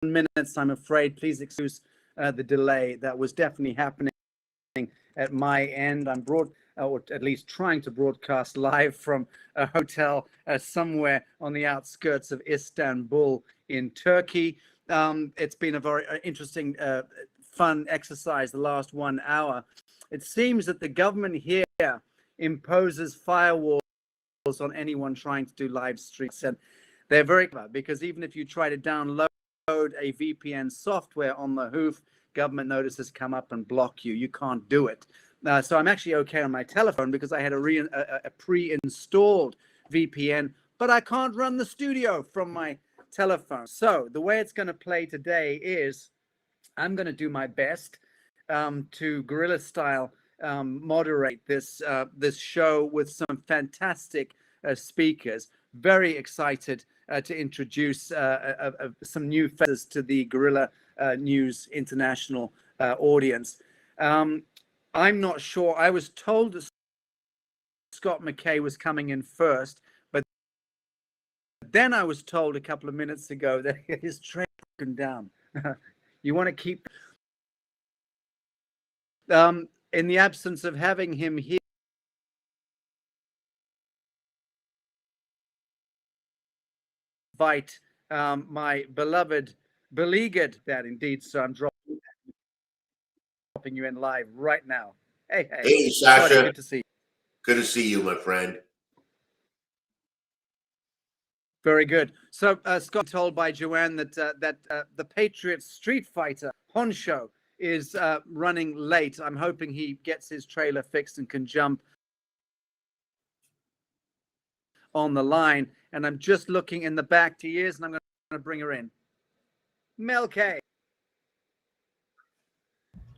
minutes, I'm afraid. Please excuse the delay. That was definitely happening at my end. I'm or at least trying to broadcast live from a hotel somewhere on the outskirts of Istanbul in Turkey. It's been a very interesting, fun exercise the last 1 hour. It seems that the government here imposes firewalls on anyone trying to do live streams, and they're very clever, because even if you try to download a VPN software on the hoof, government notices come up and block you. You can't do it. So I'm actually okay on my telephone because I had a pre-installed VPN, but I can't run the studio from my telephone. So the way it's going to play today is I'm going to do my best to guerrilla style moderate this show with some fantastic speakers. Very excited to introduce some new faces to the Guerrilla News International audience. I'm not sure. I was told that Scott McKay was coming in first, but then I was told a couple of minutes ago that his train broken down. You want to keep in the absence of having him here. Invite my beloved, beleaguered, that indeed, so I'm dropping you in live right now. Hey, Sasha. Scotty, good to see you. Good to see you, my friend. Very good. So Scott told by Joanne that the Patriots Street Fighter Honsho is running late. I'm hoping he gets his trailer fixed and can jump on the line. And I'm just looking in the back to years, and I'm going to bring her in. Mel K.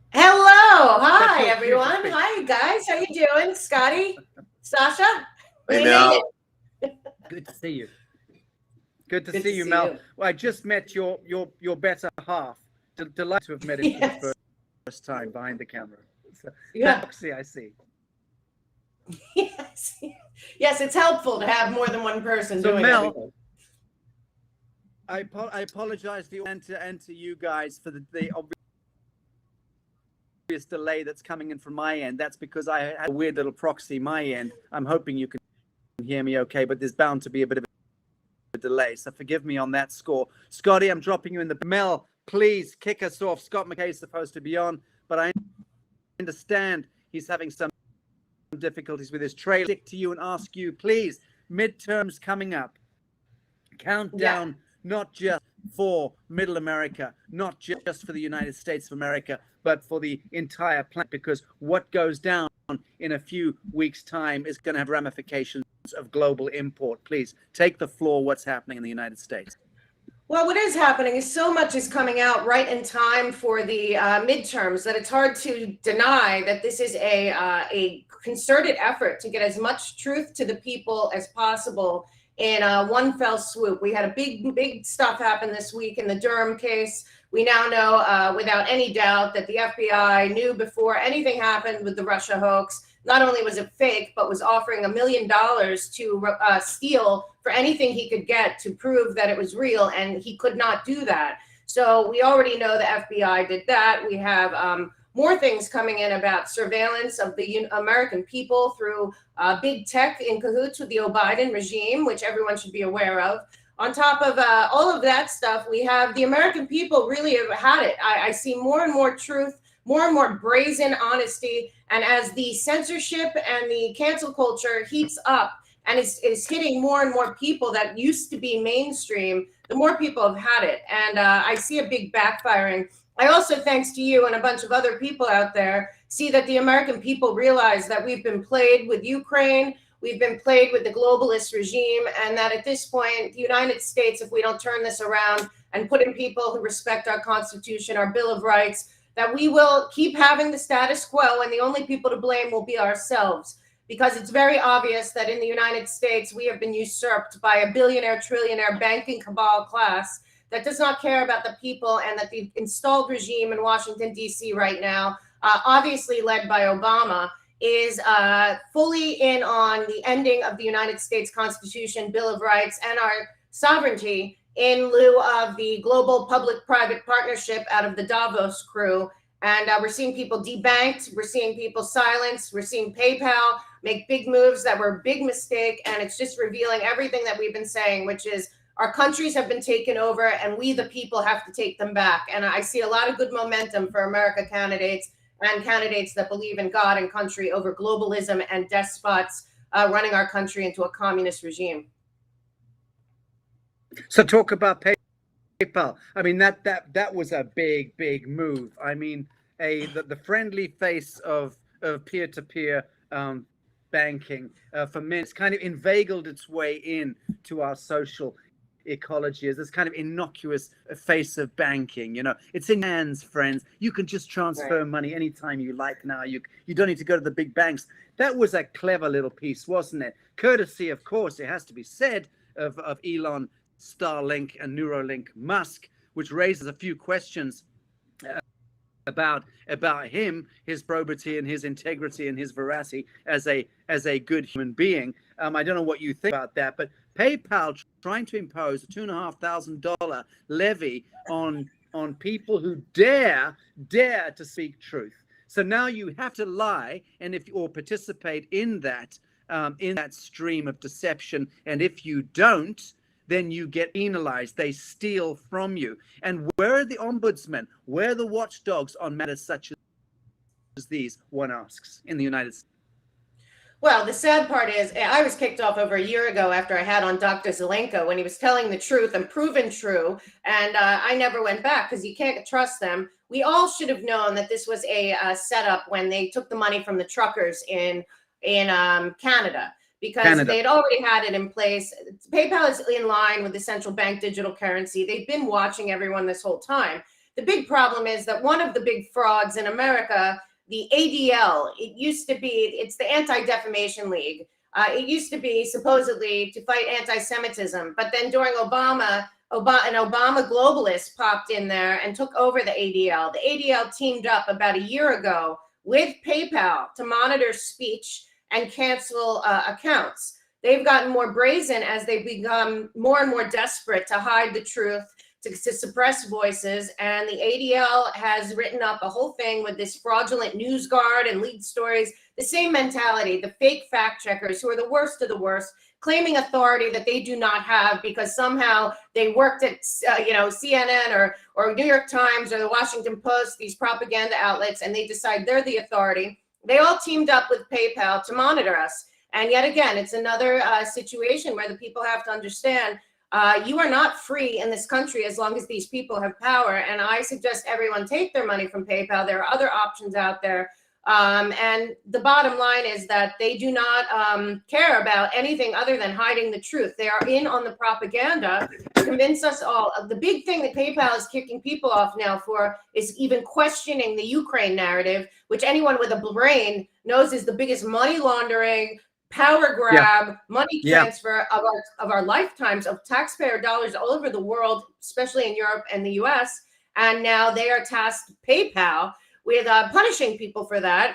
Hello. Hi, everyone. Hi, guys. How you doing? Scotty? Sasha? Hey, Mel. Good to see you. Good to see you, Mel. Well, I just met your better half. Delighted to have met him for the first time behind the camera. So, yeah. I see. Yes, it's helpful to have more than one person doing Mel, everything. I apologize to you and to you guys for the obvious delay that's coming in from my end. That's because I had a weird little proxy my end. I'm hoping you can hear me okay, but there's bound to be a bit of a delay, so forgive me on that score. Scotty, I'm dropping you in the Mel. Please kick us off. Scott McKay is supposed to be on, but I understand he's having some difficulties with his trailer. Stick to you and ask you, please, midterms coming up. Countdown, not just for Middle America, not just for the United States of America, but for the entire planet, because what goes down in a few weeks' time is going to have ramifications of global import. Please take the floor. What's happening in the United States? Well, what is happening is so much is coming out right in time for the midterms that it's hard to deny that this is a concerted effort to get as much truth to the people as possible in one fell swoop. We had a big stuff happen this week in the Durham case. We now know without any doubt that the FBI knew before anything happened with the Russia hoax. Not only was it fake, but was offering $1 million to Steele for anything he could get to prove that it was real, and he could not do that. So we already know the FBI did that. We have more things coming in about surveillance of the American people through big tech in cahoots with the Biden regime, which everyone should be aware of. On top of all of that stuff, we have the American people really have had it. I see more and more truth, more and more brazen honesty. And as the censorship and the cancel culture heats up and is hitting more and more people that used to be mainstream, the more people have had it. And I see a big backfiring. I also, thanks to you and a bunch of other people out there, see that the American people realize that we've been played with Ukraine, we've been played with the globalist regime, and that at this point, the United States, if we don't turn this around and put in people who respect our Constitution, our Bill of Rights, that we will keep having the status quo, and the only people to blame will be ourselves. Because it's very obvious that in the United States, we have been usurped by a billionaire, trillionaire banking cabal class that does not care about the people, and that the installed regime in Washington, D.C. right now, obviously led by Obama, is fully in on the ending of the United States Constitution, Bill of Rights, and our sovereignty in lieu of the global public-private partnership out of the Davos crew. And we're seeing people debanked. We're seeing people silenced. We're seeing PayPal make big moves that were a big mistake. And it's just revealing everything that we've been saying, which is our countries have been taken over and we, the people, have to take them back. And I see a lot of good momentum for America candidates and candidates that believe in God and country over globalism and despots running our country into a communist regime. So talk about PayPal. I mean, that was a big move. I mean, the friendly face of peer-to-peer banking for minutes kind of inveigled its way in to our social ecology as this kind of innocuous face of banking. You know, it's in hands, friends. You can just transfer money anytime you like now. You don't need to go to the big banks. That was a clever little piece, wasn't it? Courtesy, of course, it has to be said, of Elon, Starlink, and Neuralink Musk, which raises a few questions about him, his probity and his integrity and his veracity as a good human being. I don't know what you think about that, but PayPal trying to impose a $2,500 levy on people who dare to speak truth. So now you have to lie or participate in that stream of deception, and if you don't, then you get penalized. They steal from you. And where are the ombudsmen? Where are the watchdogs on matters such as these, one asks, in the United States? Well, the sad part is I was kicked off over a year ago after I had on Dr. Zelenko when he was telling the truth and proven true. And I never went back because you can't trust them. We all should have known that this was a setup when they took the money from the truckers in Canada. Because they had already had it in place. PayPal is in line with the central bank digital currency. They've been watching everyone this whole time. The big problem is that one of the big frauds in America, the ADL, it's the Anti-Defamation League. It used to be supposedly to fight anti-Semitism. But then during an Obama globalist popped in there and took over the ADL. The ADL teamed up about a year ago with PayPal to monitor speech and cancel accounts. They've gotten more brazen as they've become more and more desperate to hide the truth, to suppress voices. And the ADL has written up a whole thing with this fraudulent news guard and lead stories, the same mentality, the fake fact checkers who are the worst of the worst, claiming authority that they do not have because somehow they worked at CNN or New York Times or the Washington Post, these propaganda outlets, and they decide they're the authority. They all teamed up with PayPal to monitor us. And yet again, it's another situation where the people have to understand you are not free in this country as long as these people have power. And I suggest everyone take their money from PayPal. There are other options out there. And the bottom line is that they do not care about anything other than hiding the truth. They are in on the propaganda to convince us all. The big thing that PayPal is kicking people off now for is even questioning the Ukraine narrative, which anyone with a brain knows is the biggest money laundering, power grab, money transfer of our lifetimes of taxpayer dollars all over the world, especially in Europe and the US. And now they are tasked PayPal with punishing people for that.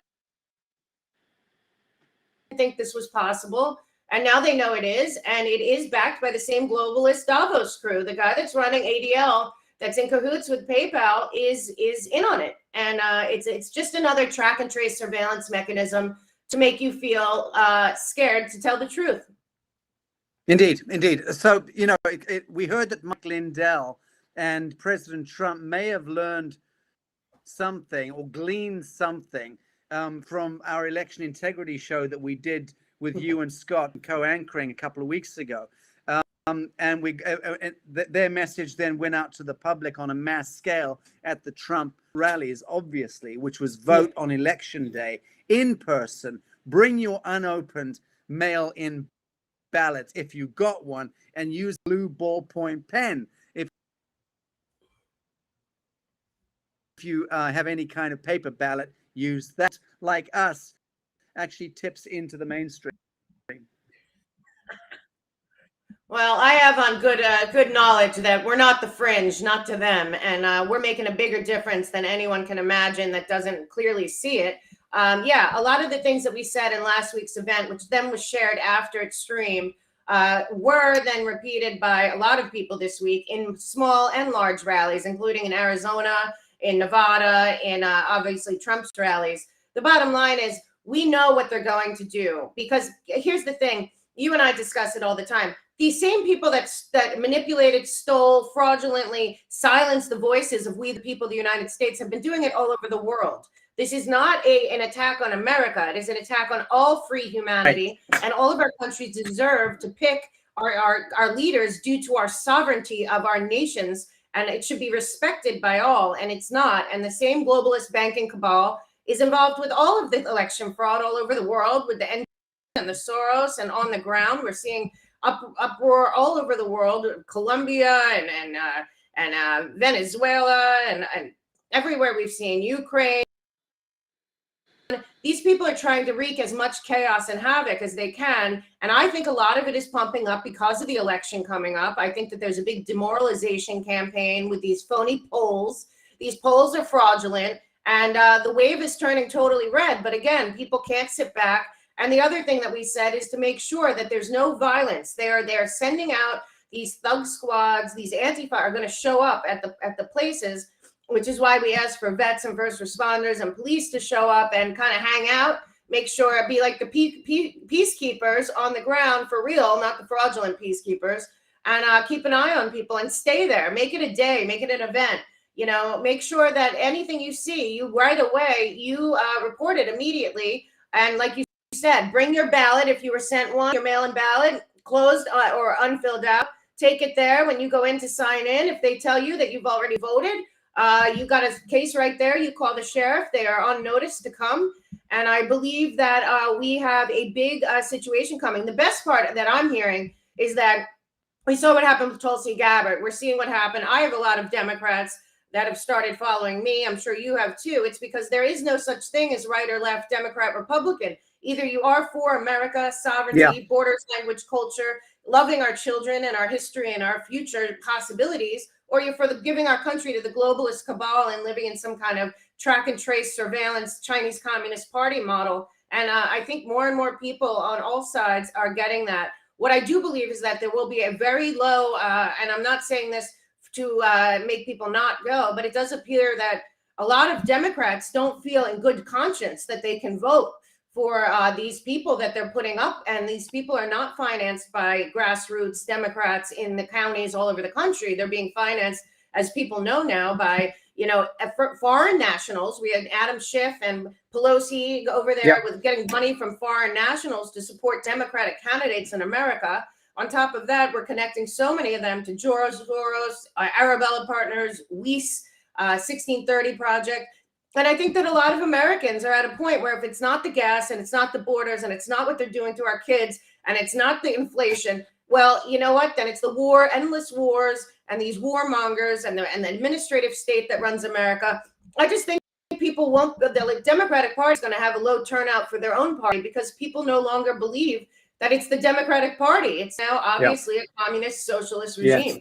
I think this was possible. And now they know it is. And it is backed by the same globalist Davos crew. The guy that's running ADL, that's in cahoots with PayPal, is in on it. And it's just another track and trace surveillance mechanism to make you feel scared to tell the truth. Indeed. So, we heard that Mike Lindell and President Trump may have learned something or gleaned something from our election integrity show that we did with you and Scott co-anchoring a couple of weeks ago. And their message then went out to the public on a mass scale at the Trump rallies, obviously, which was vote on election day in person. Bring your unopened mail-in ballots if you got one, and use blue ballpoint pen. If you have any kind of paper ballot, use that. Like us, actually tips into the mainstream. Well, I have on good knowledge that we're not the fringe, not to them, and we're making a bigger difference than anyone can imagine that doesn't clearly see it. A lot of the things that we said in last week's event, which then was shared after its stream, were then repeated by a lot of people this week in small and large rallies, including in Arizona, in Nevada, in obviously Trump's rallies. The bottom line is we know what they're going to do, because here's the thing. You and I discuss it all the time. These same people that manipulated, stole, fraudulently silenced the voices of we the people of the United States have been doing it all over the world. This is not an attack on America. It is an attack on all free humanity. Right. And all of our countries deserve to pick our leaders due to our sovereignty of our nations. And it should be respected by all. And it's not. And the same globalist banking cabal is involved with all of the election fraud all over the world, with the and the Soros, and on the ground we're seeing uproar all over the world, Colombia and Venezuela and everywhere we've seen Ukraine. These people are trying to wreak as much chaos and havoc as they can, and I think a lot of it is pumping up because of the election coming up. I think that there's a big demoralization campaign with these phony polls. These polls are fraudulent, and the wave is turning totally red. But again, people can't sit back. And the other thing that we said is to make sure that there's no violence. They're sending out these thug squads. These Antifa are going to show up at the places, which is why we asked for vets and first responders and police to show up and kind of hang out, make sure it be like the peacekeepers on the ground for real, not the fraudulent peacekeepers, and keep an eye on people and stay there. Make it a day, make it an event. You know, make sure that anything you see, you right away, you report it immediately. And like you said, bring your ballot if you were sent one, your mail-in ballot, closed or unfilled out. Take it there when you go in to sign in. If they tell you that you've already voted, you got a case right there. You call the sheriff. They are on notice to come. And I believe that we have a big situation coming. The best part that I'm hearing is that we saw what happened with Tulsi Gabbard. We're seeing what happened. I have a lot of Democrats that have started following me. I'm sure you have too. It's because there is no such thing as right or left, Democrat, Republican. Either you are for America, sovereignty, borders, language, culture, loving our children and our history and our future possibilities, or you're for giving our country to the globalist cabal and living in some kind of track and trace surveillance Chinese Communist Party model. And I think more and more people on all sides are getting that. What I do believe is that there will be a very low, and I'm not saying this to make people not go, but it does appear that a lot of Democrats don't feel in good conscience that they can vote for these people that they're putting up. And these people are not financed by grassroots Democrats in the counties all over the country. They're being financed, as people know now, by, you know, foreign nationals. We had Adam Schiff and Pelosi over there with getting money from foreign nationals to support Democratic candidates in America. On top of that, we're connecting so many of them to Soros, Arabella Partners, Weiss, 1630 Project. And I think that a lot of Americans are at a point where if it's not the gas and it's not the borders and it's not what they're doing to our kids and it's not the inflation, well, you know what? Then it's the war, endless wars, and these warmongers and the administrative state that runs America. I just think people won't, the Democratic Party is going to have a low turnout for their own party because people no longer believe that it's the Democratic Party. It's now obviously a communist socialist regime. Yes.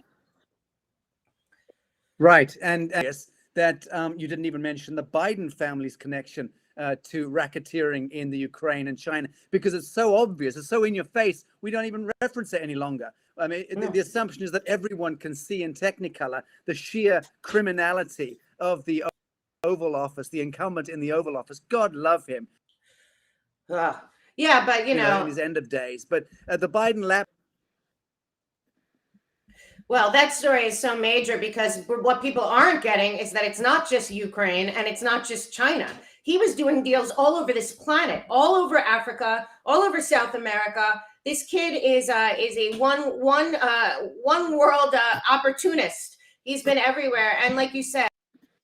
Right. And yes, that you didn't even mention the Biden family's connection to racketeering in the Ukraine and China, because it's so obvious, it's so in your face, we don't even reference it any longer. I mean, the assumption is that everyone can see in Technicolor the sheer criminality of the Oval Office, the incumbent in the Oval Office. God love him. Yeah, but you know, in his end of days. But the Biden lap. Well, that story is so major because what people aren't getting is that it's not just Ukraine and it's not just China. He was doing deals all over this planet, all over Africa, all over South America. This kid is a one world opportunist. He's been everywhere, and like you said,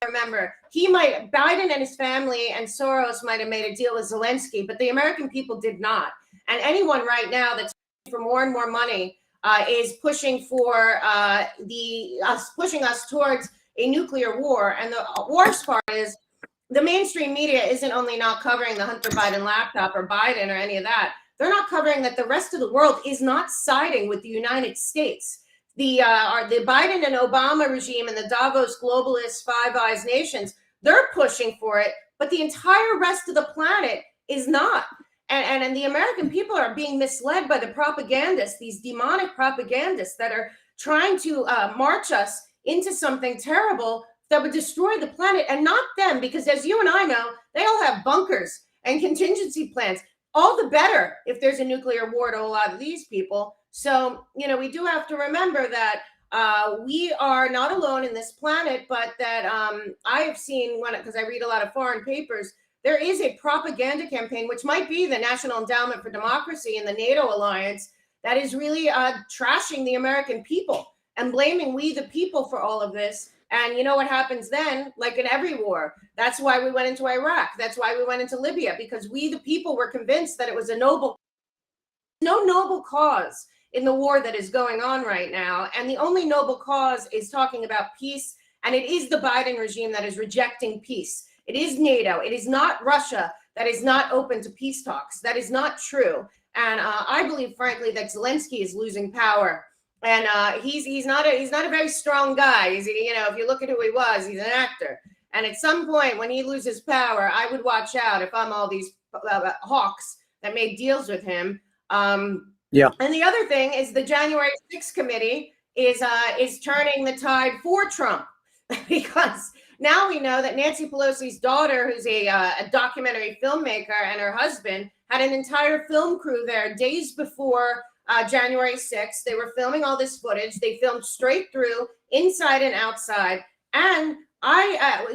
remember, Biden and his family and Soros might have made a deal with Zelensky, but the American people did not. And anyone right now that's for more and more money is pushing for pushing us towards a nuclear war. And the worst part is the mainstream media isn't only not covering the Hunter Biden laptop or Biden or any of that. They're not covering that the rest of the world is not siding with the United States. The Biden and Obama regime and the Davos globalist Five Eyes nations, they're pushing for it, but the entire rest of the planet is not. And the American people are being misled by the propagandists, these demonic propagandists that are trying to march us into something terrible that would destroy the planet, and not them, because as you and I know, they all have bunkers and contingency plans. All the better if there's a nuclear war to a lot of these people. So, you know, we do have to remember that we are not alone in this planet, but that I have seen, because I read a lot of foreign papers, there is a propaganda campaign, which might be the National Endowment for Democracy and the NATO alliance, that is really trashing the American people and blaming we the people for all of this. And you know what happens then? Like in every war, that's why we went into Iraq. That's why we went into Libya, because we the people were convinced that it was no noble cause in the war that is going on right now. And the only noble cause is talking about peace. And it is the Biden regime that is rejecting peace. It is NATO. It is not Russia that is not open to peace talks. That is not true. And I believe, frankly, that Zelensky is losing power. And he's not a very strong guy. He's, you know, if you look at who he was, he's an actor. And at some point when he loses power, I would watch out if I'm all these hawks that made deals with him. Yeah. And the other thing is the January 6th committee is turning the tide for Trump, because now we know that Nancy Pelosi's daughter, who's a documentary filmmaker, and her husband had an entire film crew there days before January 6th. They were filming all this footage. They filmed straight through, inside and outside. And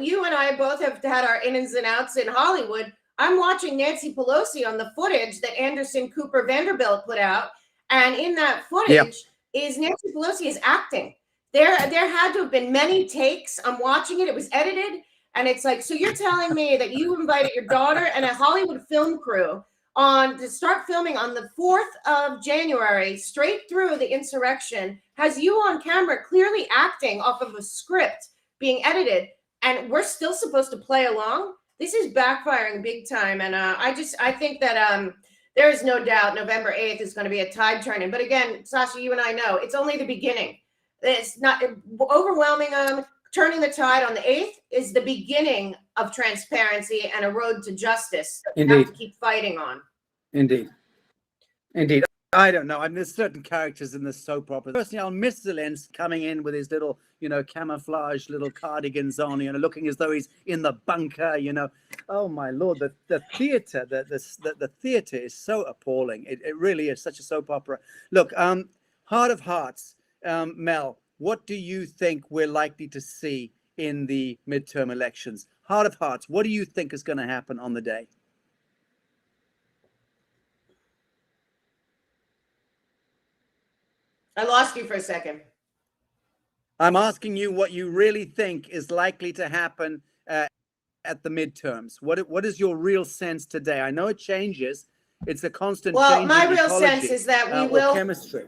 you and I both have had our ins and outs in Hollywood. I'm watching Nancy Pelosi on the footage that Anderson Cooper Vanderbilt put out. And in that footage is Nancy Pelosi is acting. There had to have been many takes. I'm watching it. It was edited. And it's like, so you're telling me that you invited your daughter and a Hollywood film crew to start filming on the 4th of January, straight through the insurrection, has you on camera clearly acting off of a script being edited, and we're still supposed to play along? This is backfiring big time. And I think that there is no doubt November 8th is going to be a tide turning. But again, Sasha, you and I know it's only the beginning. It's not overwhelming them. Turning the tide on the 8th is the beginning of transparency and a road to justice that we have to keep fighting on. Indeed. I don't know. I mean, there's certain characters in the soap opera. Personally, I'll miss Zelensky coming in with his little, you know, camouflage little cardigans on, you know, looking as though he's in the bunker, you know. Oh my Lord, the theater, the theater is so appalling. It really is such a soap opera. Look, heart of hearts, Mel, what do you think we're likely to see in the midterm elections? Heart of hearts, what do you think is going to happen on the day? I lost you for a second. I'm asking you what you really think is likely to happen at the midterms. What is your real sense today? I know it changes. It's a constant change. Well, my real sense is that we will chemistry.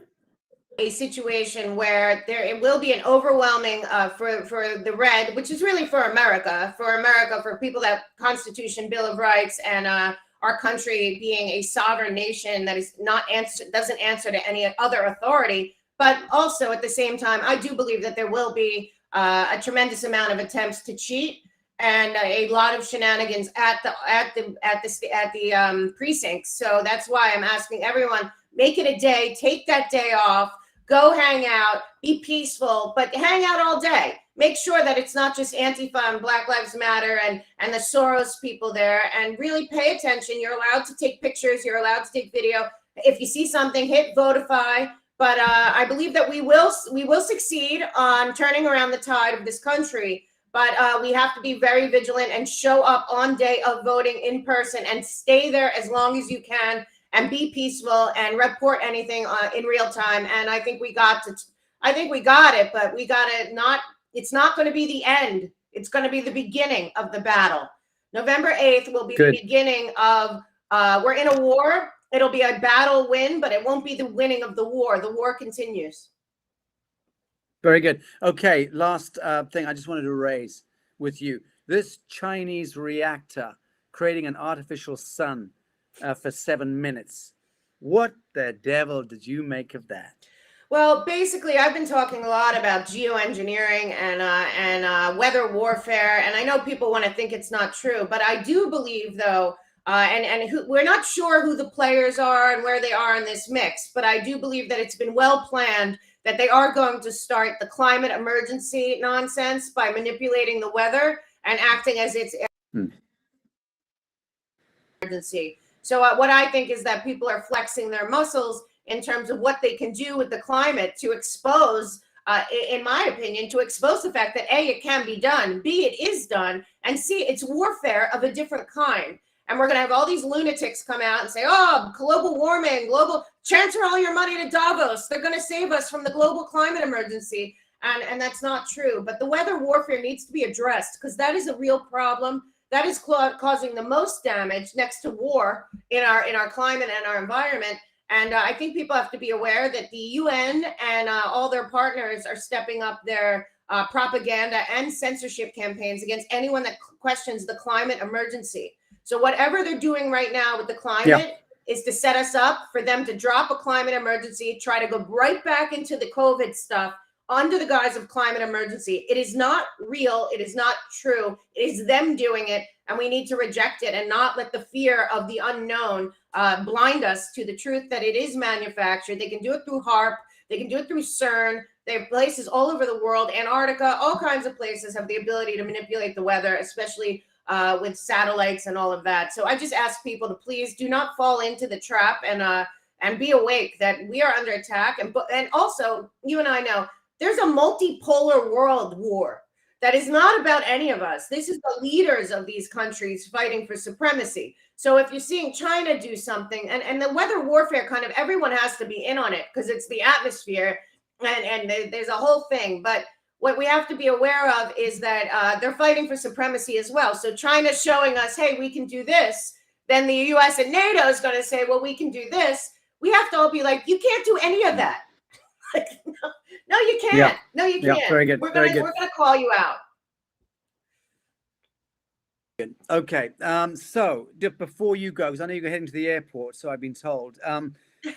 A situation where it will be an overwhelming for the red, which is really for America, for people that Constitution, Bill of Rights, and our country being a sovereign nation that is doesn't answer to any other authority. But also at the same time, I do believe that there will be a tremendous amount of attempts to cheat and a lot of shenanigans at the precincts. So that's why I'm asking everyone, make it a day, take that day off, go hang out, be peaceful, but hang out all day. Make sure that it's not just Antifa and Black Lives Matter and the Soros people there, and really pay attention. You're allowed to take pictures. You're allowed to take video. If you see something, hit Votify. But I believe that we will succeed on turning around the tide of this country. But we have to be very vigilant and show up on day of voting in person and stay there as long as you can and be peaceful and report anything in real time. And I think we got it, but we got it not. It's not going to be the end. It's going to be the beginning of the battle. November 8th will be the beginning of, we're in a war. It'll be a battle win, but it won't be the winning of the war. The war continues. Very good. Okay, last thing I just wanted to raise with you. This Chinese reactor creating an artificial sun for 7 minutes. What the devil did you make of that? Well, basically, I've been talking a lot about geoengineering and weather warfare, and I know people want to think it's not true, but I do believe, though, We're not sure who the players are and where they are in this mix, but I do believe that it's been well planned, that they are going to start the climate emergency nonsense by manipulating the weather and acting as its emergency. So what I think is that people are flexing their muscles in terms of what they can do with the climate to expose, in my opinion, to expose the fact that A, it can be done, B, it is done, and C, it's warfare of a different kind. And we're going to have all these lunatics come out and say, oh, global warming, transfer all your money to Davos. They're going to save us from the global climate emergency. And that's not true. But the weather warfare needs to be addressed, because that is a real problem. That is causing the most damage next to war in our climate and our environment. And I think people have to be aware that the UN and all their partners are stepping up their propaganda and censorship campaigns against anyone that questions the climate emergency. So whatever they're doing right now with the climate is to set us up for them to drop a climate emergency, try to go right back into the COVID stuff under the guise of climate emergency. It is not real. It is not true. It is them doing it, and we need to reject it and not let the fear of the unknown blind us to the truth that it is manufactured. They can do it through HARP. They can do it through CERN. They have places all over the world. Antarctica, all kinds of places have the ability to manipulate the weather, especially with satellites and all of that. So I just ask people to please do not fall into the trap and be awake that we are under attack. And also, you and I know there's a multipolar world war that is not about any of us. This is the leaders of these countries fighting for supremacy. So if you're seeing China do something, and the weather warfare, kind of everyone has to be in on it because it's the atmosphere and there's a whole thing. But what we have to be aware of is that they're fighting for supremacy as well. So China's showing us, hey, we can do this. Then the US and NATO is going to say, well, we can do this. We have to all be like, you can't do any of that. Like, no, you can't. Yeah. No, you can't. Yeah, very good. We're gonna call you out. Good. Okay. So just before you go, because I know you're heading to the airport, so I've been told.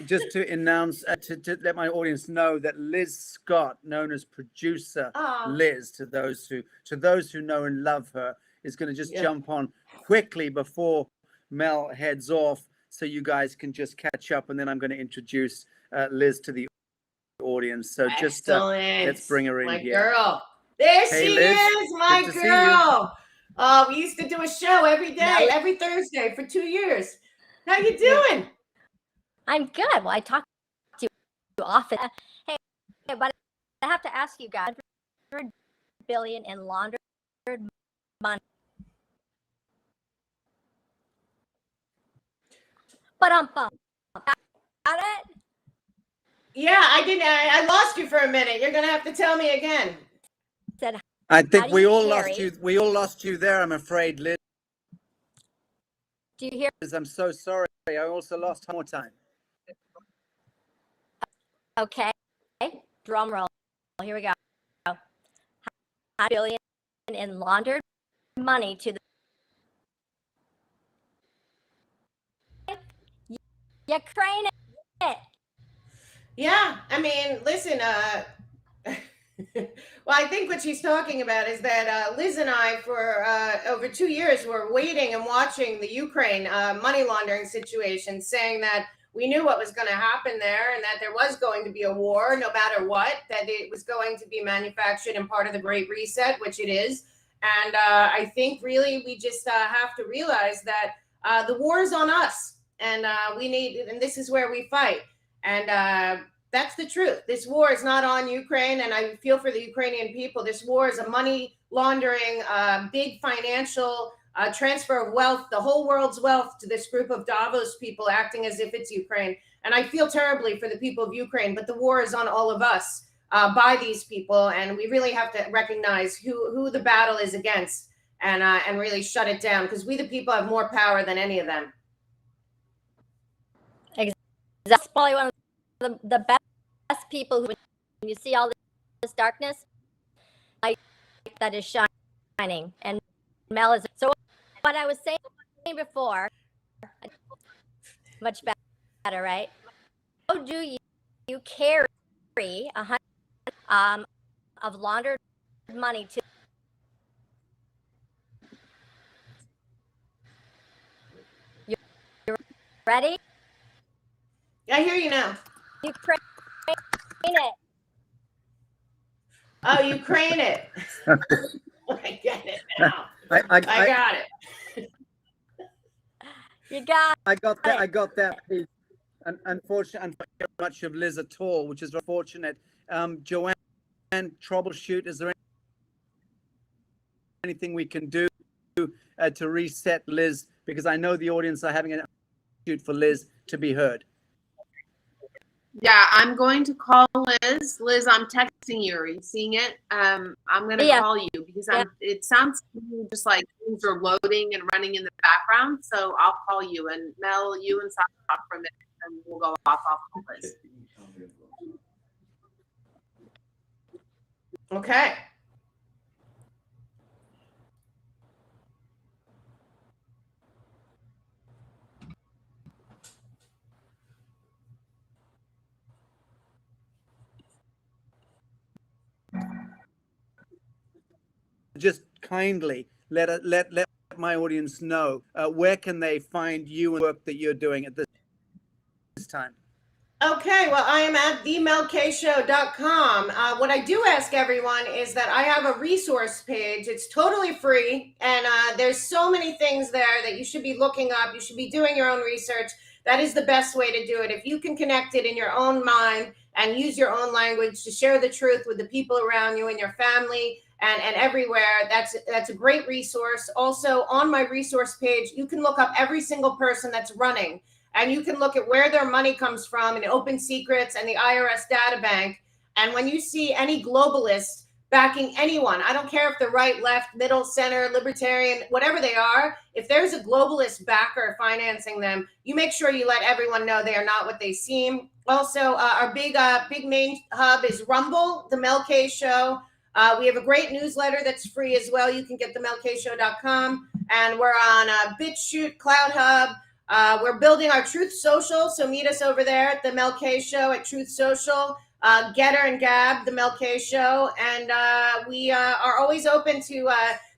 Just to announce, to let my audience know that Liz Scott, known as producer Liz, to those who know and love her, is going to just jump on quickly before Mel heads off, so you guys can just catch up, and then I'm going to introduce Liz to the audience. So just let's bring her in my here. Girl. There Hey, she Liz. is, my Good to girl. We used to do a show every day, every Thursday for 2 years. How you doing? I'm good. Well, I talk to you often. Hey, but I have to ask you guys, 100 billion in laundered money. But got it? Yeah, I didn't. I lost you for a minute. You're gonna have to tell me again. I think we all lost you. We all lost you there, I'm afraid, Liz. Do you hear? I'm so sorry. I also lost one more time. Okay. Drum roll. Here we go. 100 billion in laundered money to the Ukraine. Yeah, I mean, listen, well, I think what she's talking about is that Liz and I, for over 2 years, were waiting and watching the Ukraine money laundering situation, saying that we knew what was going to happen there and that there was going to be a war no matter what, that it was going to be manufactured and part of the Great Reset, which it is. And I think really we just have to realize that the war is on us, and and this is where we fight. And that's the truth. This war is not on Ukraine, and I feel for the Ukrainian people. This war is a money laundering, big financial transfer of wealth, the whole world's wealth, to this group of Davos people acting as if it's Ukraine. And I feel terribly for the people of Ukraine, but the war is on all of us by these people, and we really have to recognize who the battle is against, and really shut it down, because we the people have more power than any of them. That's probably one of the best people who, when you see all this darkness, light that is shining. And Mel is, so what I was saying before, much better, right? How do you carry 100 of laundered money to Ready? I hear you now. Ukraine it. Oh, Ukraine it. I get it now. I got it. You got I got that. it. I got that piece. Unfortunately, much of Liz at all, which is unfortunate. Joanne, troubleshoot. Is there anything we can do to reset Liz? Because I know the audience are having a shoot for Liz to be heard. Yeah, I'm going to call Liz. Liz, I'm texting you. Are you seeing it? I'm going to call you because it sounds to me just like things are loading and running in the background. So I'll call you. And Mel, you and Sasha talk for a minute and we'll go off Liz. Okay. Just kindly let my audience know where can they find you and work that you're doing at this time. Okay, well, I am at themelkshow.com. What I do ask everyone is that I have a resource page. It's totally free, and there's so many things there that you should be looking up. You should be doing your own research. That is the best way to do it. If you can connect it in your own mind and use your own language to share the truth with the people around you and your family and everywhere, that's a great resource. Also, on my resource page, you can look up every single person that's running. And you can look at where their money comes from in Open Secrets and the IRS data bank. And when you see any globalist backing anyone, I don't care if they're right, left, middle, center, libertarian, whatever they are, if there's a globalist backer financing them, you make sure you let everyone know they are not what they seem. Also, our big main hub is Rumble, the Mel K Show. We have a great newsletter that's free as well. You can get themelkshow.com. And we're on BitChute, Cloud Hub. We're building our Truth Social, so meet us over there at the Mel K Show at Truth Social, Getter and Gab, the Mel K Show, and we are always open to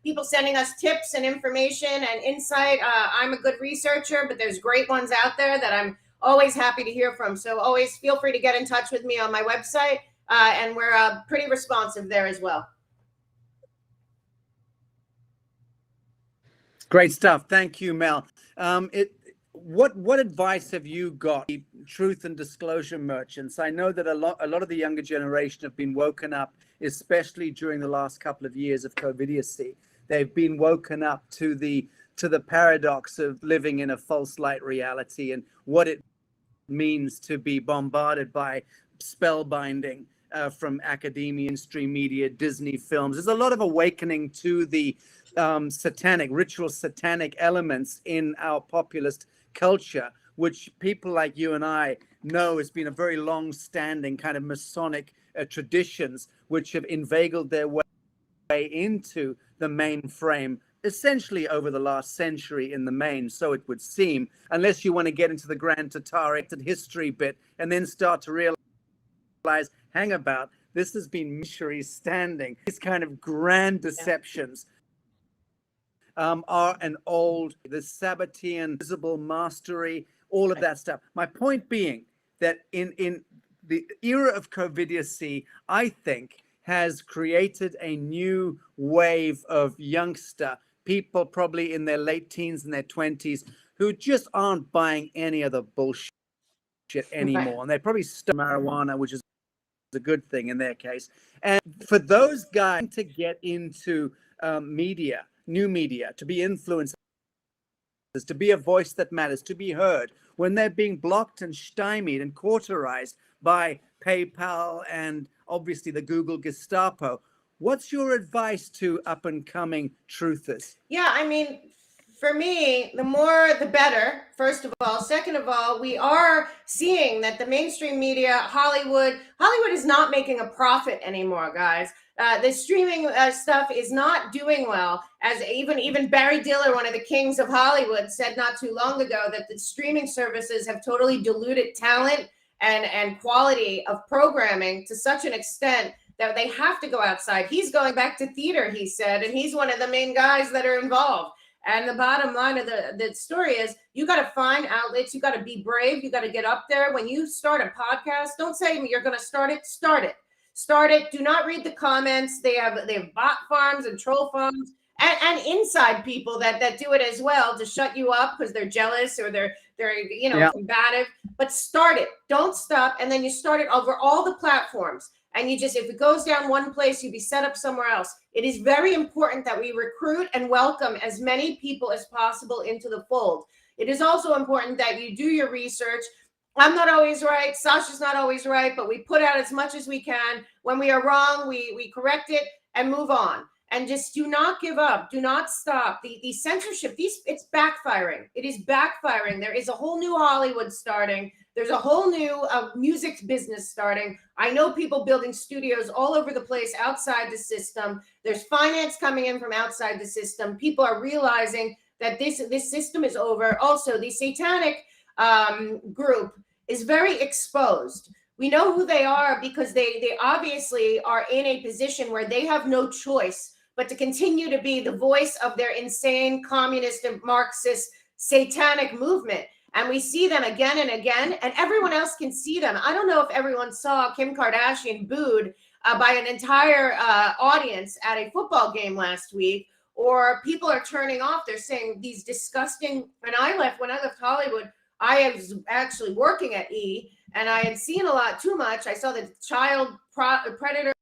people sending us tips and information and insight. I'm a good researcher, but there's great ones out there that I'm always happy to hear from, so always feel free to get in touch with me on my website, and we're pretty responsive there as well. Great stuff. Thank you, Mel. What advice have you got, truth and disclosure merchants? I know that a lot of the younger generation have been woken up, especially during the last couple of years of COVIDiocy. They've been woken up to the paradox of living in a false light reality and what it means to be bombarded by spellbinding from academia, mainstream media, Disney films. There's a lot of awakening to the satanic elements in our populist culture, which people like you and I know has been a very long-standing kind of Masonic traditions, which have inveigled their way into the mainframe essentially over the last century in the main, so it would seem, unless you want to get into the Grand Tataric history bit and then start to realize, hang about, this has been missionaries standing. These kind of grand deceptions are an old, the Sabbatean visible mastery, all of that stuff. My point being that in the era of COVIDiocy, I think, has created a new wave of youngster, people probably in their late teens and their 20s, who just aren't buying any of the bullshit anymore. And they probably start marijuana, which is a good thing in their case. And for those guys to get into media, new media, to be influencers, to be a voice that matters, to be heard, when they're being blocked and stymied and cauterized by PayPal and obviously the Google Gestapo, what's your advice to up-and-coming truthers? Yeah, I mean, for me, the more the better, first of all. Second of all, we are seeing that the mainstream media, Hollywood is not making a profit anymore, guys. The streaming stuff is not doing well. As even Barry Diller, one of the kings of Hollywood, said not too long ago that the streaming services have totally diluted talent and quality of programming to such an extent that they have to go outside. He's going back to theater, he said, and he's one of the main guys that are involved. And the bottom line of the story is you got to find outlets. You got to be brave. You got to get up there. When you start a podcast, don't say you're going to start it. Start it. Start it. Do not read the comments. They have bot farms and troll farms and inside people that do it as well to shut you up because they're jealous or they're combative. But start it. Don't stop. And then you start it over all the platforms. And you just, if it goes down one place, you be set up somewhere else. It is very important that we recruit and welcome as many people as possible into the fold. It is also important that you do your research. I'm not always right. Sasha's not always right, but we put out as much as we can. When we are wrong, we correct it and move on. And just do not give up. Do not stop. The censorship, it's backfiring. It is backfiring. There is a whole new Hollywood starting. There's a whole new music business starting. I know people building studios all over the place outside the system. There's finance coming in from outside the system. People are realizing that this system is over. Also, the satanic group is very exposed. We know who they are because they obviously are in a position where they have no choice but to continue to be the voice of their insane communist and Marxist satanic movement. And we see them again and again, and everyone else can see them. I don't know if everyone saw Kim Kardashian booed by an entire audience at a football game last week, or people are turning off. They're saying these disgusting, when I left Hollywood, I was actually working at E, and I had seen a lot too much. I saw the child predator.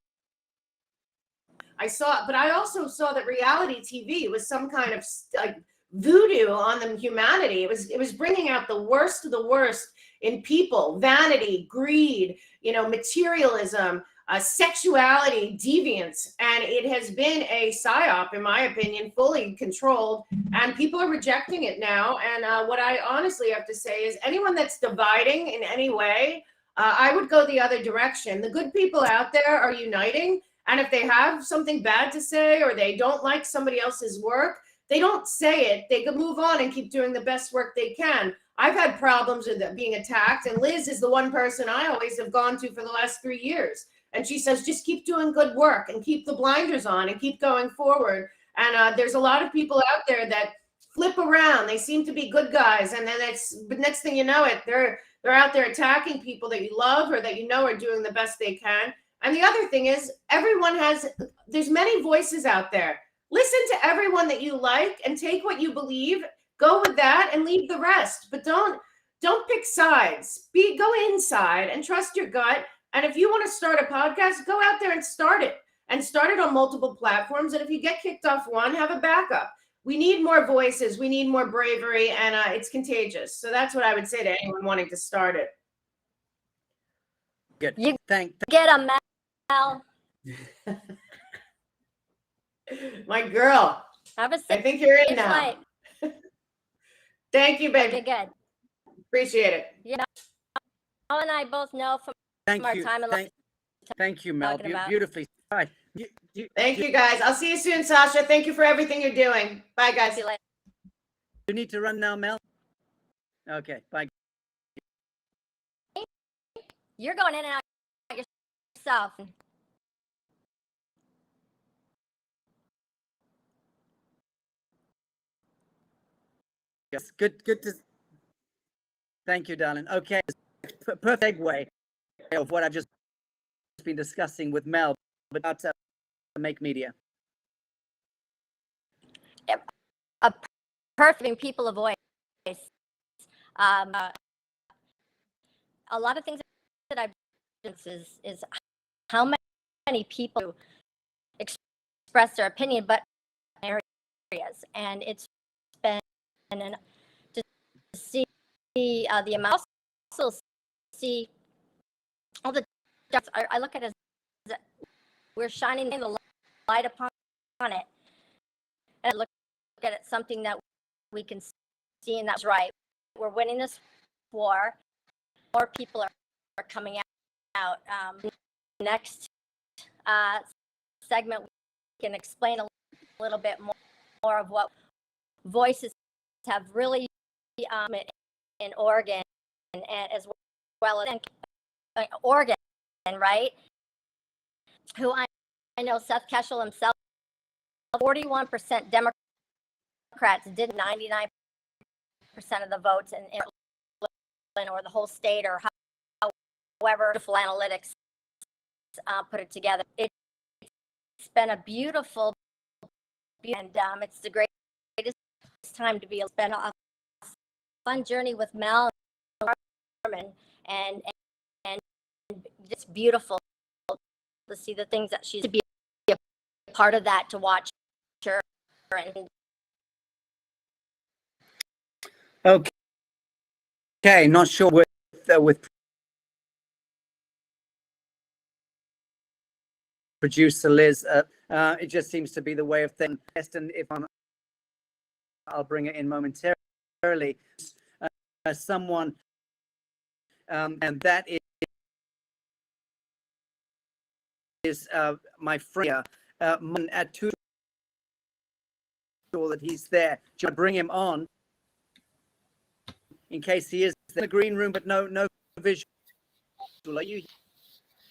But I also saw that reality TV was some kind of like voodoo on the humanity. It was bringing out the worst of the worst in people: vanity, greed, materialism, sexuality, deviance. And it has been a psyop, in my opinion, fully controlled, and people are rejecting it now. And what I honestly have to say is anyone that's dividing in any way, I would go the other direction. The good people out there are uniting. And if they have something bad to say or they don't like somebody else's work, they don't say it. They can move on and keep doing the best work they can. I've had problems with being attacked, and Liz is the one person I always have gone to for the last 3 years. And she says, just keep doing good work and keep the blinders on and keep going forward. And there's a lot of people out there that flip around. They seem to be good guys. And then but next thing you know it, they're out there attacking people that you love or that are doing the best they can. And the other thing is there's many voices out there. Listen to everyone that you like and take what you believe, go with that and leave the rest. But don't pick sides. Go inside and trust your gut. And if you want to start a podcast, go out there and start it on multiple platforms. And if you get kicked off one, have a backup. We need more voices. We need more bravery, and it's contagious. So that's what I would say to anyone wanting to start it. Good. You Thank get a Mel. My girl. Have a I think you're in safe now. flight. Thank you, baby. Okay, good. Appreciate it. Mel and I both know from our time in life. Thank you, Mel. Talking about. Beautifully. Bye. Thank you, guys. I'll see you soon, Sasha. Thank you for everything you're doing. Bye, guys. See you later. You need to run now, Mel? Okay, bye. You're going in and out yourself. Yes, good to. Thank you, darling. Okay, perfect segue of what I've just been discussing with Mel about make media. A perfect people of voice. A lot of things that I've done is how many people express their opinion, but areas, and it's been to see the amount. Also see all the. I look at it as we're shining the light upon it, and I look at it something that we can see, and that's right. We're winning this war. More people are coming out. Next segment, we can explain a little bit more of what voices have really in Oregon, and as well as Oregon, right? Who I know, Seth Keshel himself, 41% Democrat Democrats did 99% of the votes in or the whole state, or however beautiful analytics put it together. It's been a beautiful, and it's the greatest time to be able to spend a fun journey with Mel and it's beautiful to see the things that she's to be a part of that, to watch her. And okay, not sure with producer Liz. It just seems to be the way of things. And if I'll bring it in momentarily. Someone, and that is my friend, Marvin Atudorei, that he's there. Should I bring him on in case he is in the green room, but no visual? Are you?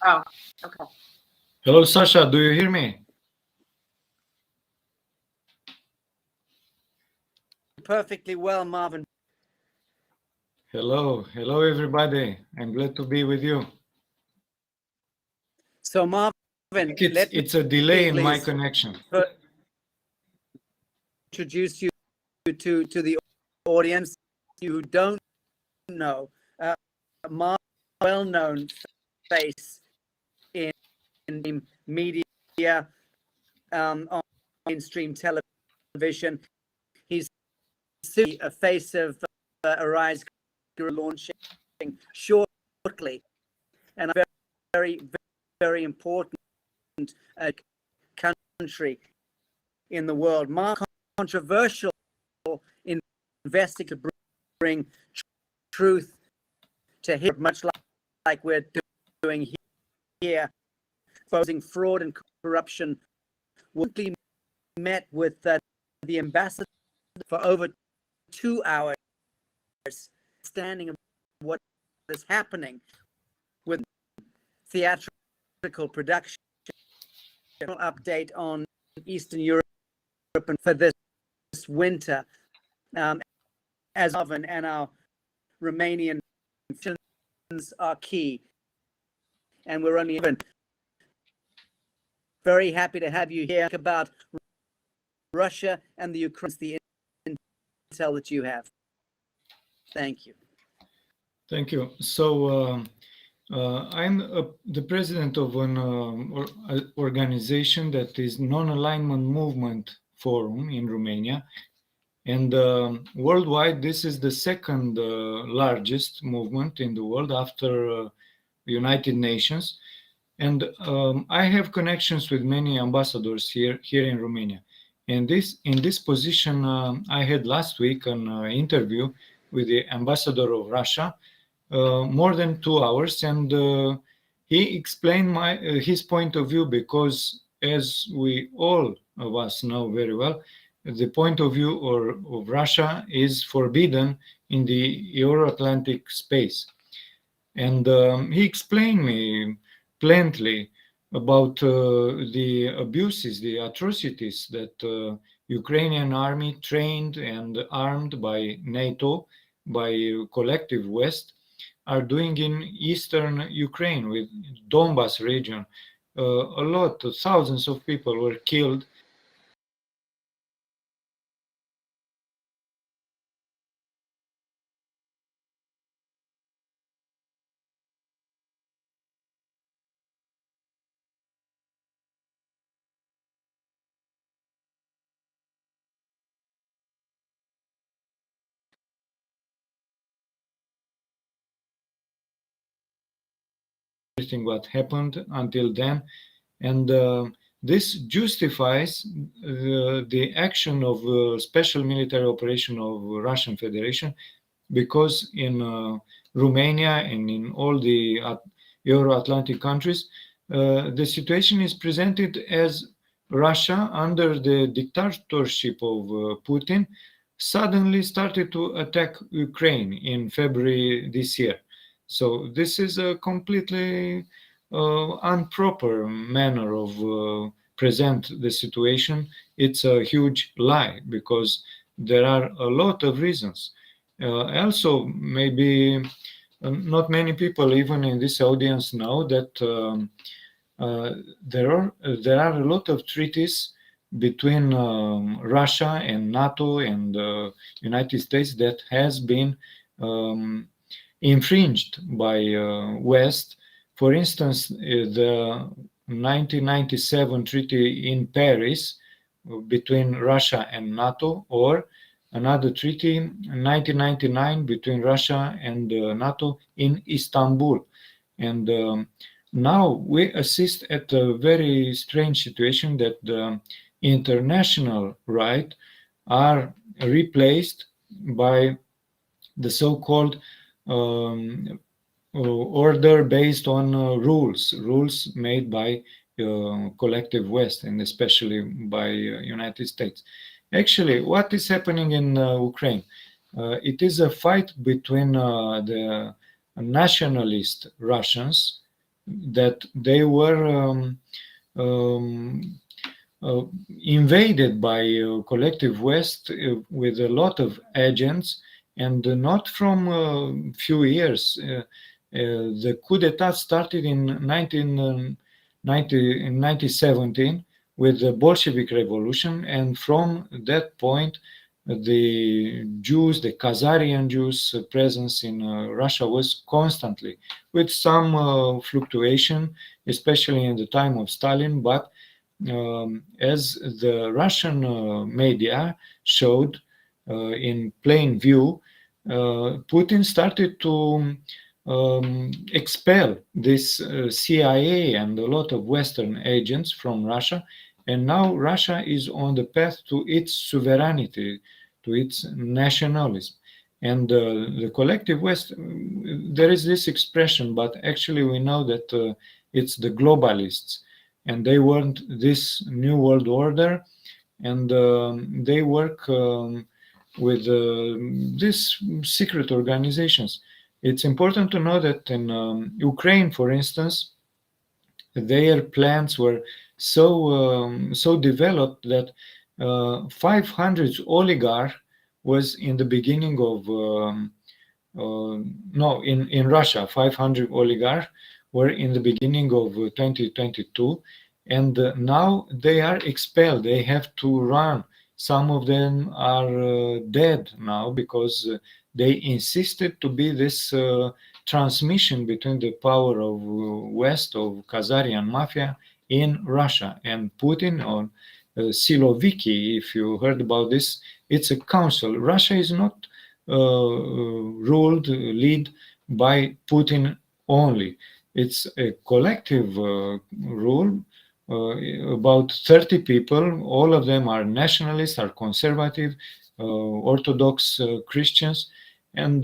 Oh, okay. Hello, Sasha. Do you hear me? Perfectly well, Marvin. Hello, everybody. I'm glad to be with you. So, Marvin, It's a delay in my please connection. Introduce you to the audience, you who don't know. Marvin, well-known face in media, on mainstream television. He's a face of Arise, Guerrilla launching shortly, and a very, very important country in the world. Controversial investigator to bring truth to here, much like we're doing here, exposing fraud and corruption. We met with the ambassador for over 2 hours, understanding of what is happening with theatrical production. Update on Eastern Europe and for this winter, as Marvin and our Romanian films are key, and we're only very happy to have you here about Russia and the Ukraine, the intel that you have. Thank you. Thank you. So I'm the president of an organization that is Non-Alignment Movement Forum in Romania. And worldwide, this is the second largest movement in the world after United Nations. And I have connections with many ambassadors here in Romania. And in this position, I had last week an interview with the ambassador of Russia, more than 2 hours, and he explained his point of view, because as we all of us know very well, the point of view of Russia is forbidden in the Euro-Atlantic space. And he explained me plainly about the abuses, the atrocities that Ukrainian army, trained and armed by NATO, by collective West, are doing in eastern Ukraine with Donbas region. Thousands of people were killed. Everything what happened until then, and this justifies the action of special military operation of Russian Federation, because in Romania and in all the Euro-Atlantic countries, the situation is presented as Russia, under the dictatorship of Putin, suddenly started to attack Ukraine in February this year. So this is a completely improper manner of present the situation. It's a huge lie, because there are a lot of reasons. Also, maybe not many people, even in this audience, know that there are a lot of treaties between Russia and NATO and United States that has been infringed by West. For instance, the 1997 treaty in Paris between Russia and NATO, or another treaty in 1999 between Russia and NATO in Istanbul. And now we assist at a very strange situation that the international right are replaced by the so-called order based on rules made by collective West, and especially by United States. Actually, what is happening in Ukraine? It is a fight between the nationalist Russians that they were invaded by collective West with a lot of agents, and not from a few years. The coup d'etat started in 1917 with the Bolshevik Revolution, and from that point, the Jews, the Khazarian Jews' presence in Russia was constantly, with some fluctuation, especially in the time of Stalin. But as the Russian media showed in plain view, Putin started to expel this CIA and a lot of Western agents from Russia, and now Russia is on the path to its sovereignty, to its nationalism. And the collective West, there is this expression, but actually we know that it's the globalists, and they want this new world order, and they work with these secret organizations. It's important to know that in Ukraine, for instance, their plans were so developed that 500 oligarch was in the beginning of in Russia, 500 oligarch were in the beginning of 2022, and now they are expelled. They have to run. Some of them are dead now because they insisted to be this transmission between the power of West, of Khazarian mafia in Russia. And Putin, or Siloviki, if you heard about this, it's a council. Russia is not led by Putin only. It's a collective rule. About 30 people, all of them are nationalists, are conservative, Orthodox Christians, and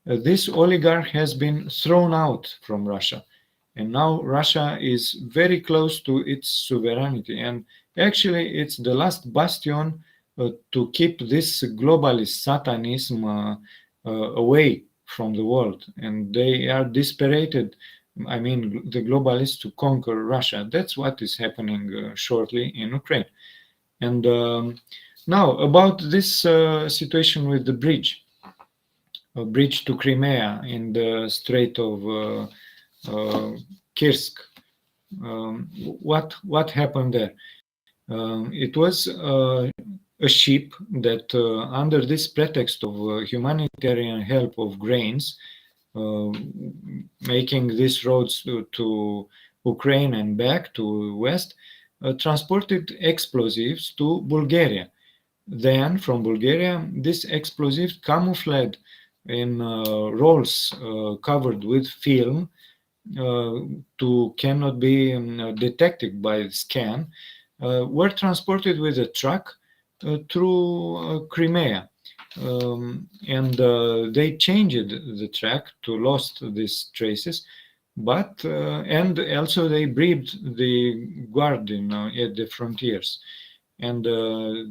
this oligarch has been thrown out from Russia, and now Russia is very close to its sovereignty, and actually it's the last bastion to keep this globalist satanism away from the world, and they are desperate. I mean, the globalists to conquer Russia. That's what is happening shortly in Ukraine. And now about this situation with the bridge to Crimea in the Strait of Kirsk. What happened there? It was a ship that, under this pretext of humanitarian help of grains, making these roads to Ukraine and back to West, transported explosives to Bulgaria. Then from Bulgaria, these explosives camouflaged in rolls covered with film cannot be detected by scan, were transported with a truck through Crimea. And they changed the track to lost these traces, but and also they bribed the guard at the frontiers, and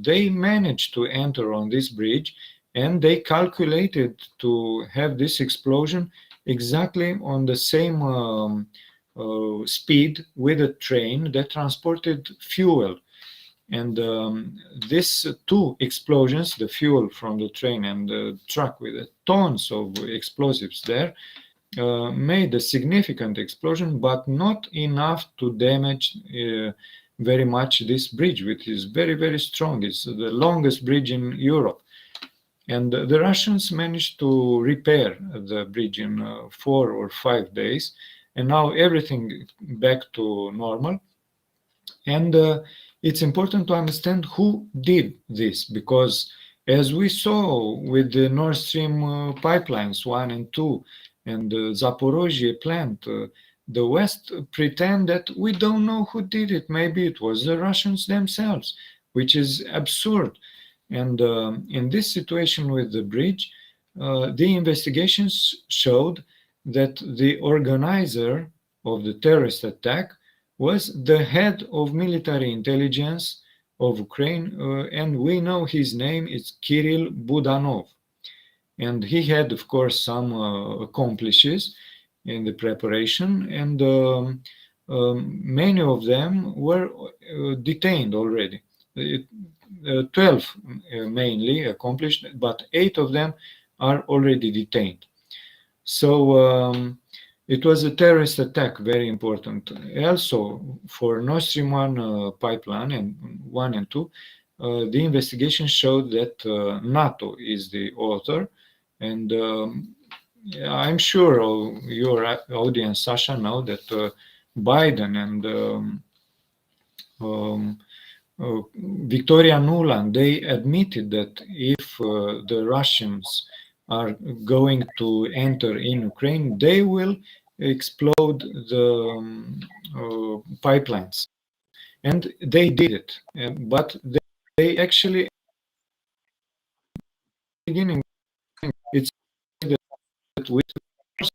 they managed to enter on this bridge, and they calculated to have this explosion exactly on the same speed with a train that transported fuel. And these two explosions, the fuel from the train and the truck with tons of explosives there, made a significant explosion, but not enough to damage very much this bridge, which is very, very strong. It's the longest bridge in Europe. And the Russians managed to repair the bridge in 4 or 5 days. And now everything back to normal. And it's important to understand who did this, because as we saw with the Nord Stream pipelines 1 and 2 and the Zaporozhye plant, the West pretend that we don't know who did it. Maybe it was the Russians themselves, which is absurd. And in this situation with the bridge, the investigations showed that the organizer of the terrorist attack was the head of military intelligence of Ukraine, and we know his name is Kirill Budanov. And he had, of course, some accomplices in the preparation, and many of them were detained already. 12 mainly accomplished, but 8 of them are already detained. So it was a terrorist attack, very important. Also, for Nord Stream 1 pipeline and 1 and 2, the investigation showed that NATO is the author. And I'm sure your audience, Sasha, know that Biden and Victoria Nuland, they admitted that if the Russians are going to enter in Ukraine, they will explode the pipelines. And they did it. But they actually, beginning, it's that with this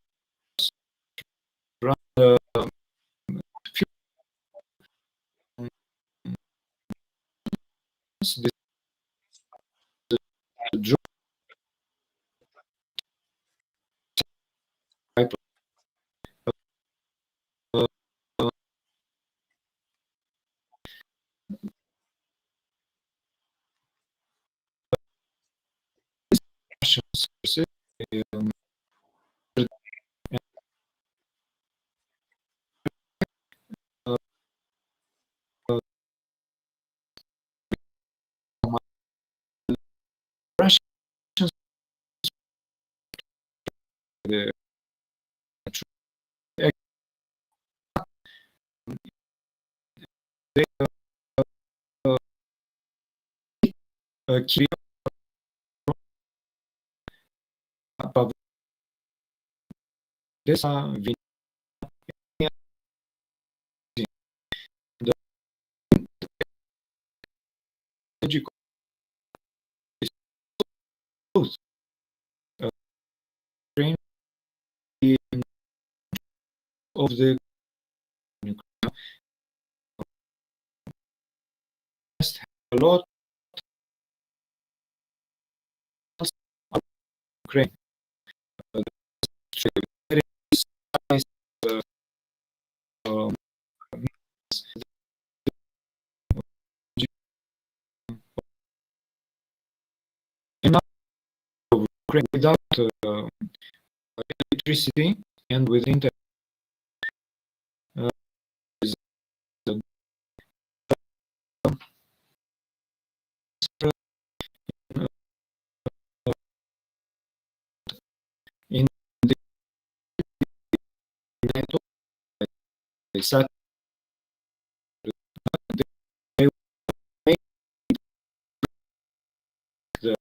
sources, Russians, the of the a lot of Ukraine. There is enough of Ukraine without electricity and with internet. In the NATO, they make the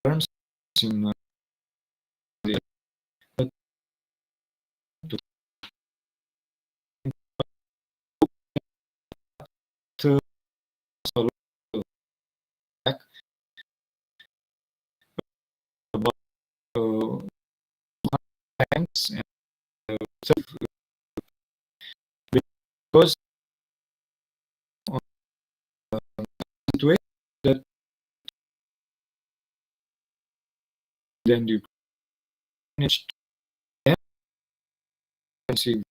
terms in the to about tanks and because situation that then you manage to see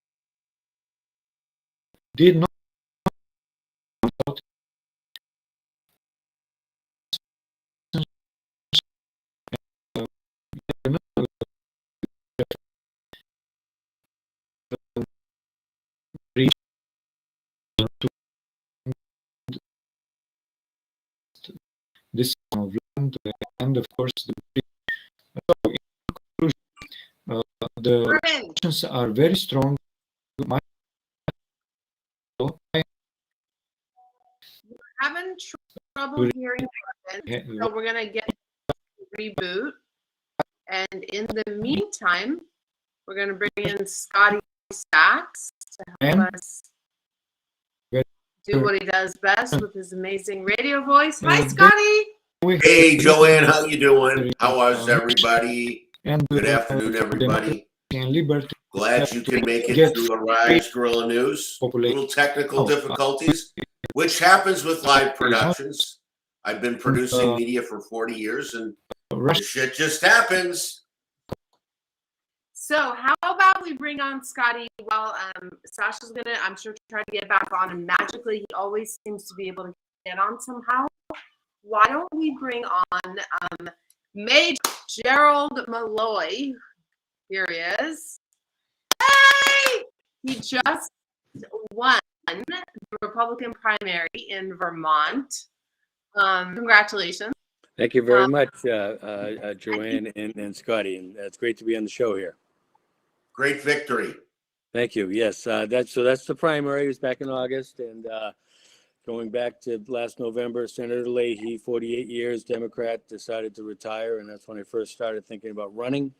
did not reach to this of land, and of course the actions are very strong. Having trouble hearing, so we're gonna get reboot, and in the meantime, we're gonna bring in Scotty Sachs to help us do what he does best with his amazing radio voice. Hi, Scotty. Hey, Joanne, how you doing? How is everybody? And Good afternoon, everybody. And liberty. Glad you can make it through Arise Guerrilla News. Little technical difficulties, which happens with live productions. I've been producing media for 40 years, and this shit just happens. So how about we bring on Scotty? Well, Sasha's gonna, I'm sure, try to get back on, and magically he always seems to be able to get on somehow. Why don't we bring on Major Gerald Malloy? Here he is. Hey! He just won the Republican primary in Vermont. Congratulations. Thank you very much, Joanne and Scotty, and it's great to be on the show here. Great victory. Thank you. Yes, that's the primary. It was back in August, and going back to last November, Senator Leahy, 48 years, Democrat, decided to retire, and that's when I first started thinking about running.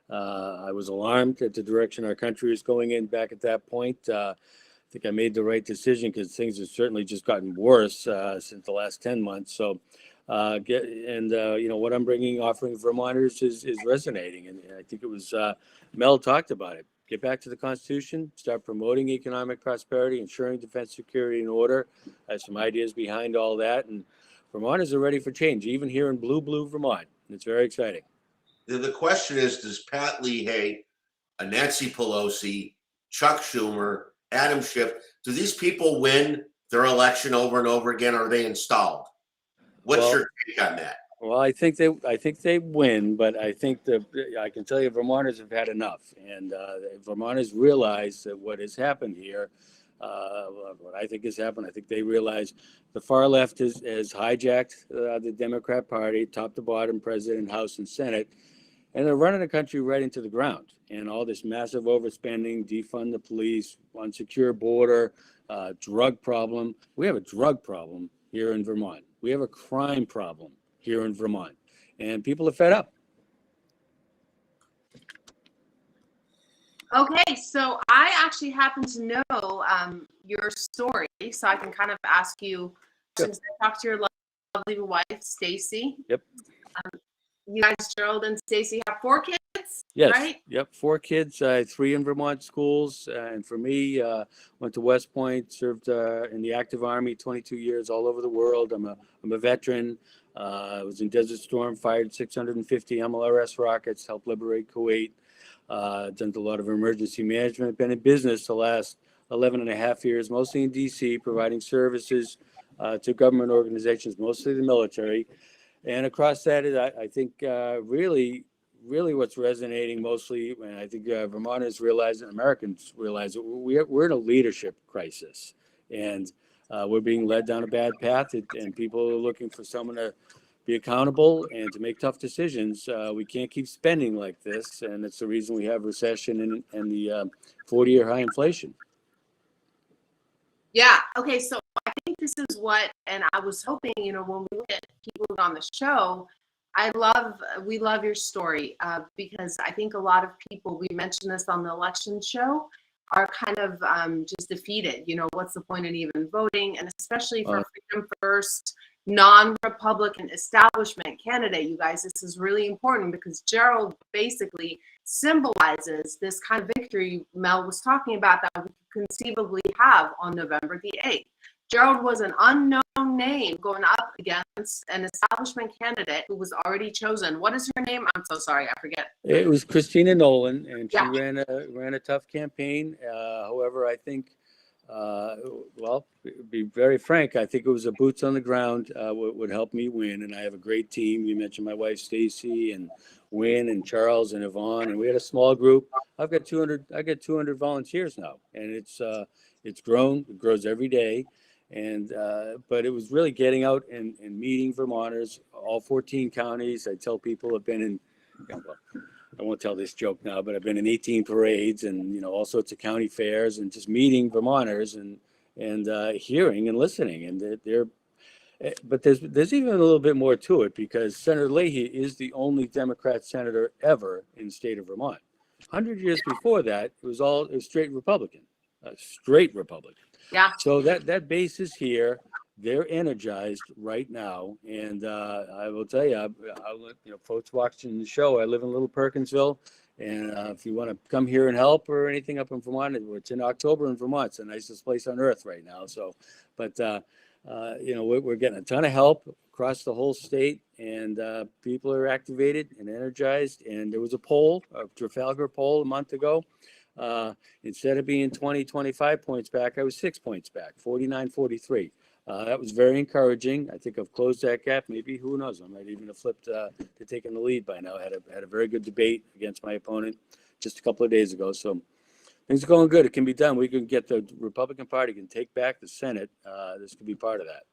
I was alarmed at the direction our country was going in back at that point. I think I made the right decision because things have certainly just gotten worse since the last 10 months. So, you know, what I'm offering Vermonters is resonating. And I think it was Mel talked about it. Get back to the Constitution, start promoting economic prosperity, ensuring defense, security, and order. I have some ideas behind all that. And Vermonters are ready for change, even here in blue Vermont. It's very exciting. The question is, does Pat Leahy, Nancy Pelosi, Chuck Schumer, Adam Schiff, do these people win their election over and over again, or are they installed? What's your take on that? Well, I think they win, but I think I can tell you Vermonters have had enough, and Vermonters realize that what has happened here, what I think has happened, I think they realize the far left has hijacked the Democrat Party, top to bottom, President, House, and Senate, and they're running the country right into the ground. And all this massive overspending, defund the police, unsecure border, drug problem. We have a drug problem here in Vermont. We have a crime problem here in Vermont, and people are fed up. Okay, so I actually happen to know your story, so I can kind of ask you, since I talked to your lovely wife, Stacy. Yep. You guys, Gerald and Stacy, have 4 kids, yes. Right? Yep, 4 kids, 3 in Vermont schools, and for me, went to West Point, served in the active Army, 22 years all over the world. I'm a veteran. I was in Desert Storm, fired 650 MLRS rockets, helped liberate Kuwait. Done a lot of emergency management. Been in business the last 11 and a half years, mostly in DC, providing services to government organizations, mostly the military. And across that, I think really what's resonating mostly, and I think Vermonters realize and Americans realize that we're in a leadership crisis, and we're being led down a bad path, and people are looking for someone to be accountable and to make tough decisions. We can't keep spending like this, and it's the reason we have recession and the 40-year high inflation. Yeah. Okay. So I think this is what, and I was hoping, when we look at people on the show, we love your story because I think a lot of people, we mentioned this on the election show, are kind of just defeated. What's the point in even voting? And especially for a Freedom First, non-Republican establishment candidate, you guys, this is really important because Gerald basically symbolizes this kind of victory Mel was talking about that we could conceivably have on November the 8th. Gerald was an unknown name going up against an establishment candidate who was already chosen. What is her name? I'm so sorry, I forget. It was Christina Nolan, and she ran a tough campaign. However, I think well, to be very frank, I think it was a boots on the ground would help me win. And I have a great team. You mentioned my wife, Stacy, and Wynn and Charles and Yvonne, and we had a small group. I got 200 volunteers now, and it's grown. It grows every day. And but it was really getting out and meeting Vermonters, all 14 counties. I tell people I've been in, well, I won't tell this joke now, but I've been in 18 parades and all sorts of county fairs and just meeting Vermonters and hearing and listening. And but there's even a little bit more to it, because Senator Leahy is the only Democrat senator ever in the state of Vermont. 100 years before that, it was straight Republican, straight Republican. Yeah. So that base is here. They're energized right now, and I will tell you, folks watching the show, I live in Little Perkinsville, and if you want to come here and help or anything up in Vermont, it's in October in Vermont. It's the nicest place on earth right now. So, but we're getting a ton of help across the whole state, and people are activated and energized. And there was a poll, a Trafalgar poll a month ago. Instead of being 20, 25 points back, I was 6 points back, 49-43. That was very encouraging. I think I've closed that gap. Maybe, who knows? I might even have flipped to taking the lead by now. I had a very good debate against my opponent just a couple of days ago. So things are going good. It can be done. We can get the Republican Party can take back the Senate. This could be part of that.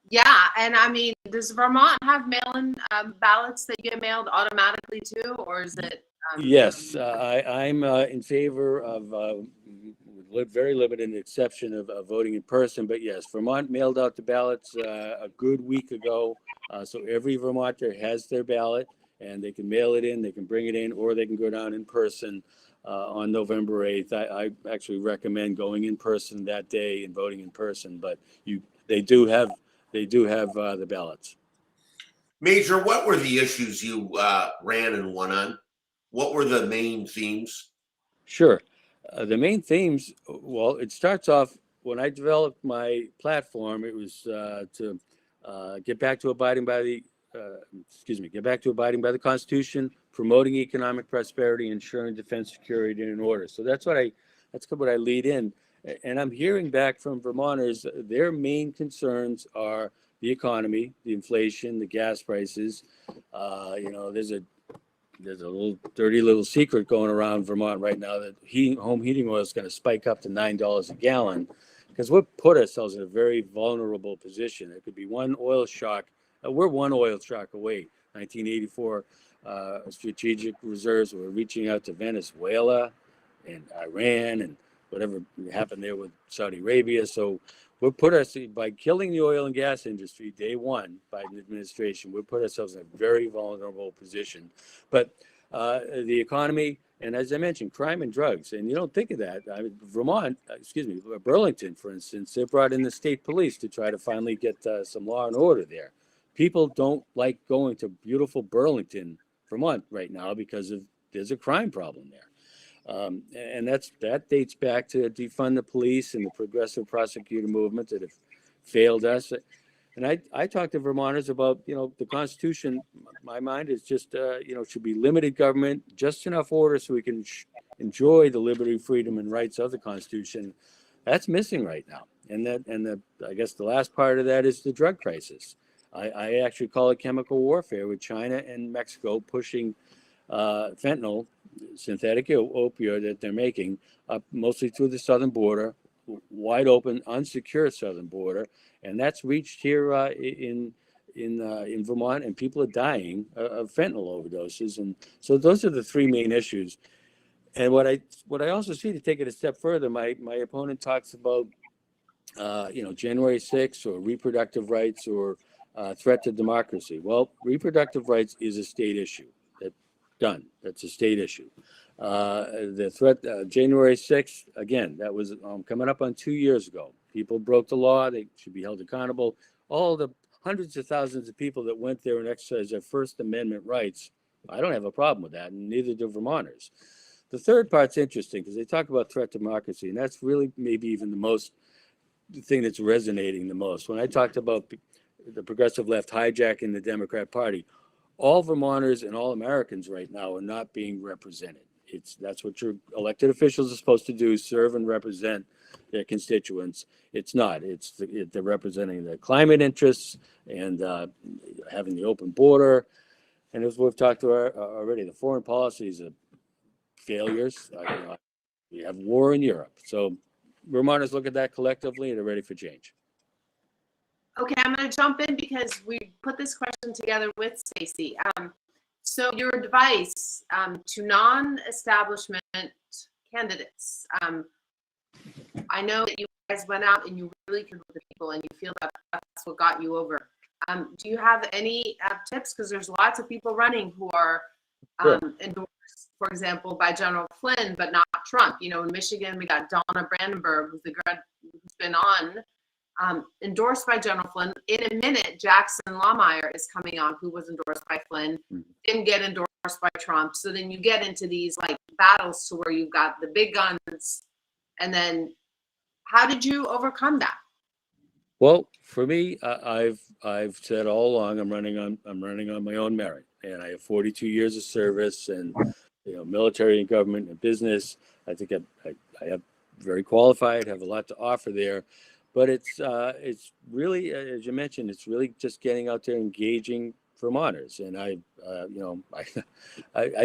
Yeah, and I mean, does Vermont have mail-in ballots that get mailed automatically too, or is it? Yes, I'm in favor of very limited exception of voting in person. But yes, Vermont mailed out the ballots a good week ago. So every Vermonter has their ballot, and they can mail it in, they can bring it in, or they can go down in person on November 8th. I actually recommend going in person that day and voting in person, but they do have the ballots. Major, what were the issues you ran and won on? What were the main themes? Sure. The main themes, well, it starts off when I developed my platform, it was to get back to abiding by the Constitution, promoting economic prosperity, ensuring defense, security, and order. So that's what I lead in. And I'm hearing back from Vermonters, their main concerns are the economy, the inflation, the gas prices. There's a little dirty little secret going around Vermont right now that home heating oil is going to spike up to $9 a gallon, because we've put ourselves in a very vulnerable position. It could be one oil shock. We're one oil shock away. 1984 strategic reserves were reaching out to Venezuela and Iran and whatever happened there with Saudi Arabia. So we'll put us, by killing the oil and gas industry day one, Biden administration, we'll put ourselves in a very vulnerable position. But the economy, and as I mentioned, crime and drugs, and you don't think of that. Burlington, for instance, they brought in the state police to try to finally get some law and order there. People don't like going to beautiful Burlington, Vermont right now because there's a crime problem there. And that dates back to defund the police and the progressive prosecutor movement that have failed us. And I talk to Vermonters about, the Constitution. My mind is just, should be limited government, just enough order so we can enjoy the liberty, freedom, and rights of the Constitution. That's missing right now. And I guess the last part of that is the drug crisis. I actually call it chemical warfare, with China and Mexico pushing fentanyl, synthetic opioid that they're making, mostly through the southern border, wide open, unsecure southern border, and that's reached here in Vermont, and people are dying of fentanyl overdoses. And so those are the three main issues. And what I also see, to take it a step further, my opponent talks about January 6th or reproductive rights or threat to democracy. Well, reproductive rights is a state issue. Done. That's a state issue. The threat, January 6th, again, that was coming up on 2 years ago. People broke the law. They should be held accountable. All the hundreds of thousands of people that went there and exercised their First Amendment rights, I don't have a problem with that, and neither do Vermonters. The third part's interesting because they talk about threat to democracy, and that's really maybe even the thing that's resonating the most. When I talked about the progressive left hijacking the Democrat Party, all Vermonters and all Americans right now are not being represented. That's what your elected officials are supposed to do: serve and represent their constituents. It's not. They're representing the climate interests and having the open border. And as we've talked about already, the foreign policies are failures. We have war in Europe. So Vermonters look at that collectively and are ready for change. Okay, I'm going to jump in because we put this question together with Stacy. So your advice to non-establishment candidates. I know that you guys went out and you really connected with the people and you feel that that's what got you over. Do you have any tips? Because there's lots of people running who are endorsed, for example, by General Flynn, but not Trump. You know, in Michigan, we got Donna Brandenburg, who's been on, endorsed by General Flynn. In a minute, Jackson Lahmeyer is coming on, who was endorsed by Flynn, didn't get endorsed by Trump. So then you get into these like battles to where you've got the big guns. And then how did you overcome that? Well, for me, I've said all along I'm running on my own merit, and I have 42 years of service, and military and government and business. I think I have very qualified, have a lot to offer there, but it's really, as you mentioned, it's really just getting out there, engaging Vermonters, and I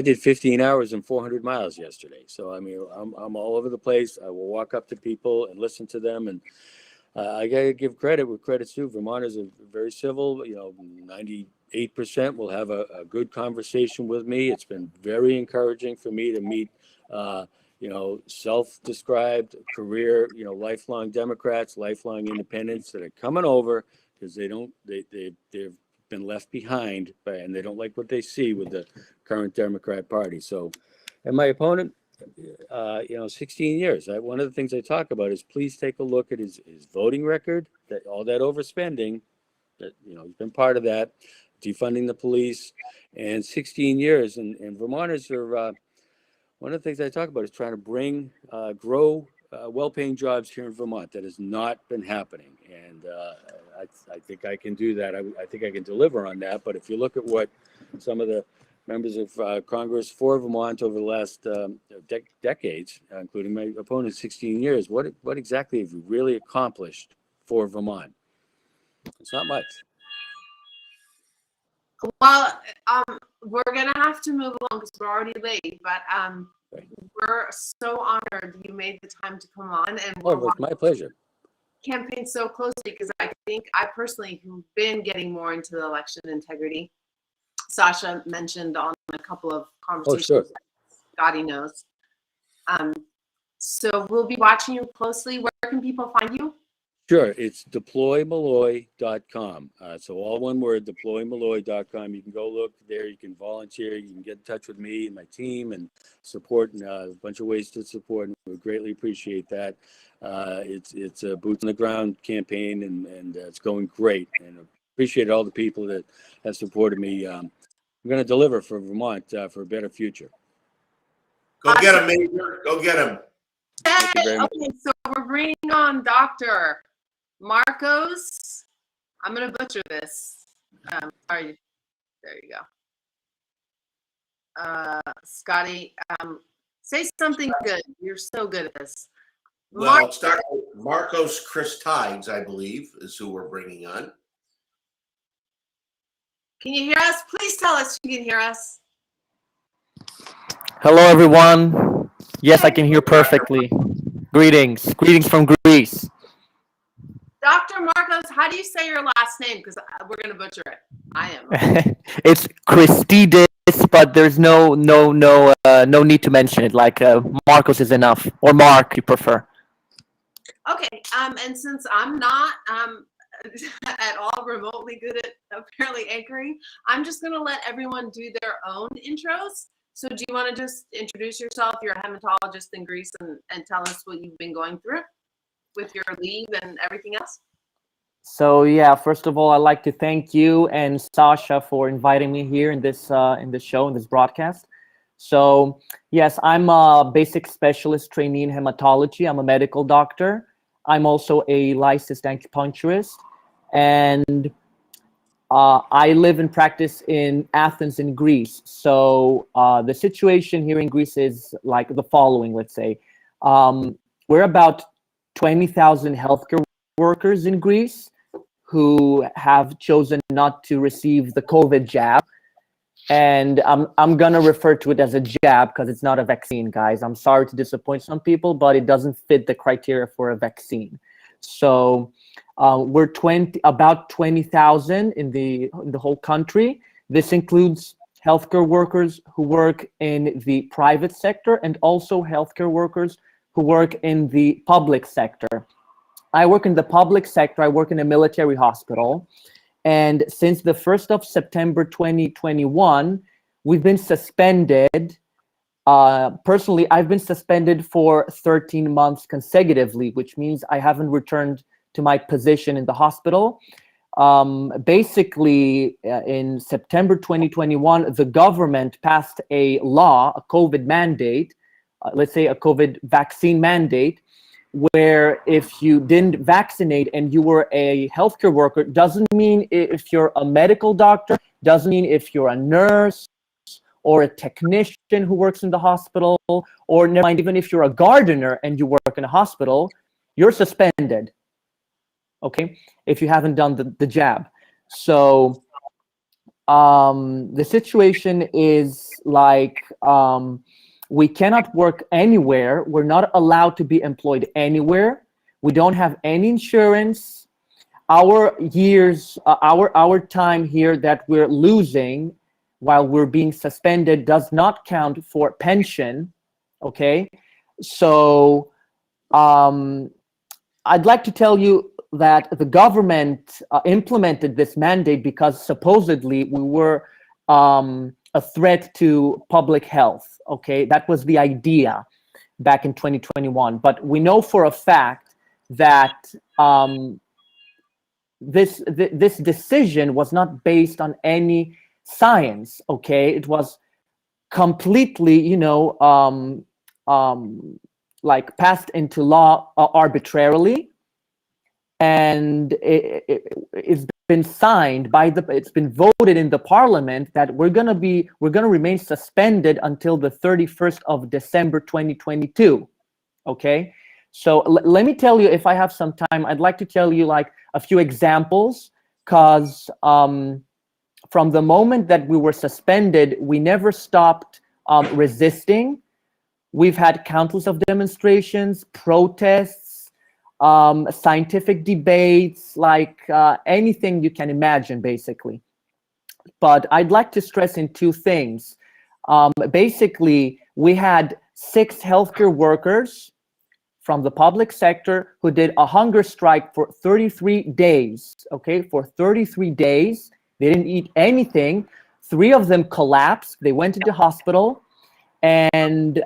did 15 hours and 400 miles yesterday. So I mean, I'm all over the place. I will walk up to people and listen to them, and I gotta give credit where credit's due. Vermonters are very civil. 98% will have a good conversation with me. It's been very encouraging for me to meet, self-described career, lifelong Democrats, lifelong independents that are coming over because they've been left behind and they don't like what they see with the current Democrat Party. So, and my opponent, 16 years. One of the things I talk about is please take a look at his voting record, that all that overspending, that, he's been part of that, defunding the police, and 16 years. And Vermonters are, one of the things I talk about is trying to grow well-paying jobs here in Vermont. That has not been happening. And I think I can do that. I think I can deliver on that. But if you look at what some of the members of Congress for Vermont over the last decades, including my opponent, 16 years, what exactly have you really accomplished for Vermont? It's not much. Well, we're going to have to move along because we're already late, but we're so honored you made the time to come on. And it was my pleasure. Campaign so closely because I think I personally have been getting more into the election integrity. Sasha mentioned on a couple of conversations. Oh, sure. Scotty knows. So we'll be watching you closely. Where can people find you? Sure. It's deploymalloy.com. So all one word, deploymalloy.com. You can go look there. You can volunteer. You can get in touch with me and my team and support, and a bunch of ways to support. And we greatly appreciate that. It's a boots on the ground campaign, and it's going great. And appreciate all the people that have supported me. I'm going to deliver for Vermont for a better future. Go get him, Major. Go get him. Thank you very much. Okay, so we're bringing on Dr. Marcos. I'm going to butcher this. Sorry. There you go. Scotty, say something good. You're so good at this. Well, it starts with Marcos Christides, I believe, is who we're bringing on. Can you hear us? Please tell us you can hear us. Hello, everyone. Yes, I can hear perfectly. Greetings. Greetings from Greece. Dr. Marcos, how do you say your last name? Because we're going to butcher it. I am. It's Christides, but there's no need to mention it. Like Marcos is enough, or Mark, you prefer. Okay. And since I'm not at all remotely good at apparently anchoring, I'm just going to let everyone do their own intros. So do you want to just introduce yourself? You're a hematologist in Greece, and tell us what you've been going through with your leave and everything else. So yeah, first of all, I'd like to thank you and Sasha for inviting me here in this show, in this broadcast. So yes, I'm a basic specialist trainee in hematology. I'm a medical doctor. I'm also a licensed acupuncturist, and I live and practice in Athens in Greece. So the situation here in Greece is like the following, let's say. We're about 20,000 healthcare workers in Greece who have chosen not to receive the COVID jab. And I'm gonna refer to it as a jab because it's not a vaccine, guys. I'm sorry to disappoint some people, but it doesn't fit the criteria for a vaccine. So we're about 20,000 in the whole country. This includes healthcare workers who work in the private sector and also healthcare workers who work in the public sector. I work in the public sector. I work in a military hospital. And since the 1st of September 2021, we've been suspended. Personally, I've been suspended for 13 months consecutively, which means I haven't returned to my position in the hospital. Basically, in September 2021, the government passed a law, a COVID mandate, let's say a COVID vaccine mandate, where if you didn't vaccinate and you were a healthcare worker, doesn't mean if you're a medical doctor, doesn't mean if you're a nurse or a technician who works in the hospital, or never mind, even if you're a gardener and you work in a hospital, you're suspended, okay, if you haven't done the jab. So the situation is like, we cannot work anywhere. We're not allowed to be employed anywhere. We don't have any insurance. Our years, our time here that we're losing while we're being suspended does not count for pension, okay? So I'd like to tell you that the government implemented this mandate because supposedly we were a threat to public health, okay? That was the idea back in 2021. But we know for a fact that this decision was not based on any science, okay? It was completely, you know, like passed into law arbitrarily. And it's been signed by it's been voted in the parliament that we're gonna remain suspended until the 31st of December 2022. Okay, so let me tell you, if I have some time, I'd like to tell you like a few examples, because from the moment that we were suspended, we never stopped resisting. We've had countless of demonstrations, protests, scientific debates, like anything you can imagine, basically. But I'd like to stress in two things. Basically, we had 6 healthcare workers from the public sector who did a hunger strike for 33 days, okay? For 33 days, they didn't eat anything. 3 of them collapsed. They went into hospital, and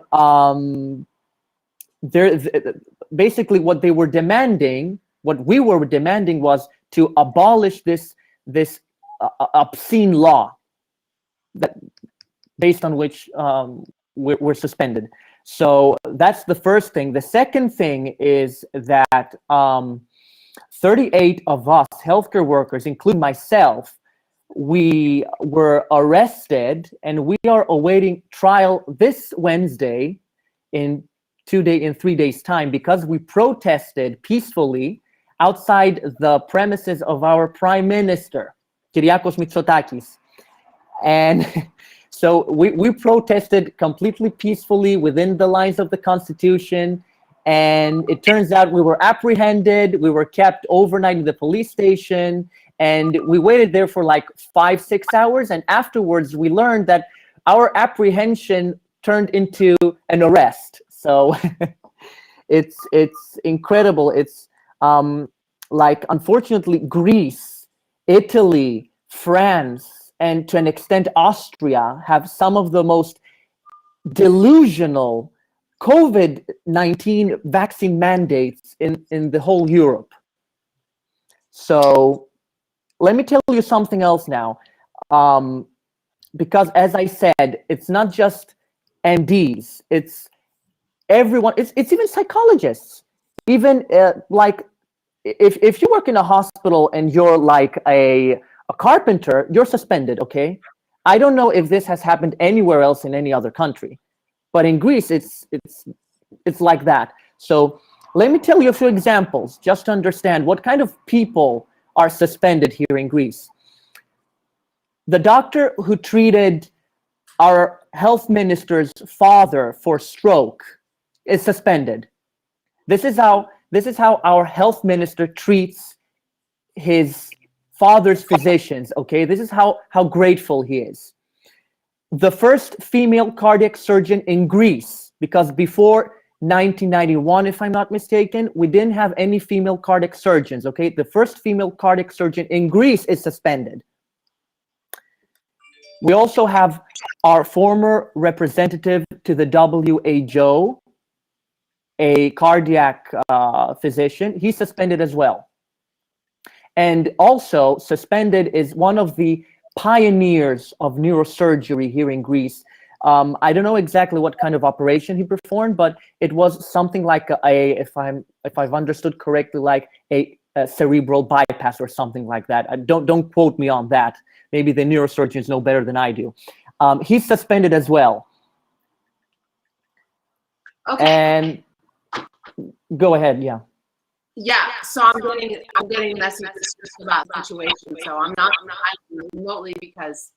basically what they were demanding, what we were demanding, was to abolish this obscene law that based on which we're suspended. So that's the first thing. The second thing is that 38 of us healthcare workers, including myself, we were arrested, and we are awaiting trial this Wednesday in 3 days time, because we protested peacefully outside the premises of our Prime Minister, Kyriakos Mitsotakis. And so we protested completely peacefully within the lines of the Constitution. And it turns out we were apprehended. We were kept overnight in the police station. And we waited there for like 5-6 hours. And afterwards, we learned that our apprehension turned into an arrest. So it's incredible. It's like, unfortunately, Greece, Italy, France, and to an extent Austria have some of the most delusional COVID-19 vaccine mandates in the whole Europe. So let me tell you something else now. Because as I said, it's not just MDs, it's everyone, it's even psychologists. Even like if you work in a hospital and you're like a carpenter, you're suspended, okay? I don't know if this has happened anywhere else in any other country, but in Greece it's like that. So Let me tell you a few examples just to understand what kind of people are suspended here in Greece. The doctor who treated our health minister's father for stroke is suspended. This is how our health minister treats his father's physicians, okay? This is how grateful he is. The first female cardiac surgeon in Greece, because before 1991, if I'm not mistaken, we didn't have any female cardiac surgeons, okay? The first female cardiac surgeon in Greece is suspended. We also have our former representative to the WHO, a cardiac physician. He's suspended as well. And also suspended is one of the pioneers of neurosurgery here in Greece. I don't know exactly what kind of operation he performed, but it was something like if I've understood correctly, like a cerebral bypass or something like that. Don't quote me on that. Maybe the neurosurgeons know better than I do. He's suspended as well. Okay. And go ahead, yeah. Yeah, so I'm getting messages just about the situation. So I'm not remotely because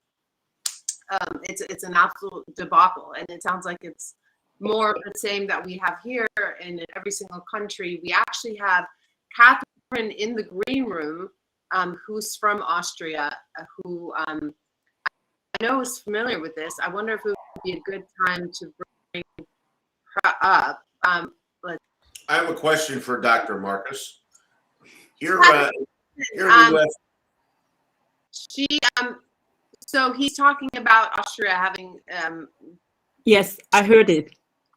it's an absolute debacle, and it sounds like it's more of the same that we have here in every single country. We actually have Catherine in the green room, who's from Austria, who I know is familiar with this. I wonder if it would be a good time to bring her up. I have a question for Dr. Marcus. Here in the U.S. She so he's talking about Austria having Yes, I heard it.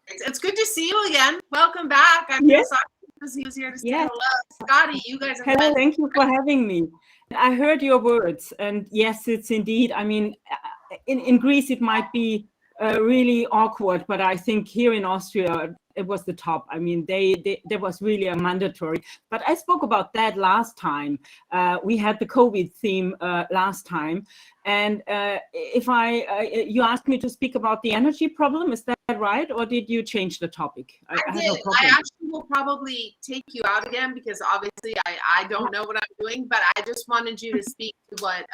It's good to see you again. Welcome back. I'm Yes. sorry because he was here to say Yes. hello. Scotty, you guys have Hello, been thank you for having me. I heard your words, and yes, it's indeed. I mean, in Greece it might be really awkward, but I think here in Austria it was the top. I mean, there was really a mandatory. But I spoke about that last time. We had the COVID theme last time, and you asked me to speak about the energy problem. Is that right, or did you change the topic? I had did. no problem. I actually will probably take you out again because obviously I don't know what I'm doing, but I just wanted you to speak to what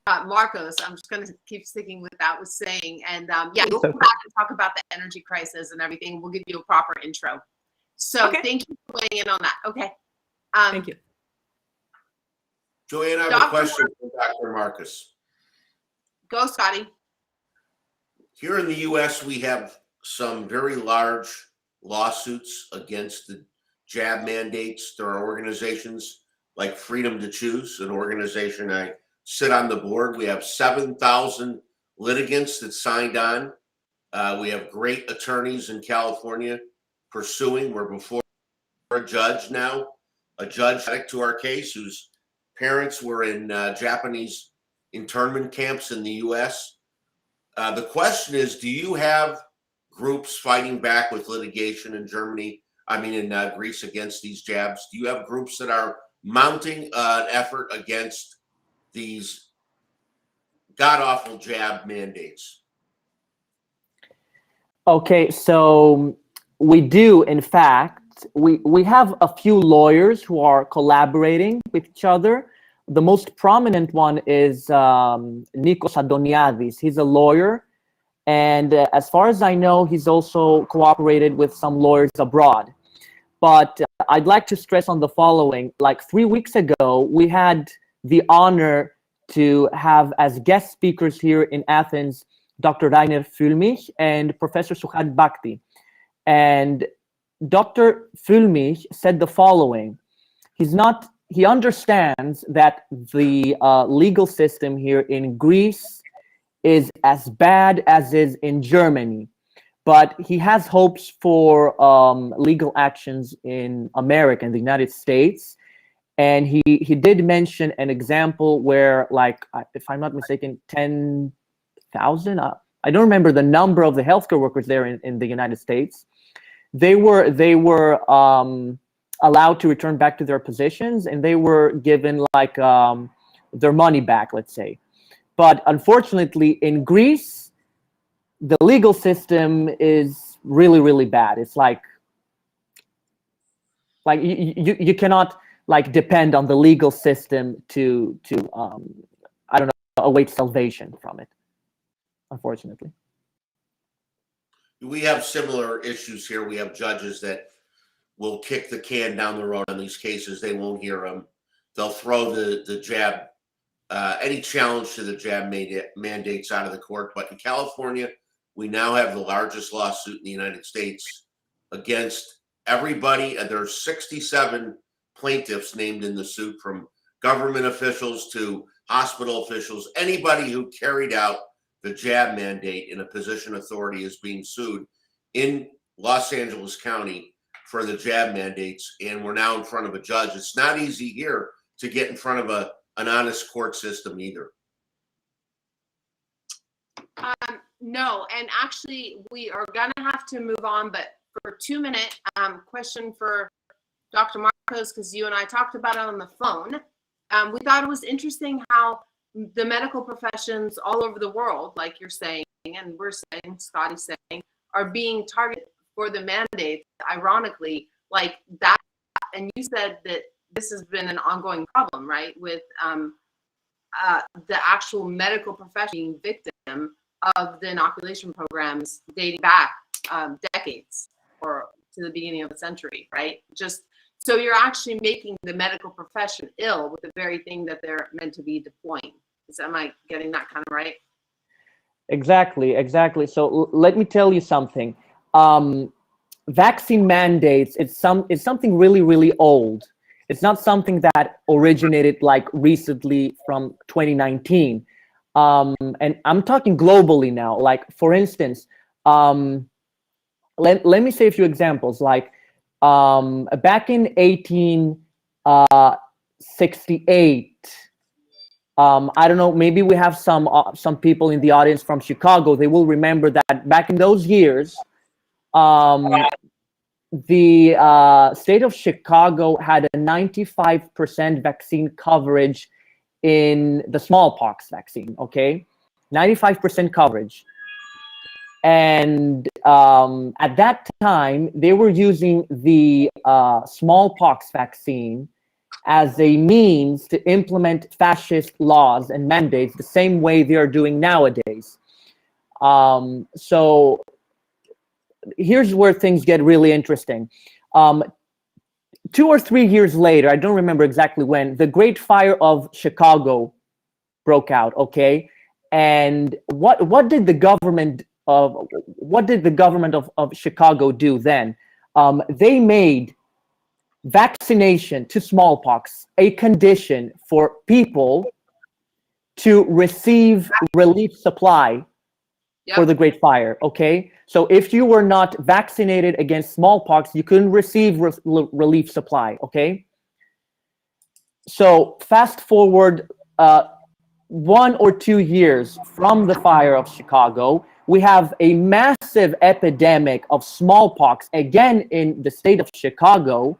Marcos, I'm just going to keep sticking with that, was saying. And yeah, we'll come back and talk about the energy crisis and everything. We'll give you a proper intro. So Okay. Thank you for weighing in on that. Okay. Thank you. Joanne, I have a Dr. question for Dr. Marcus. Go, Scotty. Here in the U.S., we have some very large lawsuits against the jab mandates. There are organizations like Freedom to Choose, an organization I sit on the board. We have 7,000 litigants that signed on. We have great attorneys in California pursuing. We're before a judge now, a judge to our case whose parents were in Japanese internment camps in the U.S. The question is, do you have groups fighting back with litigation in Greece against these jabs? Do you have groups that are mounting an effort against these god-awful jab mandates? Okay, so we do, in fact, we have a few lawyers who are collaborating with each other. The most prominent one is Nikos Adoniadis. He's a lawyer, and as far as I know, he's also cooperated with some lawyers abroad. But I'd like to stress on the following. Like 3 weeks ago, we had the honor to have as guest speakers here in Athens, Dr. Rainer Füllmich and Professor Suhad Bhakti. And Dr. Füllmich said the following. He understands that the legal system here in Greece is as bad as is in Germany, but he has hopes for legal actions in America, in the United States. And he did mention an example where, like, if I'm not mistaken, 10,000, I don't remember the number of the healthcare workers there in the United States. They were allowed to return back to their positions, and they were given like their money back, let's say. But unfortunately, in Greece, the legal system is really, really bad. It's like Like you cannot like depend on the legal system to I don't know, await salvation from it, unfortunately. We have similar issues here. We have judges that will kick the can down the road on these cases. They won't hear them. They'll throw the jab, any challenge to the jab mandates out of the court. But in California, we now have the largest lawsuit in the United States against everybody. There's 67 plaintiffs named in the suit, from government officials to hospital officials. Anybody who carried out the jab mandate in a position of authority is being sued in Los Angeles County for the jab mandates, and we're now in front of a judge. It's not easy here to get in front of an honest court system either. No, and actually we are gonna have to move on, but for a 2-minute question for Dr. Marcos, because you and I talked about it on the phone. We thought it was interesting how the medical professions all over the world, like you're saying, and we're saying, Scotty's saying, are being targeted for the mandates, ironically, like that. And you said that this has been an ongoing problem, right? With the actual medical profession being victim of the inoculation programs dating back decades or to the beginning of the century, right? Just so you're actually making the medical profession ill with the very thing that they're meant to be deploying. Am I getting that kind of right? Exactly. So let me tell you something. Vaccine mandates, it's something really, really old. It's not something that originated like recently from 2019. And I'm talking globally now. Like, for instance, let me say a few examples. Like, back in 1868, I don't know, maybe we have some people in the audience from Chicago. They will remember that back in those years, the state of Chicago had a 95% vaccine coverage in the smallpox vaccine, okay? 95% coverage. And at that time, they were using the smallpox vaccine as a means to implement fascist laws and mandates the same way they are doing nowadays. So here's where things get really interesting. 2 or 3 years later, I don't remember exactly when, the Great Fire of Chicago broke out, okay? And what did the government of Chicago do then? They made vaccination to smallpox a condition for people to receive relief supply for the Great Fire, okay? So if you were not vaccinated against smallpox, you couldn't receive relief supply, okay? So fast forward 1 or 2 years from the fire of Chicago, we have a massive epidemic of smallpox, again in the state of Chicago,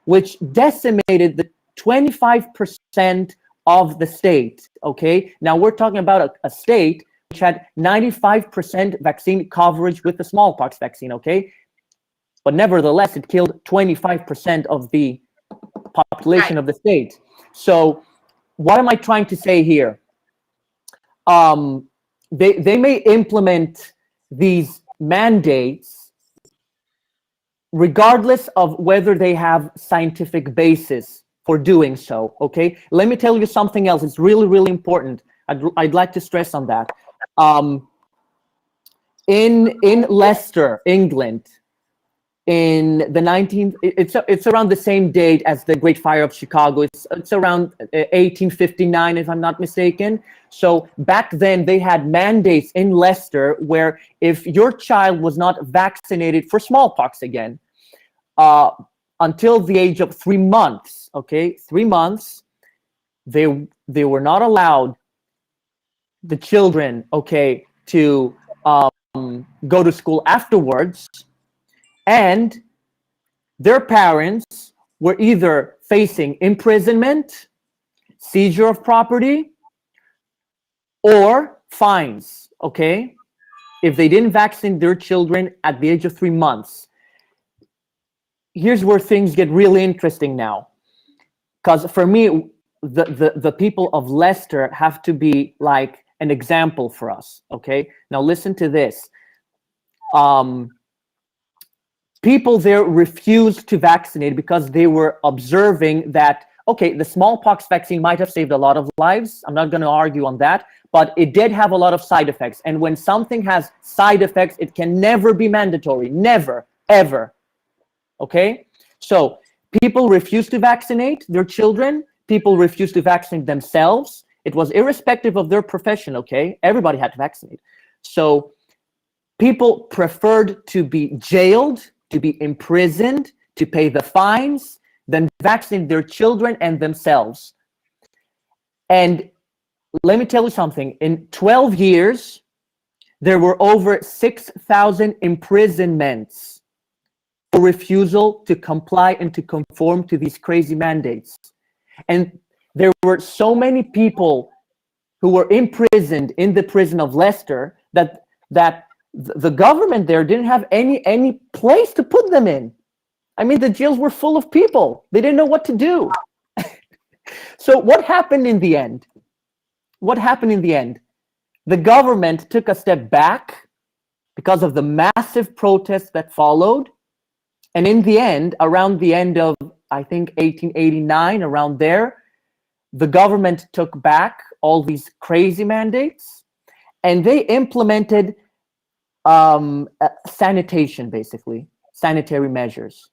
which decimated the 25% of the state, okay? Now we're talking about a state which had 95% vaccine coverage with the smallpox vaccine, okay? But nevertheless, it killed 25% of the population of the state. So what am I trying to say here? They may implement these mandates regardless of whether they have scientific basis for doing so, okay? Let me tell you something else. It's really, really important. I'd like to stress on that. In Leicester, England, in the 19th, it's around the same date as the Great Fire of Chicago. It's around 1859, if I'm not mistaken. So back then they had mandates in Leicester where if your child was not vaccinated for smallpox again, until the age of 3 months, okay, 3 months, they were not allowed, the children, okay, to go to school afterwards, and their parents were either facing imprisonment, seizure of property, or fines, okay, if they didn't vaccinate their children at the age of 3 months. here's where things get really interesting now. Because for me, the people of Leicester have to be like an example for us. Okay, now listen to this. People there refused to vaccinate because they were observing that, okay, the smallpox vaccine might have saved a lot of lives. I'm not going to argue on that, but it did have a lot of side effects. And when something has side effects, it can never be mandatory. Never, ever. Okay? So people refused to vaccinate their children. People refused to vaccinate themselves. It was irrespective of their profession, okay? Everybody had to vaccinate. So people preferred to be jailed, to be imprisoned, to pay the fines, than vaccinate their children and themselves. And let me tell you something. In 12 years, there were over 6,000 imprisonments for refusal to comply and to conform to these crazy mandates. And there were so many people who were imprisoned in the prison of Leicester that the government there didn't have any place to put them in. I mean, the jails were full of people. They didn't know what to do. So what happened in the end? What happened in the end? The government took a step back because of the massive protests that followed. And in the end, around the end of, I think, 1889, around there, the government took back all these crazy mandates and they implemented sanitation, basically, sanitary measures.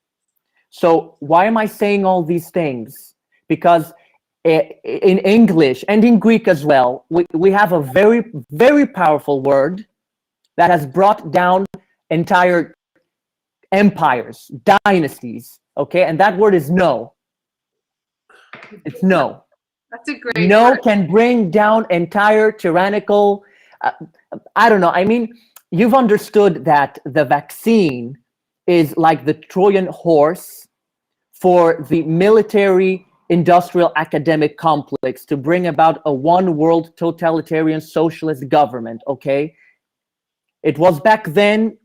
So why am I saying all these things? Because in English and in Greek as well, we have a very, very powerful word that has brought down entire empires, dynasties, okay? And that word is no. It's no. That's a great No word. can bring down entire tyrannical, I don't know. I mean, you've understood that the vaccine is like the Trojan horse for the military industrial academic complex to bring about a one world totalitarian socialist government, okay? It was back then,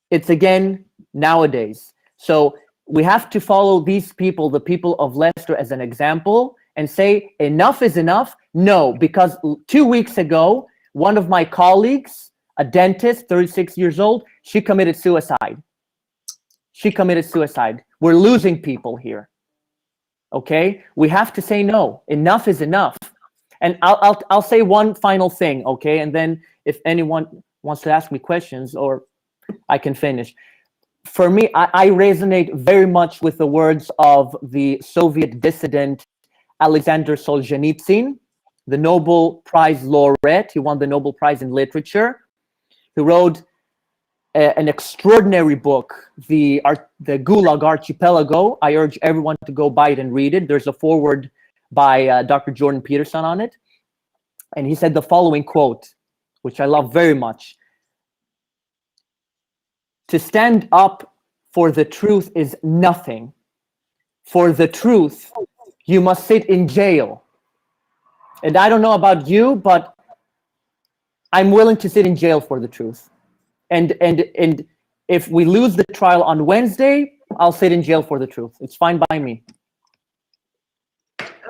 it's again nowadays. So we have to follow these people, the people of Leicester, as an example and say enough is enough. No, because 2 weeks ago, one of my colleagues, a dentist, 36 years old, she committed suicide. She committed suicide. We're losing people here. Okay, we have to say no. Enough is enough. And I'll say one final thing, okay? And then if anyone wants to ask me questions, or I can finish. For me, I resonate very much with the words of the Soviet dissident Alexander Solzhenitsyn, the Nobel Prize laureate. He won the Nobel Prize in Literature. He wrote an extraordinary book, the Gulag Archipelago. I urge everyone to go buy it and read it. There's a foreword by Dr. Jordan Peterson on it. And he said the following quote, which I love very much. To stand up for the truth is nothing. For the truth, you must sit in jail. And I don't know about you, but I'm willing to sit in jail for the truth. And if we lose the trial on Wednesday, I'll sit in jail for the truth. It's fine by me.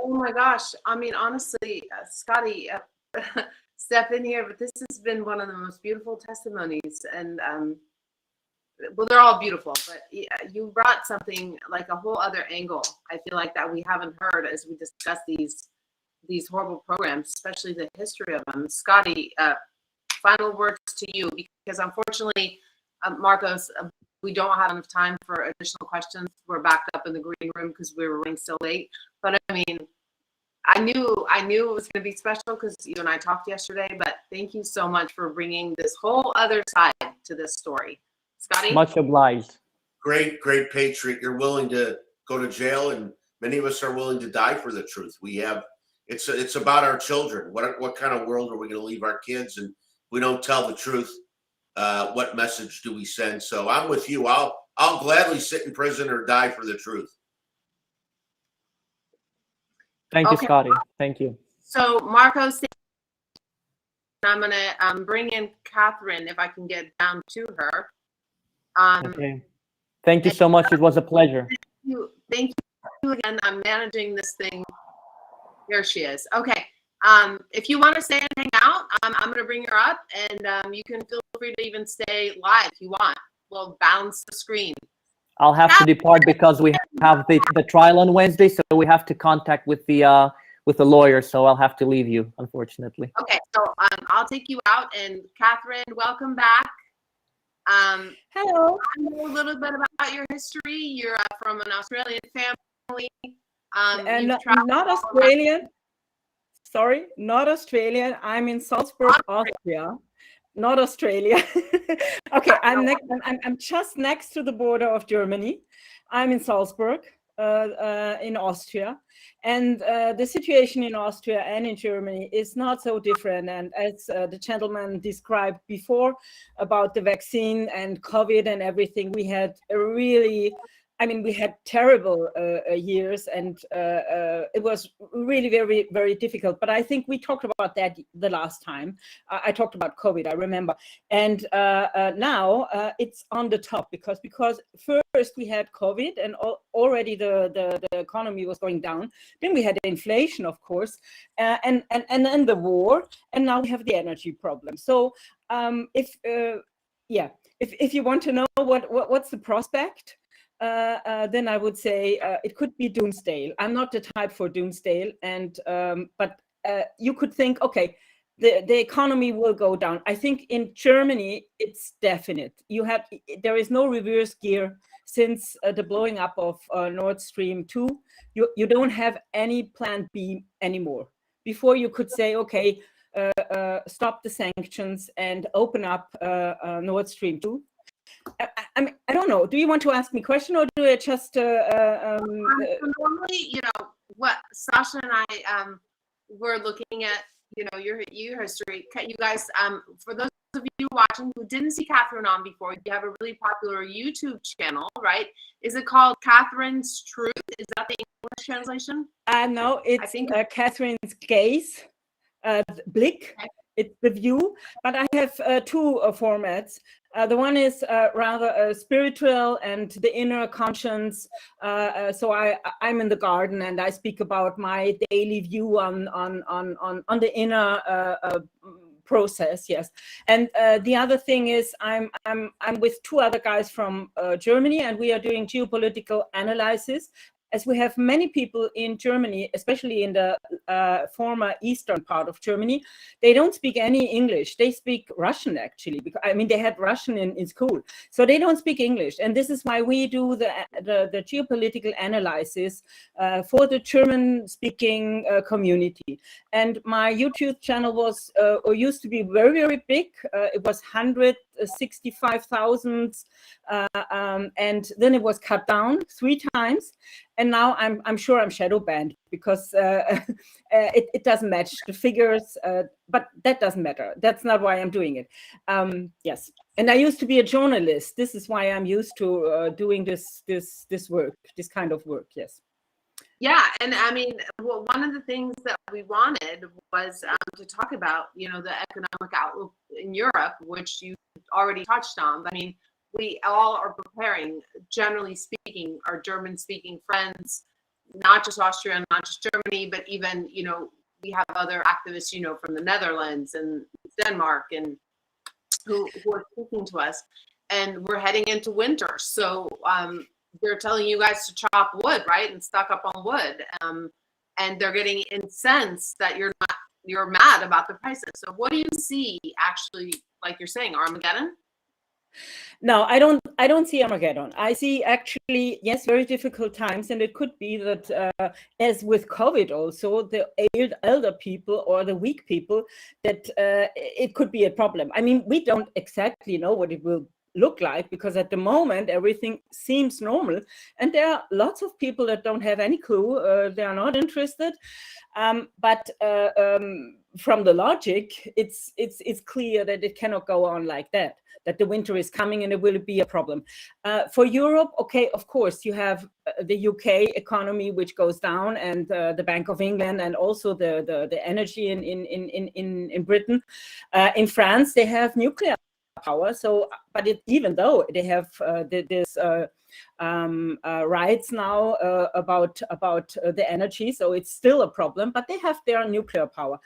Oh my gosh. I mean, honestly, Scotty, step in here, but this has been one of the most beautiful testimonies. And well, they're all beautiful, but you brought something like a whole other angle, I feel like, that we haven't heard as we discuss these horrible programs, especially the history of them. Scotty, final words to you, because unfortunately, Marcos, we don't have enough time for additional questions. We're backed up in the green room because we were running so late. But I mean, I knew it was going to be special because you and I talked yesterday. But thank you so much for bringing this whole other side to this story, Scotty. Much obliged. Great patriot. You're willing to go to jail, and many of us are willing to die for the truth. We have. It's about our children. What kind of world are we going to leave our kids? And we don't tell the truth. What message do we send? So I'm with you. I'll gladly sit in prison or die for the truth. Thank you, Scotty. Thank you. So Marcos, I'm gonna bring in Catherine if I can get down to her. Okay. Thank you so much. It was a pleasure. Thank you again. I'm managing this thing. Here she is. Okay. If you want to stay and hang out, I'm going to bring her up, and you can feel free to even stay live if you want. We'll bounce the screen. I'll have to depart because we have the trial on Wednesday, so we have to contact with the lawyer. So I'll have to leave you, unfortunately. Okay, so I'll take you out, and Catherine, welcome back. Hello. I know a little bit about your history. You're from an Australian family. And not Australian. Sorry, not Australian. I'm in Salzburg, Austria. Not Australia. Okay, I'm just next to the border of Germany. I'm in Salzburg, in Austria, and the situation in Austria and in Germany is not so different. And as the gentleman described before about the vaccine and COVID and everything, we had we had terrible years, and it was really very, very difficult. But I think we talked about that the last time. I talked about COVID, I remember. And now it's on the top because first we had COVID, and already the economy was going down. Then we had inflation, of course, and then the war, and now we have the energy problem. So if you want to know what's the prospect, then I would say it could be doomsday. I'm not the type for doomsday, but you could think, okay, the economy will go down. I think in Germany it's definite. There is no reverse gear since the blowing up of Nord Stream 2. You don't have any plan B anymore. Before you could say, okay, stop the sanctions and open up Nord Stream 2. I don't know. Do you want to ask me a question, or do I just? Normally, what Sasha and I were looking at, your history. You guys, for those of you watching who didn't see Catherine on before, you have a really popular YouTube channel, right? Is it called Catherine's Truth? Is that the English translation? No, it's Catherine's Gaze, Blick. Okay. It's the view, but I have two formats. The one is rather spiritual and the inner conscience. So I'm in the garden and I speak about my daily view on the inner process. Yes, and the other thing is I'm with two other guys from Germany, and we are doing geopolitical analysis. As we have many people in Germany, especially in the former eastern part of Germany, they don't speak any English. They speak Russian, actually, because they had Russian in school. So they don't speak English. And this is why we do the geopolitical analysis for the German-speaking community. And my YouTube channel was or used to be very, very big. It was 165,000, and then it was cut down 3 times. And now I'm sure I'm shadow banned because it doesn't match the figures, but that doesn't matter. That's not why I'm doing it. Yes, and I used to be a journalist. This is why I'm used to doing this work, this kind of work. Yes. Yeah, and one of the things that we wanted was to talk about, the economic outlook in Europe, which you already touched on. We all are preparing, generally speaking, our German-speaking friends, not just Austria, not just Germany, but even, we have other activists, from the Netherlands and Denmark and who are speaking to us. And we're heading into winter. So they're telling you guys to chop wood, right? And stock up on wood. And they're getting incensed that you're mad about the prices. So what do you see actually, like you're saying, Armageddon? No, I don't see Armageddon. I see actually, yes, very difficult times, and it could be that, as with COVID also, the elder people or the weak people, that it could be a problem. We don't exactly know what it will look like, because at the moment everything seems normal, and there are lots of people that don't have any clue. They are not interested, but from the logic, it's clear that it cannot go on like that. That the winter is coming and it will be a problem. For Europe, okay, of course, you have the UK economy, which goes down, and the Bank of England, and also the energy in Britain. In France, they have nuclear power. So, but even though they have this rights now about the energy, so it's still a problem. But they have their nuclear power,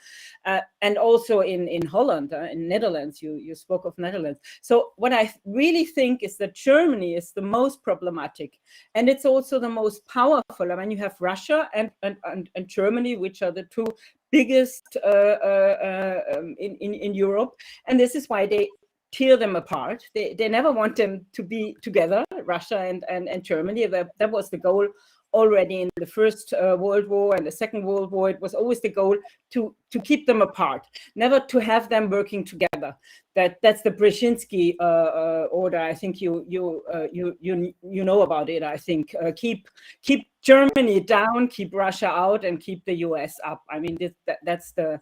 and also in Holland, in Netherlands. You spoke of Netherlands. So what I really think is that Germany is the most problematic, and it's also the most powerful. I mean, you have Russia and Germany, which are the two biggest in Europe, and this is why they tear them apart. They never want them to be together, Russia and Germany. That was the goal already in the First World War and the Second World War. It was always the goal to keep them apart, never to have them working together. That's the Brzezinski order. I think you know about it. I think keep Germany down, keep Russia out, and keep the US up. I mean, that's the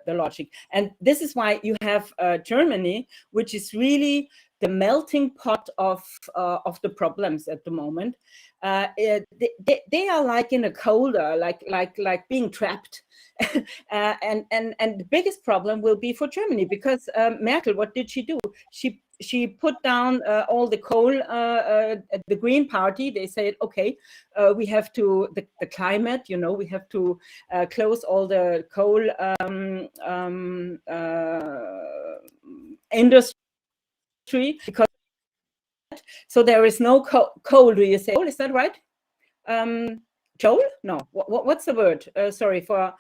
logic. And this is why you have Germany, which is really the melting pot of the problems at the moment. They are like in a cauldron, like being trapped. And the biggest problem will be for Germany, because Merkel, what did she do? She put down all the coal at the Green Party. They said, okay, we have to, the climate, we have to close all the coal industry, because so there is no coal. Do you say coal? Is that right? Joel? No. What's the word? Sorry for.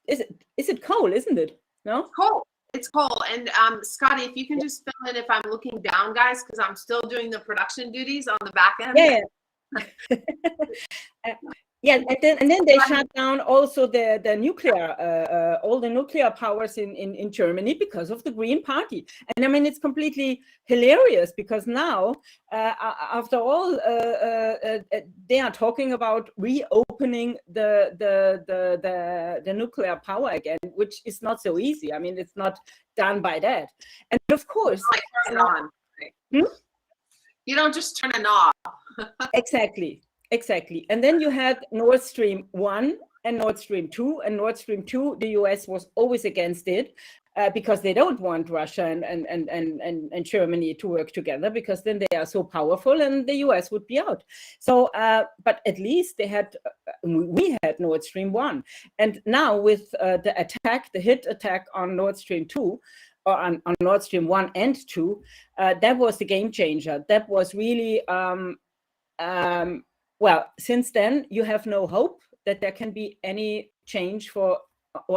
Is it coal? Isn't it? No. Coal. It's coal. And Scotty, if you can just fill in if I'm looking down, guys, because I'm still doing the production duties on the back end. Yeah. Yeah, and then they shut down also the nuclear, all the nuclear powers in Germany because of the Green Party. And I mean, it's completely hilarious, because now, after all, they are talking about reopening the nuclear power again, which is not so easy. I mean, it's not done by that. And of course, turn it on. You don't just turn it off. Exactly. And then you had Nord Stream 1 and Nord Stream 2. And Nord Stream 2, the US was always against it because they don't want Russia and Germany to work together, because then they are so powerful and the US would be out. So, but at least we had Nord Stream 1. And now with the hit attack on Nord Stream 2, or on Nord Stream 1 and 2, that was the game changer. That was really... well, since then, you have no hope that there can be any change or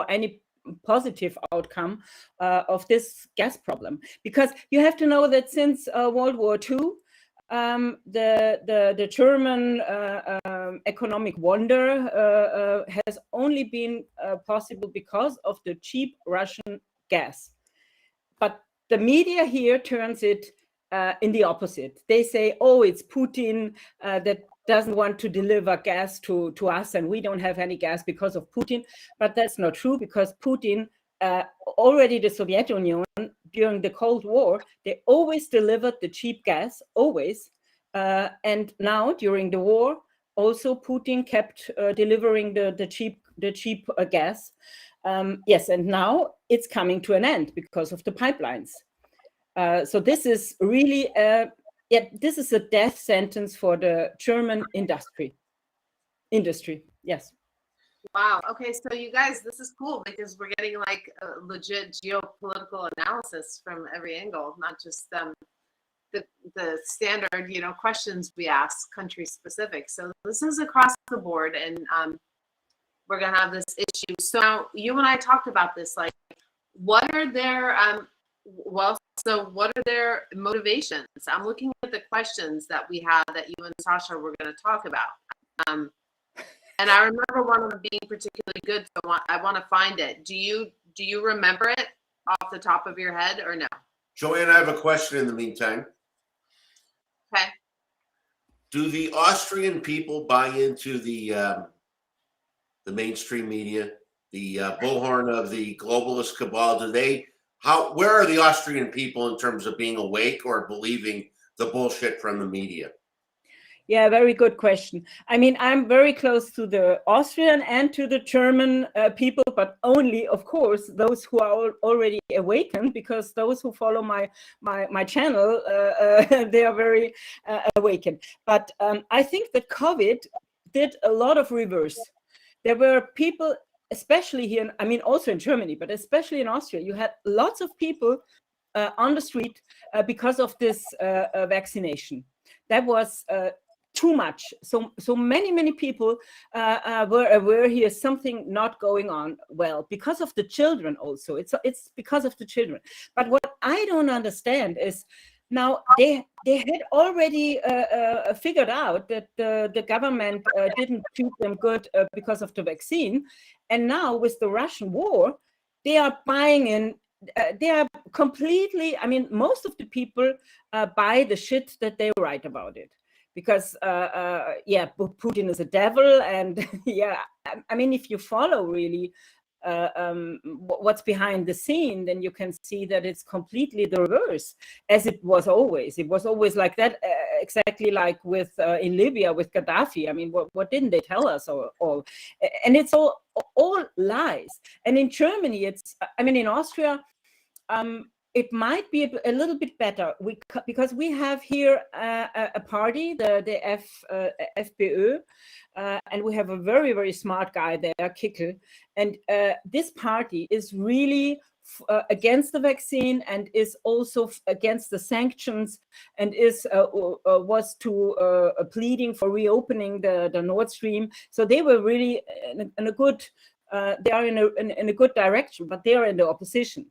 any positive outcome of this gas problem. Because you have to know that since World War II, the German economic wonder has only been possible because of the cheap Russian gas. But the media here turns it in the opposite. They say, oh, it's Putin that doesn't want to deliver gas to us, and we don't have any gas because of Putin. But that's not true, because Putin, already the Soviet Union, during the Cold War, they always delivered the cheap gas, always. And now, during the war, also Putin kept delivering the cheap gas. Yes, and now it's coming to an end because of the pipelines. So this is really... this is a death sentence for the German industry. Yes. Wow. Okay, so you guys, this is cool, because we're getting like a legit geopolitical analysis from every angle, not just the standard, questions we ask, country specific. So this is across the board, and we're gonna have this issue. So now you and I talked about this. Like, what are their So what are their motivations? I'm looking at the questions that we had that you and Sasha were going to talk about. And I remember one of them being particularly good, so I want to find it. Do you remember it off the top of your head, or no? Joanne, I have a question in the meantime. Okay. Do the Austrian people buy into the mainstream media, the bullhorn of the globalist cabal? Where are the Austrian people in terms of being awake or believing the bullshit from the media? Yeah, very good question. I mean, I'm very close to the Austrian and to the German people, but only, of course, those who are already awakened, because those who follow my channel, they are very awakened. But I think that COVID did a lot of reverse. There were people, especially here, I mean, also in Germany, but especially in Austria, you had lots of people on the street because of this vaccination. That was too much. So many people were aware here's something not going on well, because of the children also. It's because of the children. But what I don't understand is, now they had already figured out that the government didn't treat them good because of the vaccine, and now with the Russian war, they are buying in. They are completely. I mean, most of the people buy the shit that they write about it, because yeah, Putin is a devil, and yeah, I mean, if you follow really what's behind the scene, then you can see that it's completely the reverse, as it was always. It was always like that, exactly like with in Libya with Gaddafi. I mean, what didn't they tell us all? And it's all lies. And in Germany, I mean, in Austria, it might be a little bit better, because we have here a party, the FPÖ, and we have a very smart guy there, Kickel, and this party is really against the vaccine, and is also against the sanctions, and was pleading for reopening the Nord Stream. So they were really in a good. They are in a good direction, but they are in the opposition.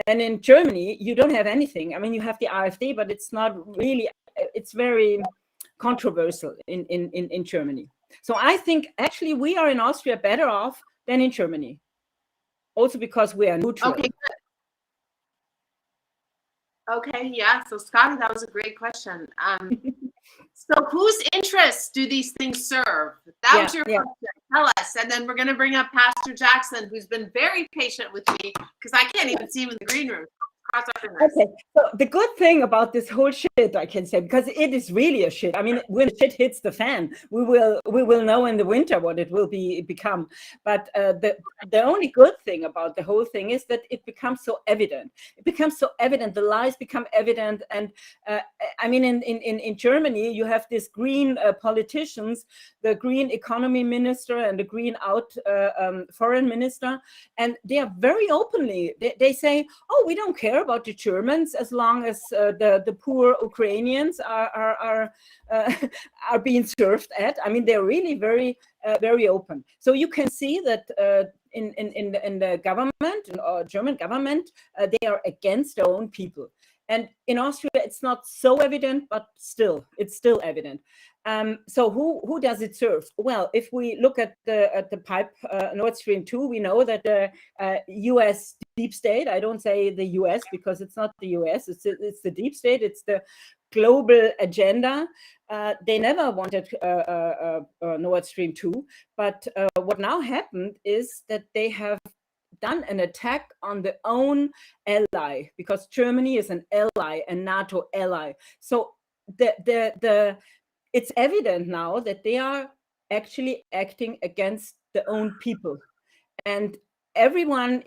And in Germany, you don't have anything. I mean, you have the AfD, but it's not really. It's very controversial in Germany. So I think actually we are in Austria better off than in Germany, also because we are neutral. Okay, good. Okay, yeah. So Scotty, that was a great question. So whose interests do these things serve? That was your question. Tell us. And then we're going to bring up Pastor Jackson, who's been very patient with me, because I can't even see him in the green room. Okay, so the good thing about this whole shit, I can say, because it is really a shit. I mean, when shit hits the fan, we will know in the winter what it will become. But the only good thing about the whole thing is that it becomes so evident. It becomes so evident. The lies become evident. And I mean, in Germany, you have these green politicians, the green economy minister and the green foreign minister, and they are very openly. They say, "Oh, we don't care about the Germans as long as the poor Ukrainians are being served at." I mean, they're really very open. So you can see that in the government, German government, they are against their own people. And in Austria, it's not so evident, but it's still evident. So who does it serve? Well, if we look at the pipe Nord Stream 2, we know that the U.S. deep state, I don't say the U.S. because it's not the U.S., it's the deep state, it's the global agenda. They never wanted Nord Stream 2, but what now happened is that they have done an attack on their own ally, because Germany is an ally, a NATO ally. So it's evident now that they are actually acting against their own people. And everyone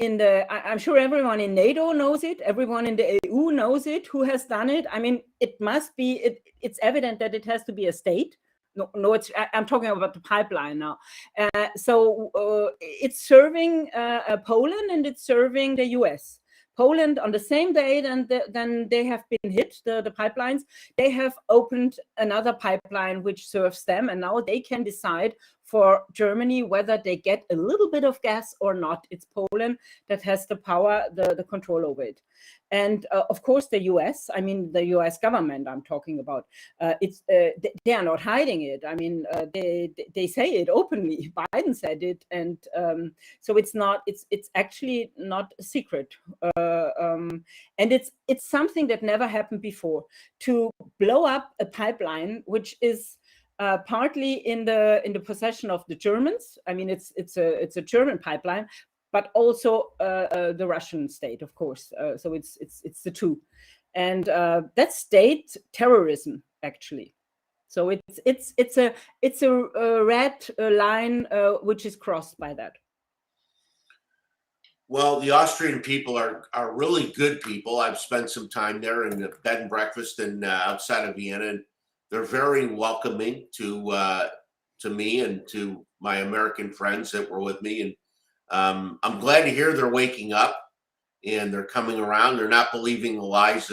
I'm sure everyone in NATO knows it, everyone in the EU knows it, who has done it. I mean, it must be, it's evident that it has to be a state. No, I'm talking about the pipeline now. So it's serving Poland, and it's serving the US. Poland, on the same day then they have been hit, the pipelines, they have opened another pipeline which serves them, and now they can decide for Germany whether they get a little bit of gas or not. It's Poland that has the power, the control over it. And of course, the US, I mean, the US government I'm talking about, they are not hiding it. I mean, they say it openly. Biden said it. And so it's actually not a secret. And it's something that never happened before, to blow up a pipeline, which is partly in the possession of the Germans. I mean, it's a German pipeline, but also the Russian state, of course. So it's the two, and that's state terrorism, actually. So it's a red line which is crossed by that. Well, the Austrian people are really good people. I've spent some time there in the bed and breakfast and outside of Vienna, and they're very welcoming to me and to my American friends that were with me. And I'm glad to hear they're waking up and they're coming around. They're not believing the lies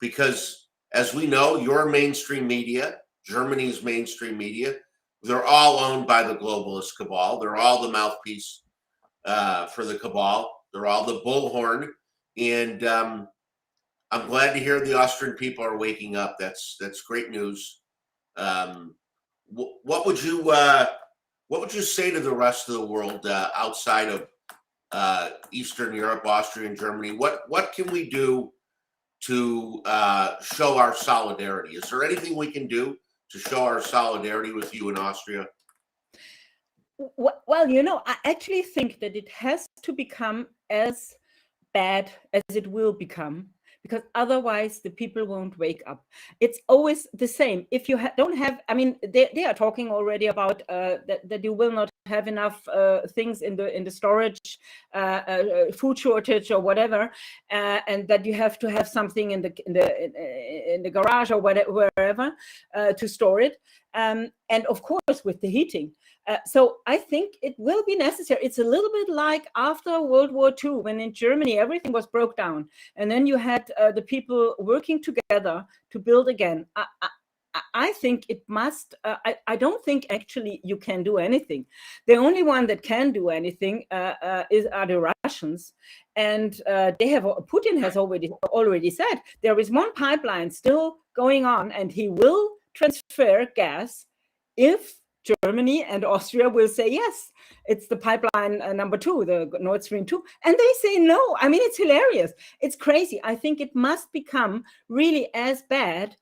because as we know, your mainstream media, Germany's mainstream media, they're all owned by the globalist cabal. They're all the mouthpiece for the cabal. They're all the bullhorn, and I'm glad to hear the Austrian people are waking up. That's great news. What would you say to the rest of the world outside of Eastern Europe, Austria, and Germany? What can we do to show our solidarity? Is there anything we can do to show our solidarity with you in Austria? Well, I actually think that it has to become as bad as it will become, because otherwise the people won't wake up. It's always the same. If you don't have, I mean, they are talking already about that you will not have enough things in the storage, food shortage or whatever, and that you have to have something in the garage or wherever to store it, and of course with the heating. So I think it will be necessary. It's a little bit like after World War II, when in Germany everything was broke down, and then you had the people working together to build again. I think it must. I don't think actually you can do anything. The only one that can do anything are the Russians, and they have. Putin has already said there is one pipeline still going on, and he will transfer gas if Germany and Austria will say yes. It's the pipeline number 2, the Nord Stream 2, and they say no. I mean, it's hilarious. It's crazy. I think it must become really as bad.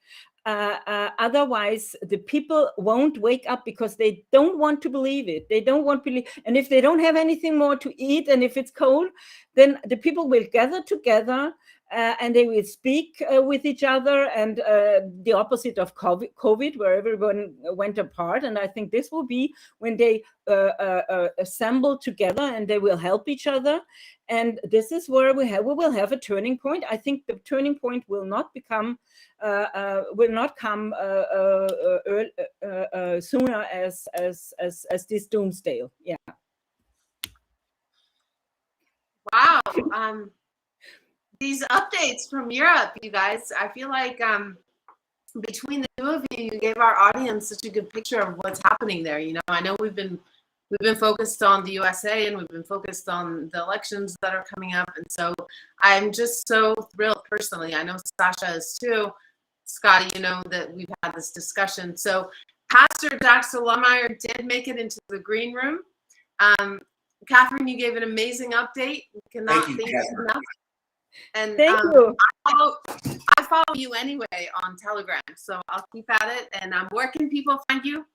Otherwise, the people won't wake up because they don't want to believe it. They don't want to believe. And if they don't have anything more to eat, and if it's cold, then the people will gather together and they will speak with each other, and the opposite of COVID, where everyone went apart. And I think this will be when they assemble together and they will help each other. And this is where we will have a turning point. I think the turning point will not come sooner as this doomsday. Yeah. Wow. These updates from Europe, you guys, I feel like between the two of you, you gave our audience such a good picture of what's happening there. I know we've been focused on the USA, and we've been focused on the elections that are coming up. And so I'm just so thrilled personally. I know Sasha is too. Scotty, that we've had this discussion. So Pastor Jackson Lahmeyer did make it into the green room. Catherine, you gave an amazing update. We cannot thank you enough. And thank you. I follow you anyway on Telegram, so I'll keep at it. And where can people find you?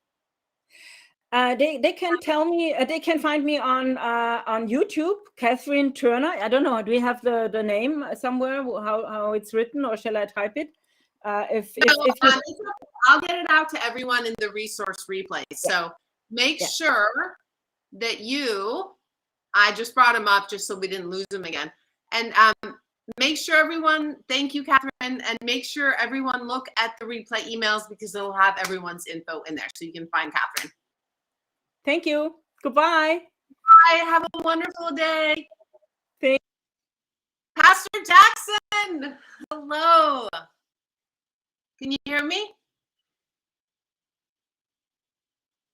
They can tell me. They can find me on YouTube, Catherine Turner. I don't know. Do we have the name somewhere? How it's written, or shall I type it? I'll get it out to everyone in the resource replay. So make sure that I just brought him up just so we didn't lose him again. And make sure everyone, thank you, Catherine, and make sure everyone look at the replay emails, because they'll have everyone's info in there so you can find Catherine. Thank you. Goodbye. Bye. Have a wonderful day. Thank Pastor Jackson, hello. Can you hear me?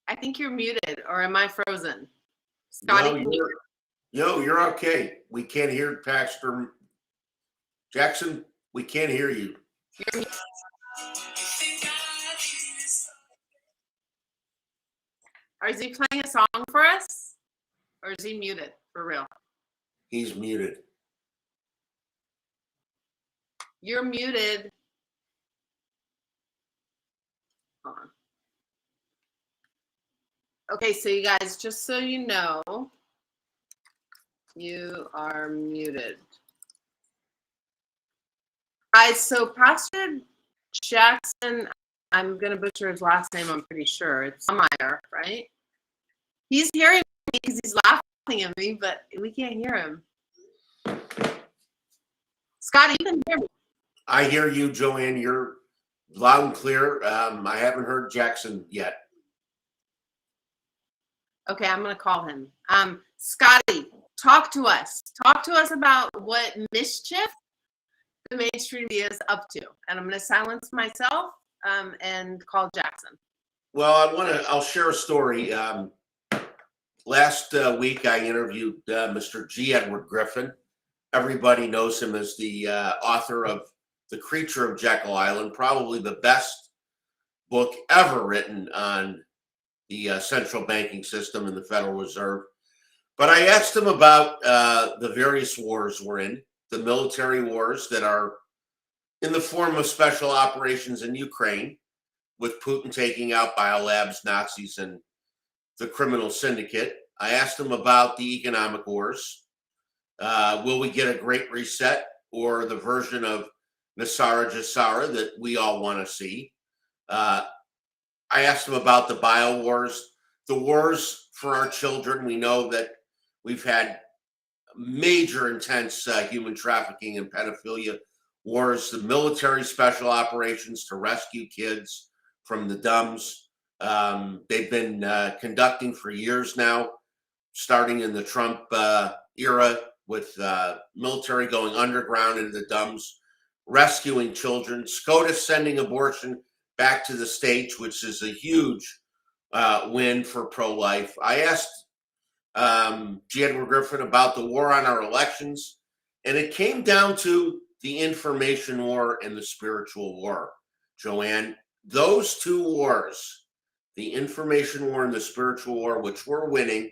I think you're muted, or am I frozen? Scotty, you're okay. We can't hear Pastor Jackson. We can't hear you. Is he playing a song for us? Or is he muted for real? He's muted. You're muted. Hold on. Okay, so you guys, just so you know, you are muted. All right, so Pastor Jackson, I'm going to butcher his last name, I'm pretty sure. It's Lahmeyer, right? He's hearing me because he's laughing at me, but we can't hear him. Scotty, you can hear me. I hear you, Joanne. You're loud and clear. I haven't heard Jackson yet. Okay, I'm going to call him. Scotty, talk to us. Talk to us about what mischief the mainstream media is up to. And I'm going to silence myself and call Jackson. Well, I'll share a story. Last week, I interviewed Mr. G. Edward Griffin. Everybody knows him as the author of The Creature of Jekyll Island, probably the best book ever written on the central banking system and the Federal Reserve. But I asked him about the various wars we're in, the military wars that are in the form of special operations in Ukraine, with Putin taking out biolabs, Nazis, and the criminal syndicate. I asked him about the economic wars. Will we get a great reset or the version of Nasara Jasara that we all want to see? I asked him about the bio wars, the wars for our children. We know that we've had major intense human trafficking and pedophilia wars, the military special operations to rescue kids from the dumps. They've been conducting for years now, starting in the Trump era with military going underground into the dumps, rescuing children, SCOTUS sending abortion back to the states, which is a huge win for pro-life. I asked G. Edward Griffin about the war on our elections, and it came down to the information war and the spiritual war. Joanne, those two wars, the information war and the spiritual war, which we're winning,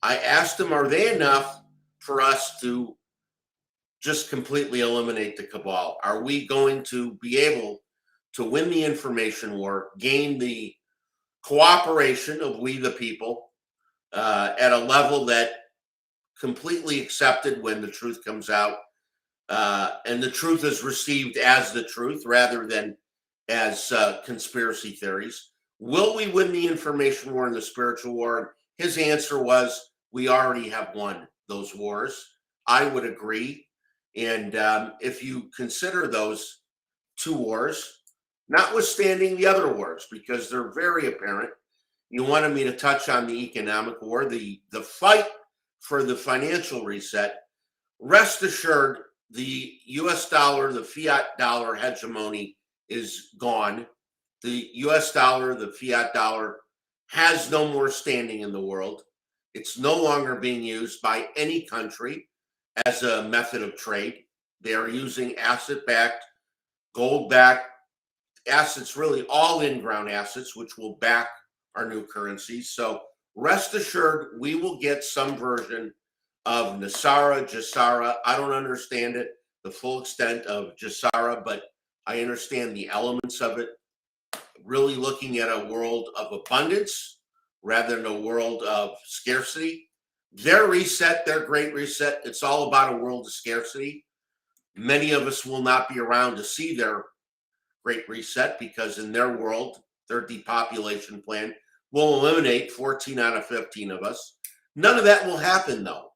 I asked him, are they enough for us to just completely eliminate the cabal? Are we going to be able to win the information war, gain the cooperation of we the people at a level that completely accepted when the truth comes out, and the truth is received as the truth rather than as conspiracy theories? Will we win the information war and the spiritual war? His answer was, we already have won those wars. I would agree. And if you consider those two wars, notwithstanding the other wars, because they're very apparent, you wanted me to touch on the economic war, the fight for the financial reset. Rest assured, the US dollar, the fiat dollar hegemony is gone. The US dollar, the fiat dollar, has no more standing in the world. It's no longer being used by any country as a method of trade. They are using asset-backed, gold-backed assets, really all in-ground assets, which will back our new currencies. So rest assured, we will get some version of Nasara, Jasara. I don't understand it, the full extent of Jasara, but I understand the elements of it. Really looking at a world of abundance rather than a world of scarcity. Their reset, their great reset, it's all about a world of scarcity. Many of us will not be around to see their great reset because in their world, their depopulation plan will eliminate 14 out of 15 of us. None of that will happen though.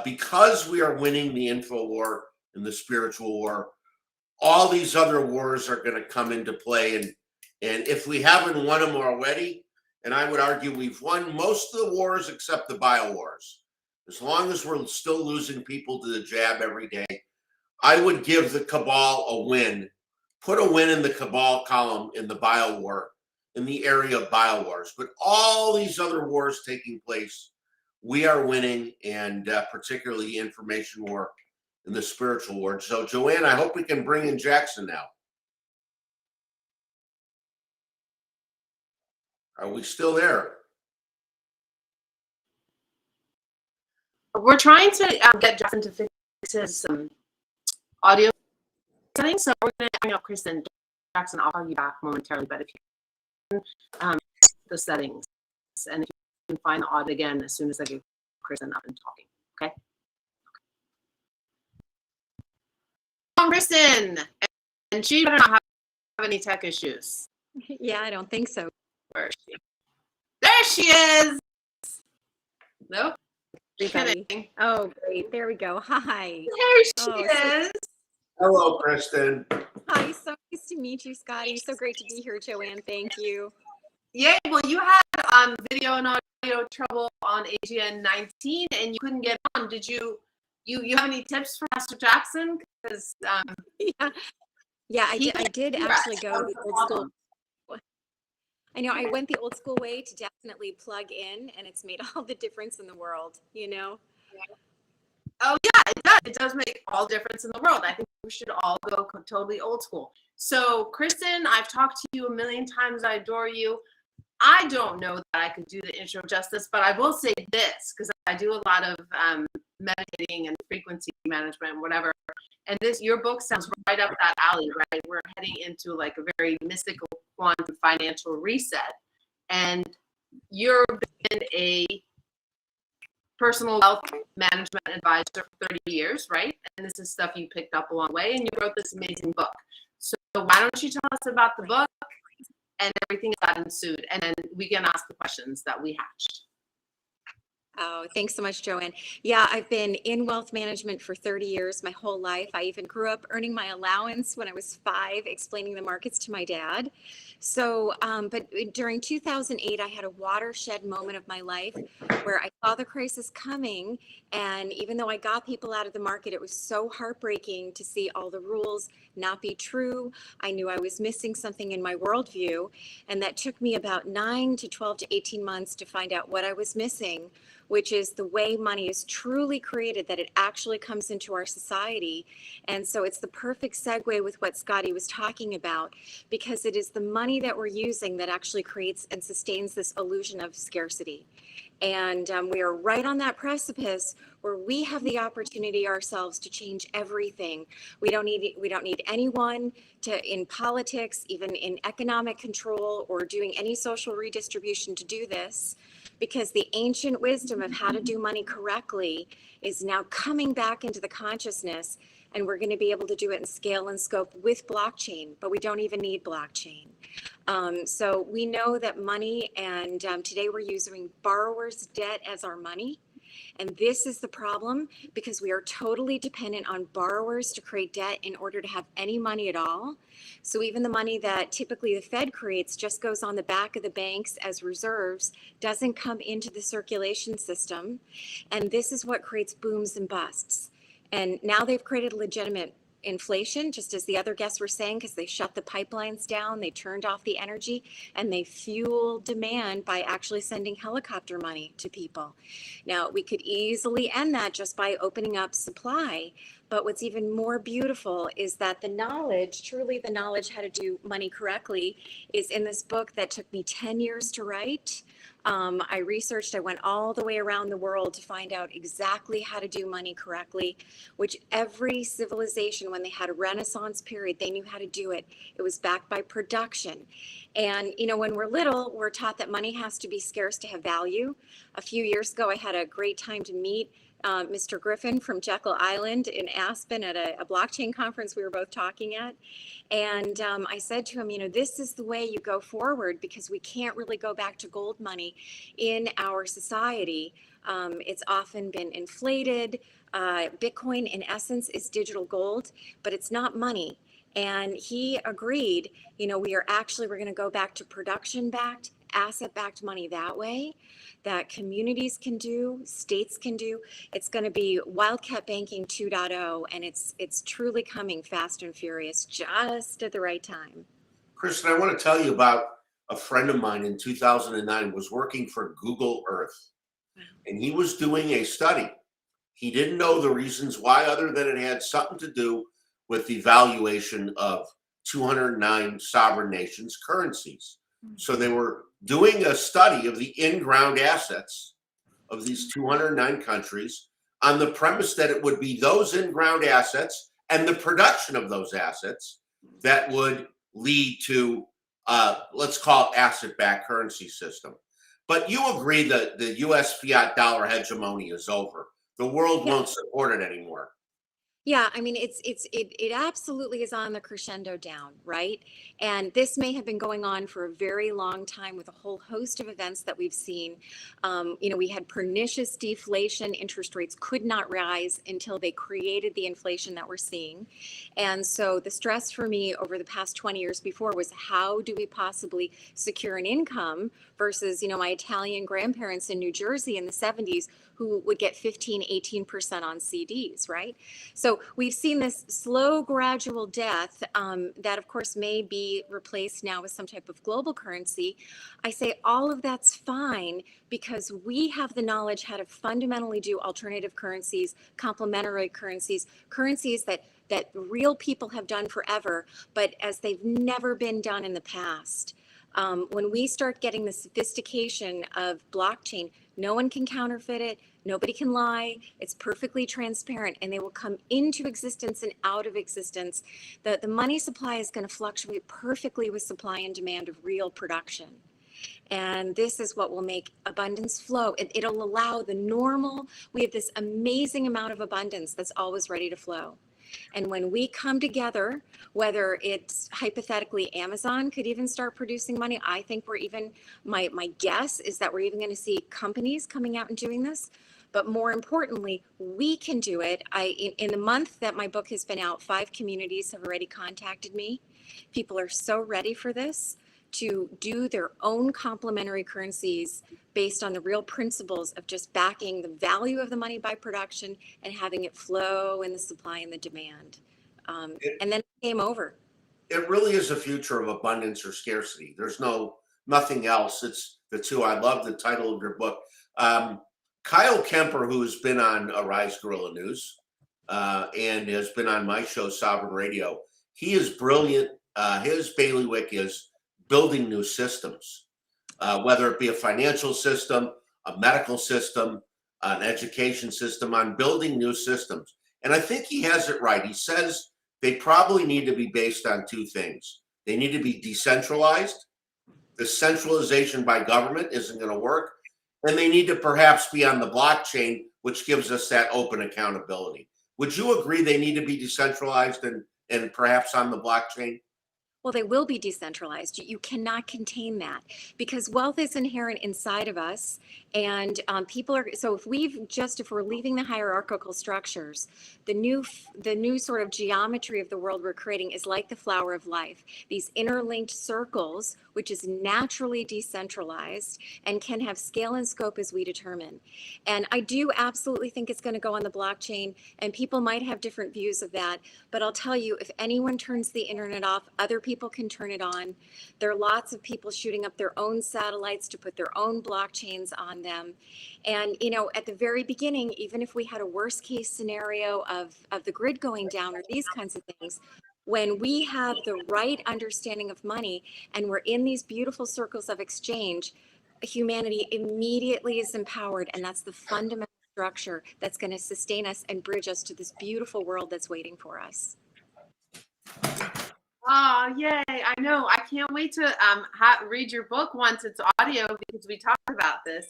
Because we are winning the info war and the spiritual war, all these other wars are going to come into play. And if we haven't won them already, and I would argue we've won most of the wars except the bio wars, as long as we're still losing people to the jab every day, I would give the cabal a win. Put a win in the cabal column in the bio war, in the area of bio wars. But all these other wars taking place, we are winning, and particularly the information war and the spiritual war. So, Joanne, I hope we can bring in Jackson now. Are we still there? We're trying to get Jackson to fix his audio settings, so we're going to hang up Kristen. Jackson, I'll call you back momentarily, but if you can the settings, and if you can find the audio again as soon as I get Kristen up and talking, okay? Kristen, and she better not have any tech issues. Yeah, I don't think so. Where is she? There she is. Nope. Everybody. Kidding. Oh, great. There we go. Hi. There she Oh, is. Hello, Kristen. Hi. So nice to meet you, Scotty. So great to be here, Joanne. Thank you. Yeah, well, you had video and audio trouble on AGN 19, and you couldn't get on. Did you have any tips for Pastor Jackson? Because Yeah, I did actually go the old school. problem. I know I went the old school way to definitely plug in, and it's made all the difference in the world, you know? Oh yeah, it does. It does make all the difference in the world. I think we should all go totally old school. So, Kristen, I've talked to you a million times. I adore you. I don't know that I could do the intro justice, but I will say this, because I do a lot of meditating and frequency management, whatever. And your book sounds right up that alley, right? We're heading into like a very mystical quantum financial reset. And you've been a personal wealth management advisor for 30 years, right? And this is stuff you picked up along the way, and you wrote this amazing book. So why don't you tell us about the book and everything that ensued, and then we can ask the questions that we hatched. Oh, thanks so much, Joanne. Yeah, I've been in wealth management for 30 years, my whole life. I even grew up earning my allowance when I was 5, explaining the markets to my dad. So, but during 2008, I had a watershed moment of my life where I saw the crisis coming. And even though I got people out of the market, it was so heartbreaking to see all the rules not be true. I knew I was missing something in my worldview. And that took me about 9 to 12 to 18 months to find out what I was missing, which is the way money is truly created, that it actually comes into our society. And so it's the perfect segue with what Scotty was talking about, because it is the money that we're using that actually creates and sustains this illusion of scarcity. And we are right on that precipice where we have the opportunity ourselves to change everything. We don't need anyone in politics, even in economic control or doing any social redistribution to do this, because the ancient wisdom of how to do money correctly is now coming back into the consciousness, and we're going to be able to do it in scale and scope with blockchain, but we don't even need blockchain. So we know that money, and today we're using borrowers' debt as our money. And this is the problem, because we are totally dependent on borrowers to create debt in order to have any money at all. So even the money that typically the Fed creates just goes on the back of the banks as reserves, doesn't come into the circulation system. And this is what creates booms and busts. And now they've created legitimate inflation, just as the other guests were saying, because they shut the pipelines down, they turned off the energy, and they fuel demand by actually sending helicopter money to people. Now, we could easily end that just by opening up supply. But what's even more beautiful is that the knowledge, truly the knowledge how to do money correctly, is in this book that took me 10 years to write. I went all the way around the world to find out exactly how to do money correctly, which every civilization, when they had a Renaissance period, they knew how to do it. It was backed by production. And, you know, when we're little, we're taught that money has to be scarce to have value. A few years ago, I had a great time to meet Mr. Griffin from Jekyll Island in Aspen at a blockchain conference we were both talking at. And I said to him, you know, this is the way you go forward, because we can't really go back to gold money in our society. It's often been inflated. Bitcoin, in essence, is digital gold, but it's not money. And he agreed, you know, we're going to go back to production-backed, asset-backed money that way, that communities can do, states can do. It's going to be Wildcat Banking 2.0, and it's truly coming fast and furious, just at the right time. Kristen, I want to tell you about a friend of mine in 2009 was working for Google Earth, and he was doing a study. He didn't know the reasons why, other than it had something to do with the valuation of 209 sovereign nations' currencies. So they were doing a study of the in-ground assets of these 209 countries on the premise that it would be those in-ground assets and the production of those assets that would lead to, let's call it, asset-backed currency system. But you agree that the U.S. fiat dollar hegemony is over. The world won't support it anymore. Yeah, I mean, it absolutely is on the crescendo down, right? And this may have been going on for a very long time with a whole host of events that we've seen. We had pernicious deflation. Interest rates could not rise until they created the inflation that we're seeing. And so the stress for me over the past 20 years before was, how do we possibly secure an income versus, my Italian grandparents in New Jersey in the 70s who would get 15, 18% on CDs, right? So we've seen this slow, gradual death that, of course, may be replaced now with some type of global currency. I say all of that's fine because we have the knowledge how to fundamentally do alternative currencies, complementary currencies, currencies that real people have done forever, but as they've never been done in the past. When we start getting the sophistication of blockchain, no one can counterfeit it. Nobody can lie. It's perfectly transparent, and they will come into existence and out of existence. The money supply is going to fluctuate perfectly with supply and demand of real production. And this is what will make abundance flow. It'll allow the normal, we have this amazing amount of abundance that's always ready to flow. And when we come together, whether it's hypothetically Amazon could even start producing money, I think we're even, my guess is that we're even going to see companies coming out and doing this. But more importantly, we can do it. In the month that my book has been out, 5 communities have already contacted me. People are so ready for this to do their own complementary currencies based on the real principles of just backing the value of the money by production and having it flow in the supply and the demand. And then it came over. It really is a future of abundance or scarcity. There's nothing else. It's the two. I love the title of your book. Kyle Kemper, who has been on Arise Guerrilla News and has been on my show, Sovereign Radio, he is brilliant. His bailiwick is building new systems, whether it be a financial system, a medical system, an education system, on building new systems. And I think he has it right. He says they probably need to be based on 2 things. They need to be decentralized. The centralization by government isn't going to work. And they need to perhaps be on the blockchain, which gives us that open accountability. Would you agree they need to be decentralized and perhaps on the blockchain? Well, they will be decentralized. You cannot contain that because wealth is inherent inside of us. And people are, so if we're leaving the hierarchical structures, the new sort of geometry of the world we're creating is like the flower of life. These interlinked circles, which is naturally decentralized and can have scale and scope as we determine. And I do absolutely think it's going to go on the blockchain, and people might have different views of that. But I'll tell you, if anyone turns the internet off, other people can turn it on. There are lots of people shooting up their own satellites to put their own blockchains on them. And, at the very beginning, even if we had a worst case scenario of the grid going down or these kinds of things, when we have the right understanding of money and we're in these beautiful circles of exchange, humanity immediately is empowered. And that's the fundamental structure that's going to sustain us and bridge us to this beautiful world that's waiting for us. Oh, yay. I know. I can't wait to read your book once it's audio because we talked about this.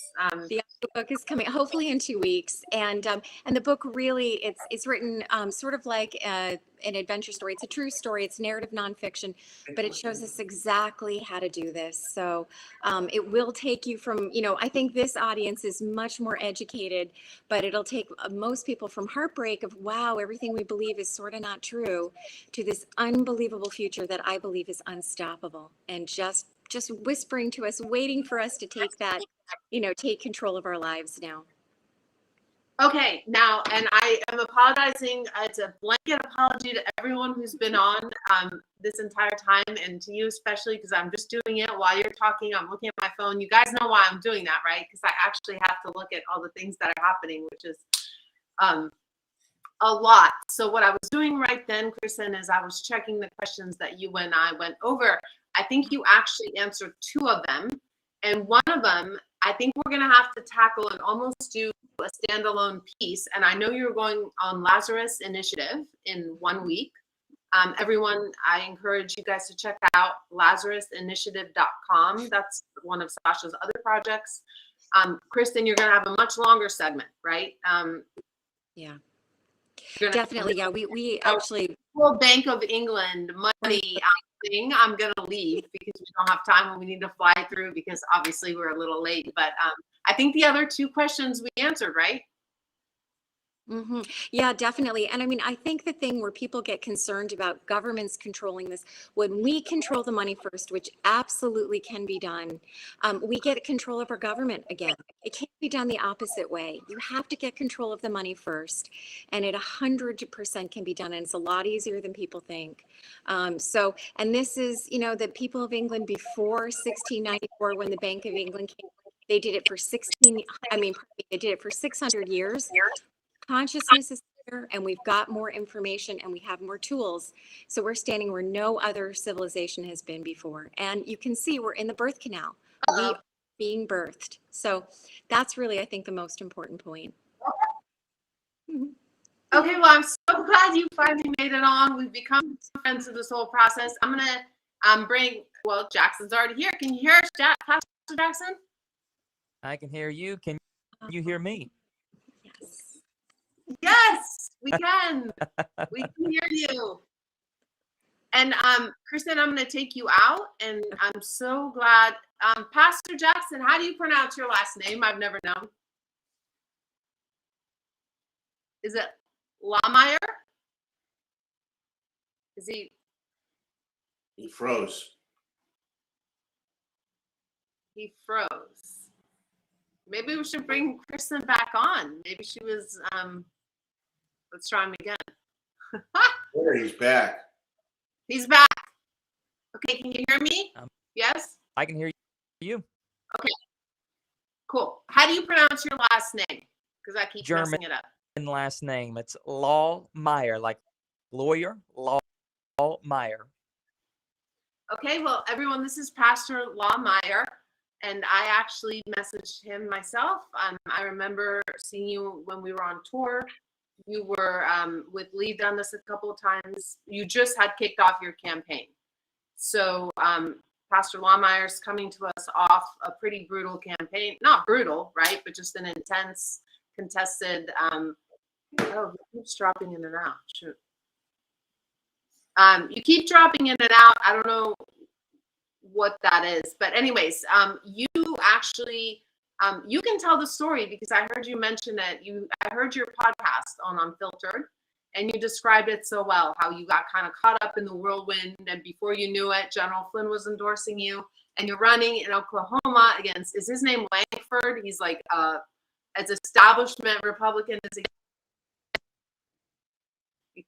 The book is coming hopefully in 2 weeks. And the book really, it's written sort of like an adventure story. It's a true story. It's narrative nonfiction, but it shows us exactly how to do this. So it will take you from, I think this audience is much more educated, but it'll take most people from heartbreak of, wow, everything we believe is sort of not true, to this unbelievable future that I believe is unstoppable and just whispering to us, waiting for us to take that, take control of our lives now. Okay, now, and I am apologizing. It's a blanket apology to everyone who's been on this entire time, and to you especially, because I'm just doing it while you're talking. I'm looking at my phone. You guys know why I'm doing that, right? Because I actually have to look at all the things that are happening, which is a lot. So what I was doing right then, Kristen, is I was checking the questions that you and I went over. I think you actually answered 2 of them, and one of them, I think we're going to have to tackle and almost do a standalone piece. And I know you're going on Lazarus Initiative in 1 week. Everyone, I encourage you guys to check out lazarusinitiative.com. That's one of Sasha's other projects. Kristen, you're going to have a much longer segment, right? Yeah. Definitely. Yeah. We actually, Well, Bank of England money thing, I'm going to leave because we don't have time and we need to fly through because obviously we're a little late. But I think the other two questions we answered, right? Yeah, definitely. And I mean, I think the thing where people get concerned about governments controlling this, when we control the money first, which absolutely can be done, we get control of our government again. It can't be done the opposite way. You have to get control of the money first, and it 100% can be done. And it's a lot easier than people think. And this is, the people of England before 1694, when the Bank of England came, they did it for they did it for 600 years. Consciousness is here, and we've got more information and we have more tools. So we're standing where no other civilization has been before. And you can see we're in the birth canal. We are being birthed. So that's really, I think, the most important point. Okay, well, I'm so glad you finally made it on. We've become friends through this whole process. I'm going to well, Jackson's already here. Can you hear us, Pastor Jackson? I can hear you. Can you hear me? Yes. Yes, we can. We can hear you. And Kristen, I'm going to take you out, and I'm so glad. Pastor Jackson, how do you pronounce your last name? I've never known. Is it Lahmeyer? Is he? He froze. He froze. Maybe we should bring Kristen back on. Maybe she was. Let's try him again. There, he's back. He's back. Okay, can you hear me? Yes? I can hear you. Okay. Cool. How do you pronounce your last name? Because I keep German messing it up. last name. It's Lahmeyer, like lawyer, Lahmeyer. Okay, well, everyone, this is Pastor Lahmeyer, and I actually messaged him myself. I remember seeing you when we were on tour. You were with Lee Dundas a couple of times. You just had kicked off your campaign. So Pastor Lahmeyer's coming to us off a pretty brutal campaign. Not brutal, right? But just an intense, contested. It keeps dropping in and out. Shoot. You keep dropping in and out. I don't know what that is. But anyways, you actually... you can tell the story because I heard you mention it. I heard your podcast on Unfiltered, and you described it so well, how you got kind of caught up in the whirlwind, and before you knew it, General Flynn was endorsing you, and you're running in Oklahoma against, is his name Langford? He's like as establishment Republican as he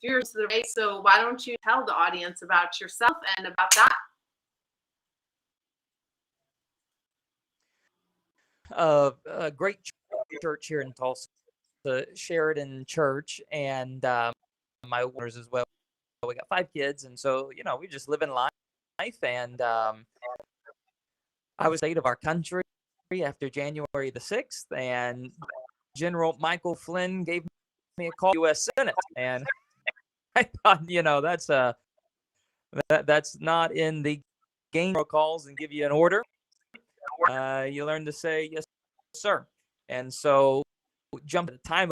threw to the race. So why don't you tell the audience about yourself and about that? A great church here in Tulsa, the Sheridan Church, and my owners as well. We got 5 kids, and so we just living life. And I was state of our country after January the 6th, and General Michael Flynn gave me a call to the U.S. Senate, and I thought, that's not in the game calls and give you an order. You learn to say yes, sir. And so jumped at the time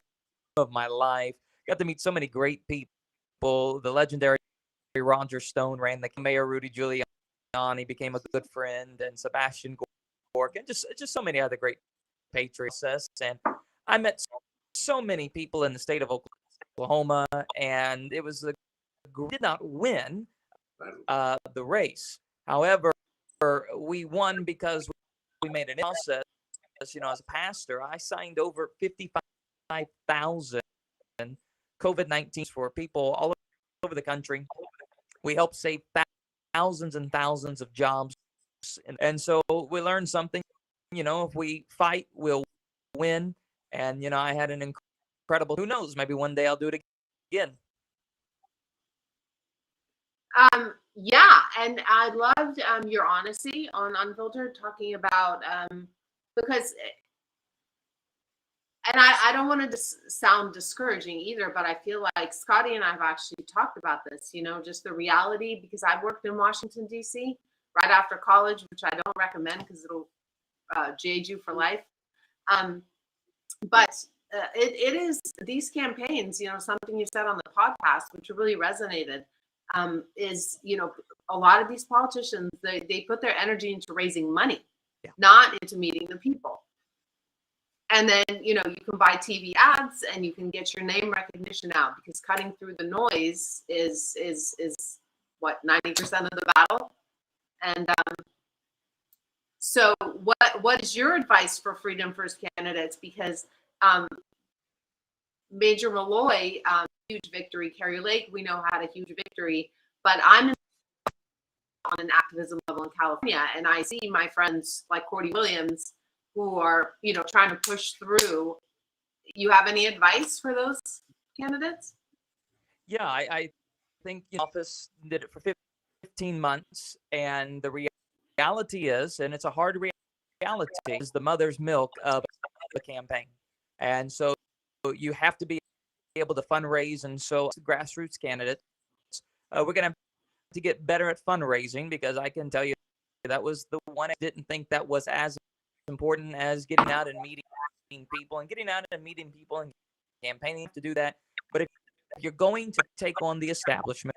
of my life, got to meet so many great people. The legendary Roger Stone ran the Mayor Rudy Giuliani, became a good friend, and Sebastian Gork, and just so many other great patriots. And I met so many people in the state of Oklahoma, and it was did not win the race. However, we won because we made an process. As a pastor, I signed over 55,000 COVID-19 for people all over the country. We helped save thousands and thousands of jobs. And so we learned something, if we fight, we'll win. And, I had an incredible, who knows, maybe one day I'll do it again. Yeah, and I loved your honesty on Unfiltered, talking about because, and I don't want to sound discouraging either, but I feel like Scotty and I have actually talked about this, just the reality, because I worked in Washington, D.C. right after college, which I don't recommend because it'll jade you for life. But it is these campaigns, you know, something you said on the podcast, which really resonated, is, you know, a lot of these politicians, they put their energy into raising money, not into meeting the people. And then, you know, you can buy TV ads and you can get your name recognition out, because cutting through the noise is what, 90% of the battle. And so what is your advice for Freedom First candidates? Because Major Malloy, huge victory. Carrie Lake, we know, had a huge victory, but I'm on an activism level in California, and I see my friends like Cordy Williams who are, you know, trying to push through. You have any advice for those candidates? Yeah, I think office did it for 15 months, and the reality is, and it's a hard reality, is the mother's milk of the campaign. And so you have to be able to fundraise. And so grassroots candidates, we're going to have to get better at fundraising, because I can tell you that was the one I didn't think that was as important as getting out and meeting people and campaigning to do that. But if you're going to take on the establishment,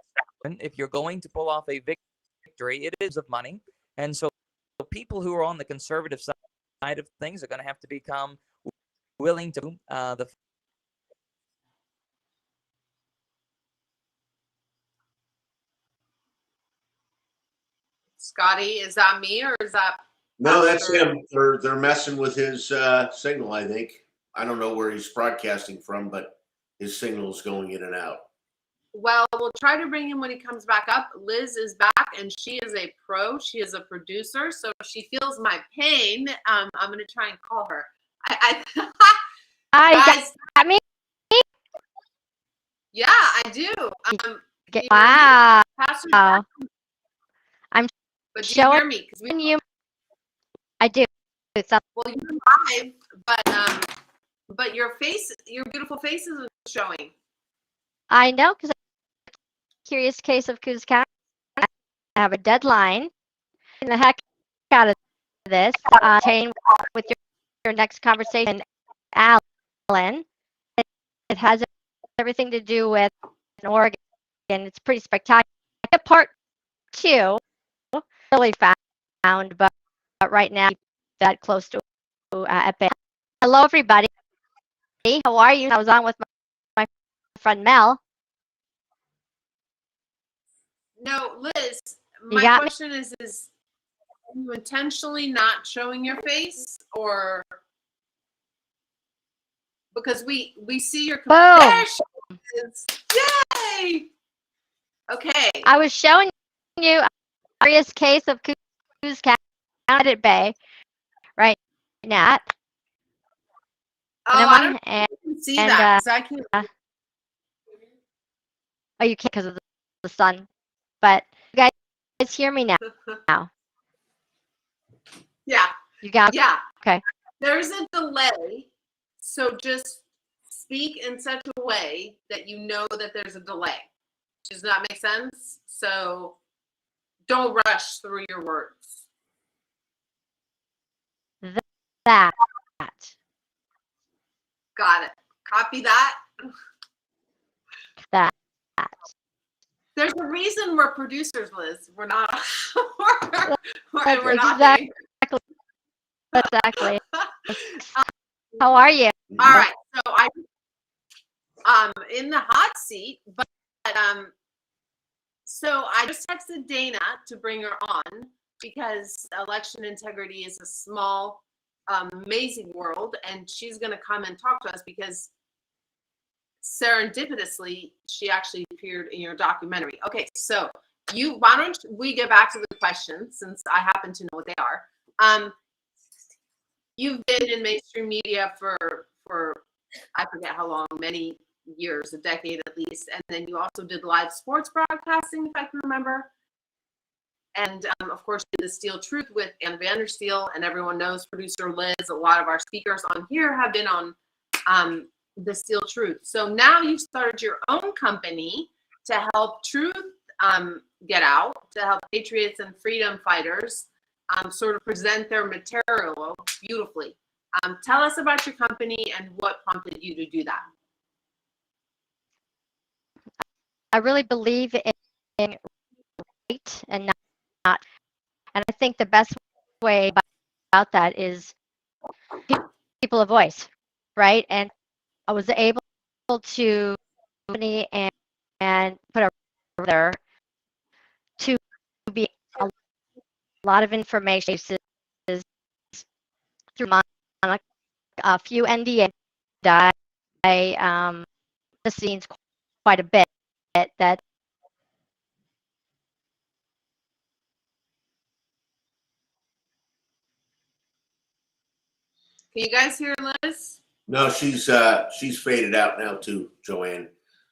if you're going to pull off a victory, it is of money. And so people who are on the conservative side of things are going to have to become willing to Scotty, is that me or is that? No, that's him. They're messing with his signal, I think. I don't know where he's broadcasting from, but his signal is going in and out. Well, we'll try to bring him when he comes back up. Liz is back, and she is a pro. She is a producer, so if she feels my pain, I'm going to try and call her. Guys, got me. Yeah, I do. Wow. Pastor I'm but do you hear me? You. I do. So, well, you're live, but your face, your beautiful face isn't showing. I know, because curious case of Coos County. I have a deadline. And the heck out of this. Chain with your next conversation, Alan. It has everything to do with Oregon. It's pretty spectacular. Part 2, really found, but right now that close to epic. Hello, everybody. How are you? I was on with my friend Mel. No, Liz, my question is are you intentionally not showing your face, or because we see your there she is. Yay! Okay. I was showing you a curious case of Coos County at Bay right now. Oh, I don't see that, because I can't. Oh, you can't because of the sun. But you guys hear me now? Yeah. You got Yeah. Okay. There's a delay, so just speak in such a way that you know that there's a delay. Does that make sense? So don't rush through your words. That. Got it. Copy that. That. There's a reason we're producers, Liz. We're not. we're not. Exactly. How are you? All right. So I in the hot seat, but so I just texted Dana to bring her on, because election integrity is a small, amazing world, and she's going to come and talk to us because serendipitously she actually appeared in your documentary. Okay, so why don't we get back to the questions, since I happen to know what they are. You've been in mainstream media for I forget how long, many years, a decade at least, and then you also did live sports broadcasting, if I can remember. And of course, the Steele Truth with Ann Vandersteel, and everyone knows producer Liz. A lot of our speakers on here have been on the Steele Truth. So now you've started your own company to help truth get out, to help patriots and freedom fighters sort of present their material beautifully. Tell us about your company and what prompted you to do that. I really believe in right and not. And I think the best way about that is people a voice, right? And I was able to and put a there to be a lot of information through a few NDA that I the scenes quite a bit that Can you guys hear Liz? No, she's faded out now too, Joanne.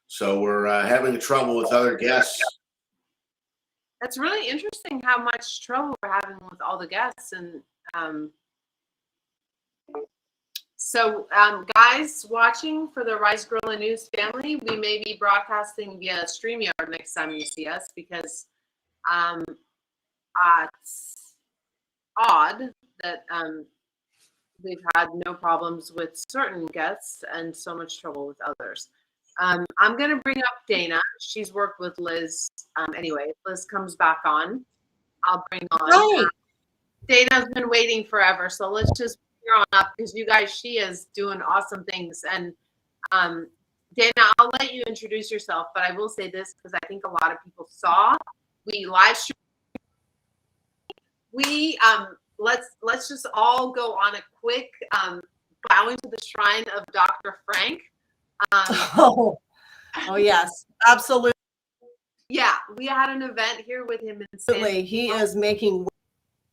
So we're having trouble with other guests. That's really interesting how much trouble we're having with all the guests. And guys watching for the Rise Guerrilla News family, we may be broadcasting via StreamYard next time you see us, because it's odd that we've had no problems with certain guests and so much trouble with others. I'm going to bring up Dana. She's worked with Liz. Anyway, Liz comes back on. I'll bring on. Right. Dana's been waiting forever, so let's just bring her on up, because you guys, she is doing awesome things. And Dana, I'll let you introduce yourself, but I will say this, because I think a lot of people saw. We live stream. We let's just all go on a quick bowing to the shrine of Dr. Frank. Oh yes, absolutely. Yeah, we had an event here with him in San Diego. He is making.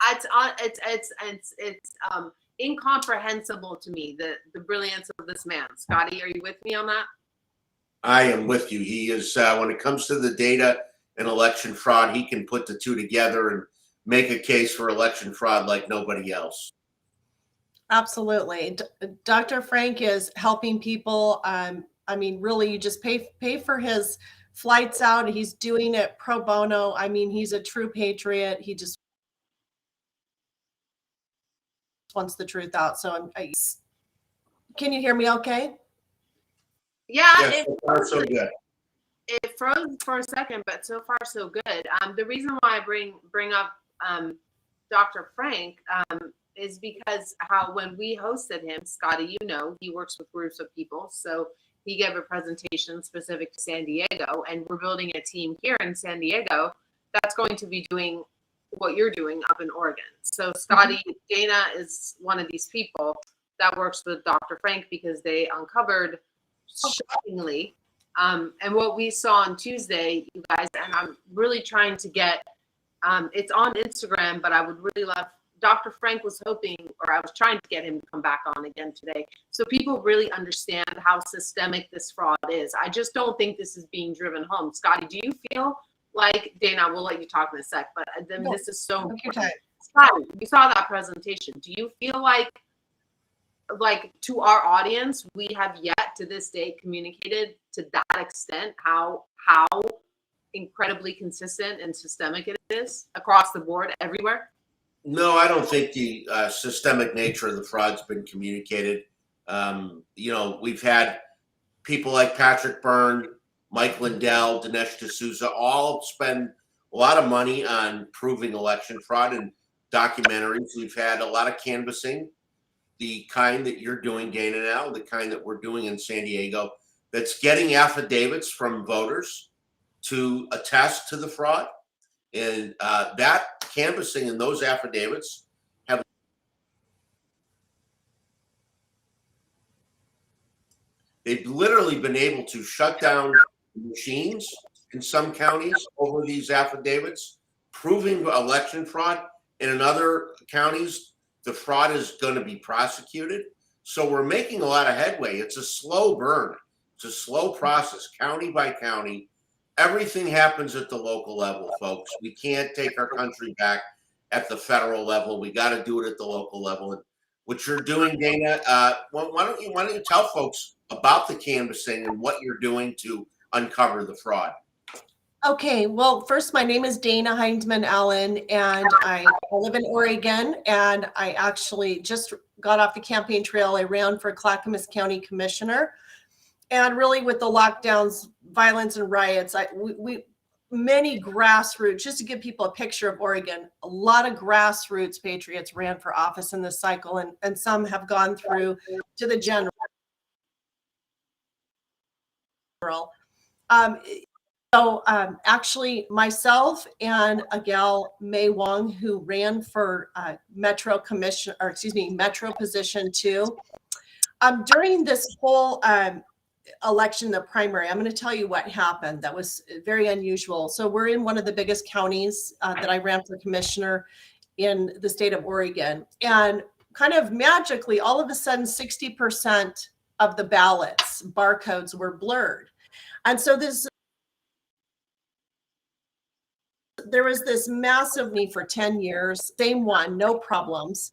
It's incomprehensible to me, the brilliance of this man. Scotty, are you with me on that? I am with you. He is when it comes to the data and election fraud, he can put the two together and make a case for election fraud like nobody else. Absolutely. Dr. Frank is helping people. I mean, really, you just pay for his flights out. He's doing it pro bono. I mean, he's a true patriot. He just wants the truth out. So can you hear me okay? Yeah, Yes, so far so good. It froze for a second, but so far so good. The reason why I bring up Dr. Frank is because when we hosted him, Scotty, he works with groups of people. So he gave a presentation specific to San Diego, and we're building a team here in San Diego that's going to be doing what you're doing up in Oregon. So Scotty, Dana is one of these people that works with Dr. Frank, because they uncovered shockingly, and what we saw on Tuesday, you guys, and I'm really trying to get, it's on Instagram, but I would really love, Dr. Frank was hoping, or I was trying to get him to come back on again today, so people really understand how systemic this fraud is. I just don't think this is being driven home. Scotty, do you feel like, Dana, we'll let you talk in a sec, but then this is so important. Scotty, you saw that presentation. Do you feel like to our audience, we have yet to this day communicated to that extent how incredibly consistent and systemic it is across the board everywhere? No, I don't think the systemic nature of the fraud's been communicated. We've had people like Patrick Byrne, Mike Lindell, Dinesh D'Souza all spend a lot of money on proving election fraud and documentaries. We've had a lot of canvassing, the kind that you're doing, Dana, now, the kind that we're doing in San Diego, that's getting affidavits from voters to attest to the fraud. And that canvassing and those affidavits they've literally been able to shut down machines in some counties over these affidavits, proving election fraud. And in other counties, the fraud is going to be prosecuted. So we're making a lot of headway. It's a slow burn. It's a slow process, county by county. Everything happens at the local level, folks. We can't take our country back at the federal level. We got to do it at the local level. And what you're doing, Dana, why don't you tell folks about the canvassing and what you're doing to uncover the fraud? Okay, well, first, my name is Dana Hindman Allen, and I live in Oregon, and I actually just got off the campaign trail. I ran for Clackamas County Commissioner, and really with the lockdowns, violence, and riots, many grassroots, just to give people a picture of Oregon, a lot of grassroots patriots ran for office in this cycle, and some have gone through to the general. Actually, myself and a gal, May Wong, who ran for Metro position 2. During this whole election, the primary, I'm going to tell you what happened. That was very unusual. So we're in one of the biggest counties that I ran for commissioner in the state of Oregon, and kind of magically, all of a sudden, 60% of the ballots barcodes were blurred, and so there was this massive need for 10 years, same one, no problems.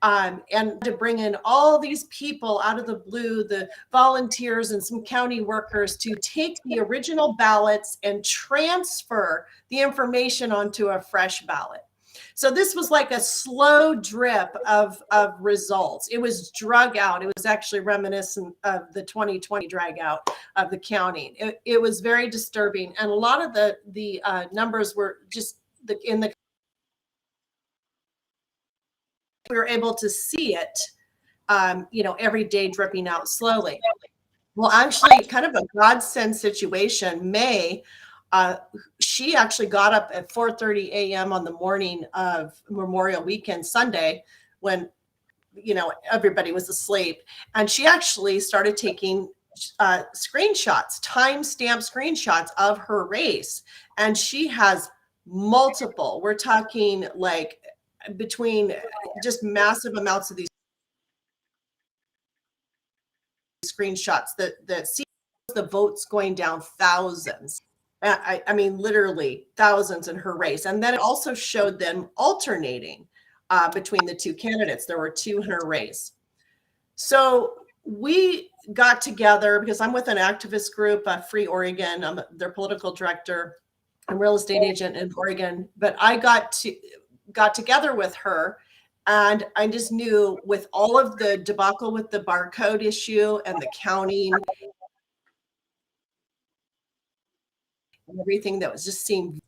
And to bring in all these people out of the blue, the volunteers and some county workers, to take the original ballots and transfer the information onto a fresh ballot. So this was like a slow drip of results. It was drug out. It was actually reminiscent of the 2020 drag out of the counting. It was very disturbing. And a lot of the numbers were just we were able to see it, every day dripping out slowly. Well, actually, kind of a godsend situation. May, she actually got up at 4:30 a.m. on the morning of Memorial Weekend, Sunday, when, everybody was asleep. And she actually started taking screenshots, timestamp screenshots of her race. And she has multiple. We're talking like between just massive amounts of these screenshots that see the votes going down thousands. I mean, literally thousands in her race. And then it also showed them alternating between the two candidates. There were 2 in her race. So we got together because I'm with an activist group, Free Oregon. I'm their political director. I'm a real estate agent in Oregon. But I got together with her, and I just knew, with all of the debacle with the barcode issue and the counting and everything that was just seemed,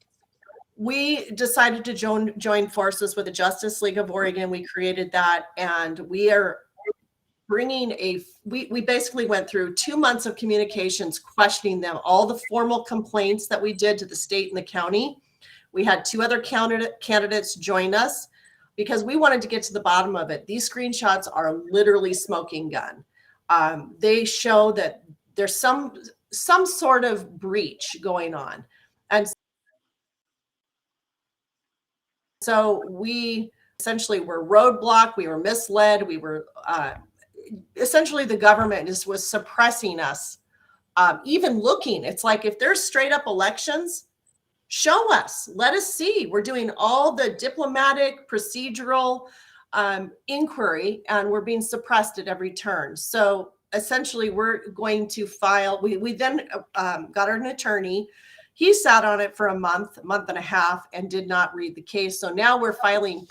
we decided to join forces with the Justice League of Oregon. We created that, and we are bringing we basically went through 2 months of communications, questioning them, all the formal complaints that we did to the state and the county. We had 2 other candidates join us because we wanted to get to the bottom of it. These screenshots are literally smoking gun. They show that there's some sort of breach going on. And so we essentially were roadblocked. We were misled. We were essentially, the government was suppressing us. Even looking, it's like, if there's straight up elections, show us, let us see. We're doing all the diplomatic, procedural inquiry, and we're being suppressed at every turn. So essentially, we're going to file. We then got an attorney. He sat on it for a month and a half, and did not read the case. So now we're filing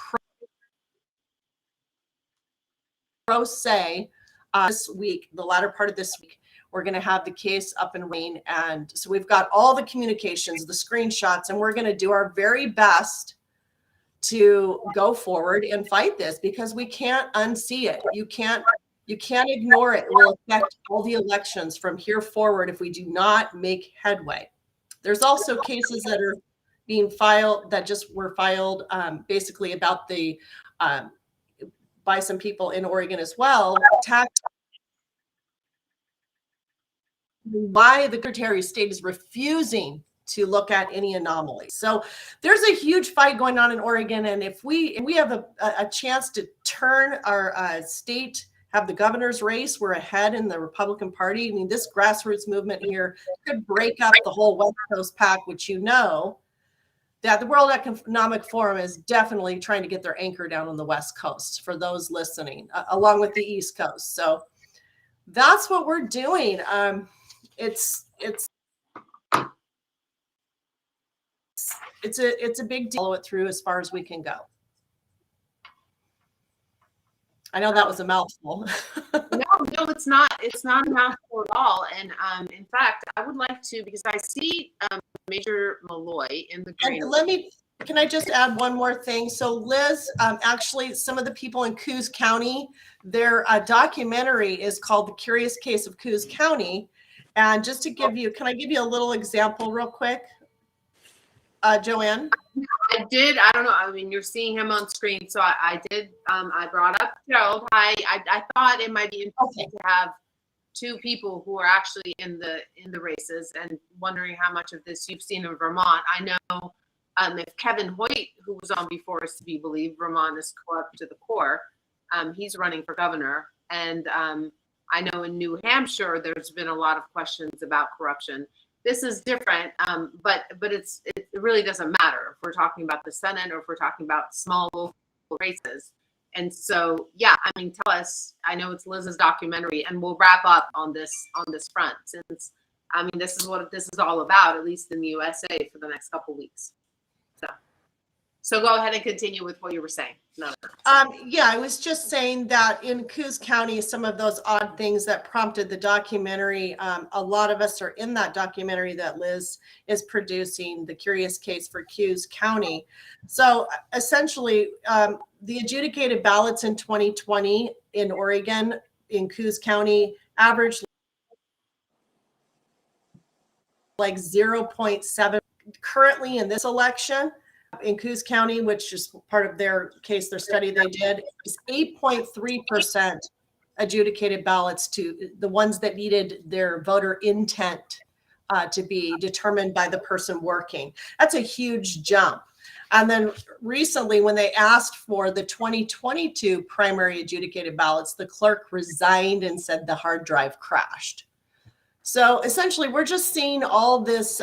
pro se this week, the latter part of this week. We're going to have the case up and running. And so we've got all the communications, the screenshots, and we're going to do our very best to go forward and fight this, because we can't unsee it. You can't ignore it. It will affect all the elections from here forward if we do not make headway. There's also cases that are being filed, that just were filed basically about the by some people in Oregon as well, why the Secretary of State is refusing to look at any anomalies. So there's a huge fight going on in Oregon, and if we have a chance to turn our state, have the governor's race, we're ahead in the Republican Party. I mean, this grassroots movement here could break up the whole West Coast pack, which that the World Economic Forum is definitely trying to get their anchor down on the West Coast, for those listening, along with the East Coast. So that's what we're doing. It's it's a big deal. Follow it through as far as we can go. I know that was a mouthful. No, it's not. It's not a mouthful at all. And in fact, I would like to, because I see Major Malloy in the green. Can I just add one more thing? So Liz, actually, some of the people in Coos County, their documentary is called The Curious Case of Coos County. And just to give you, can I give you a little example real quick? Joanne? I did. I don't know. I mean, you're seeing him on screen. So I did. I brought up Gerald. I thought it might be interesting to have two people who are actually in the races, and wondering how much of this you've seen in Vermont. I know if Kevin Hoyt, who was on before, is to be believed, Vermont is corrupt to the core. He's running for governor. And I know in New Hampshire, there's been a lot of questions about corruption. This is different, but it really doesn't matter if we're talking about the Senate or if we're talking about small local races. And so, yeah, I mean, tell us. I know it's Liz's documentary, and we'll wrap up on this front, since I mean, this is what this is all about, at least in the USA, for the next couple weeks. So go ahead and continue with what you were saying. No. Yeah, I was just saying that in Coos County, some of those odd things that prompted the documentary, a lot of us are in that documentary that Liz is producing, The Curious Case for Coos County. So essentially, the adjudicated ballots in 2020 in Oregon, in Coos County, averaged like 0.7. Currently in this election, in Coos County, which is part of their case, their study they did, is 8.3% adjudicated ballots to the ones that needed their voter intent to be determined by the person working. That's a huge jump. And then recently, when they asked for the 2022 primary adjudicated ballots, the clerk resigned and said the hard drive crashed. So essentially, we're just seeing all this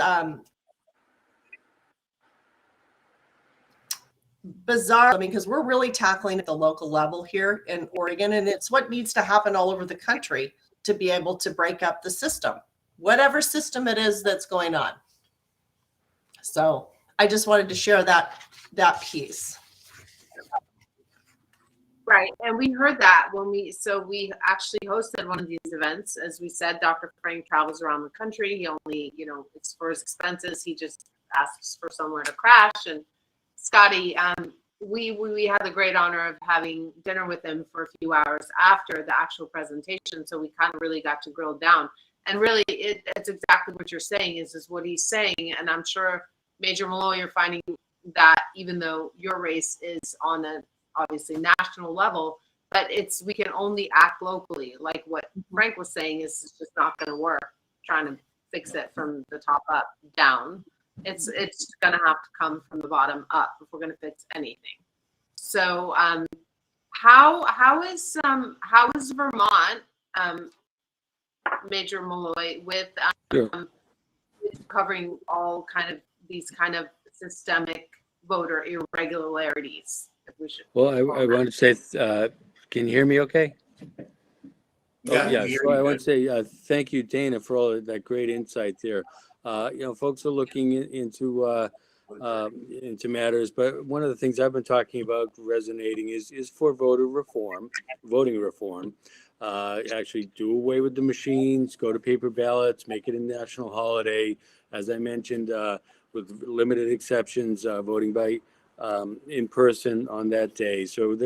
bizarre, I mean, because we're really tackling at the local level here in Oregon, and it's what needs to happen all over the country to be able to break up the system, whatever system it is that's going on. So I just wanted to share that piece. Right, and we heard that when we actually hosted one of these events. As we said, Dr. Frank travels around the country. He only, it's for his expenses. He just asks for somewhere to crash. And Scotty, we had the great honor of having dinner with him for a few hours after the actual presentation. So we kind of really got to grill down. And really, it's exactly what you're saying is what he's saying. And I'm sure, Major Malloy, you're finding that even though your race is on a obviously national level, but we can only act locally. Like what Frank was saying is it's just not going to work, trying to fix it from the top up down. It's going to have to come from the bottom up if we're going to fix anything. So how is Vermont, Major Malloy, with covering all these kind of systemic voter irregularities? Well, I want to say, can you hear me okay? Yeah. So I want to say thank you, Dana, for all of that great insight there. Folks are looking into matters, but one of the things I've been talking about resonating is for voting reform. Actually do away with the machines, go to paper ballots, make it a national holiday. As I mentioned, with limited exceptions, voting by in person on that day. So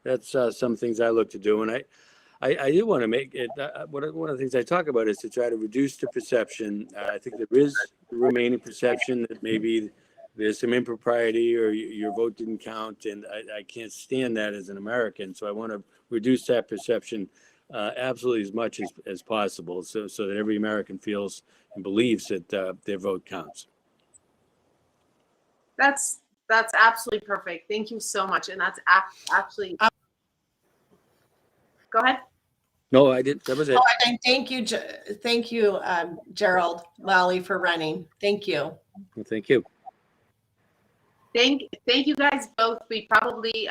that's some things I look to do. And I do want to make it, one of the things I talk about is to try to reduce the perception. I think there is the remaining perception that maybe there's some impropriety or your vote didn't count. And I can't stand that as an American. So I want to reduce that perception absolutely as much as possible so that every American feels and believes that their vote counts. That's absolutely perfect. Thank you so much. And that's actually, go ahead. No, I did. That was it. Oh, and thank you, Gerald Malloy, for running. Thank you. Well, thank you. Thank you guys both. We probably,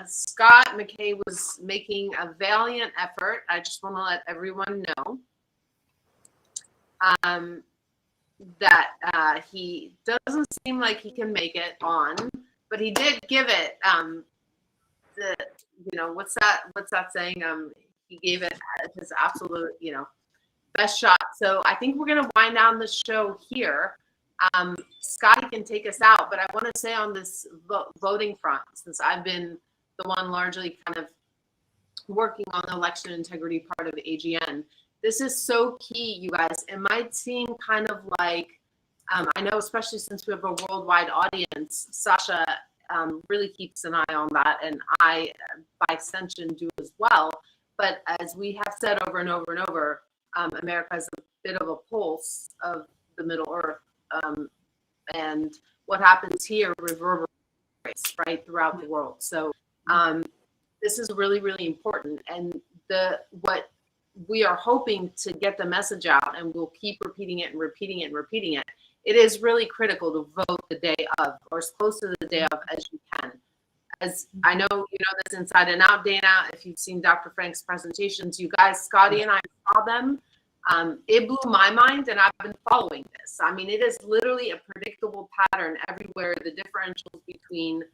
Scott McKay was making a valiant effort. I just want to let everyone know. that he doesn't seem like he can make it on, but he did give it the, what's that saying? He gave it his absolute, best shot. So I think we're going to wind down the show here. Scotty can take us out, but I want to say on this voting front, since I've been the one largely kind of working on the election integrity part of AGN, this is so key, you guys. It might seem kind of like, I know, especially since we have a worldwide audience, Sasha really keeps an eye on that, and I, by extension, do as well. But as we have said over and over and over, America has a bit of a pulse of the Middle Earth, and what happens here reverberates right throughout the world. So this is really, really important, and what we are hoping to get the message out, and we'll keep repeating it and repeating it and repeating it. It is really critical to vote the day of, or as close to the day of as you can. As I know, you know this inside and out, Dana. If you've seen Dr. Frank's presentations, you guys, Scotty and I saw them. It blew my mind, and I've been following this. I mean, it is literally a predictable pattern everywhere. The differentials between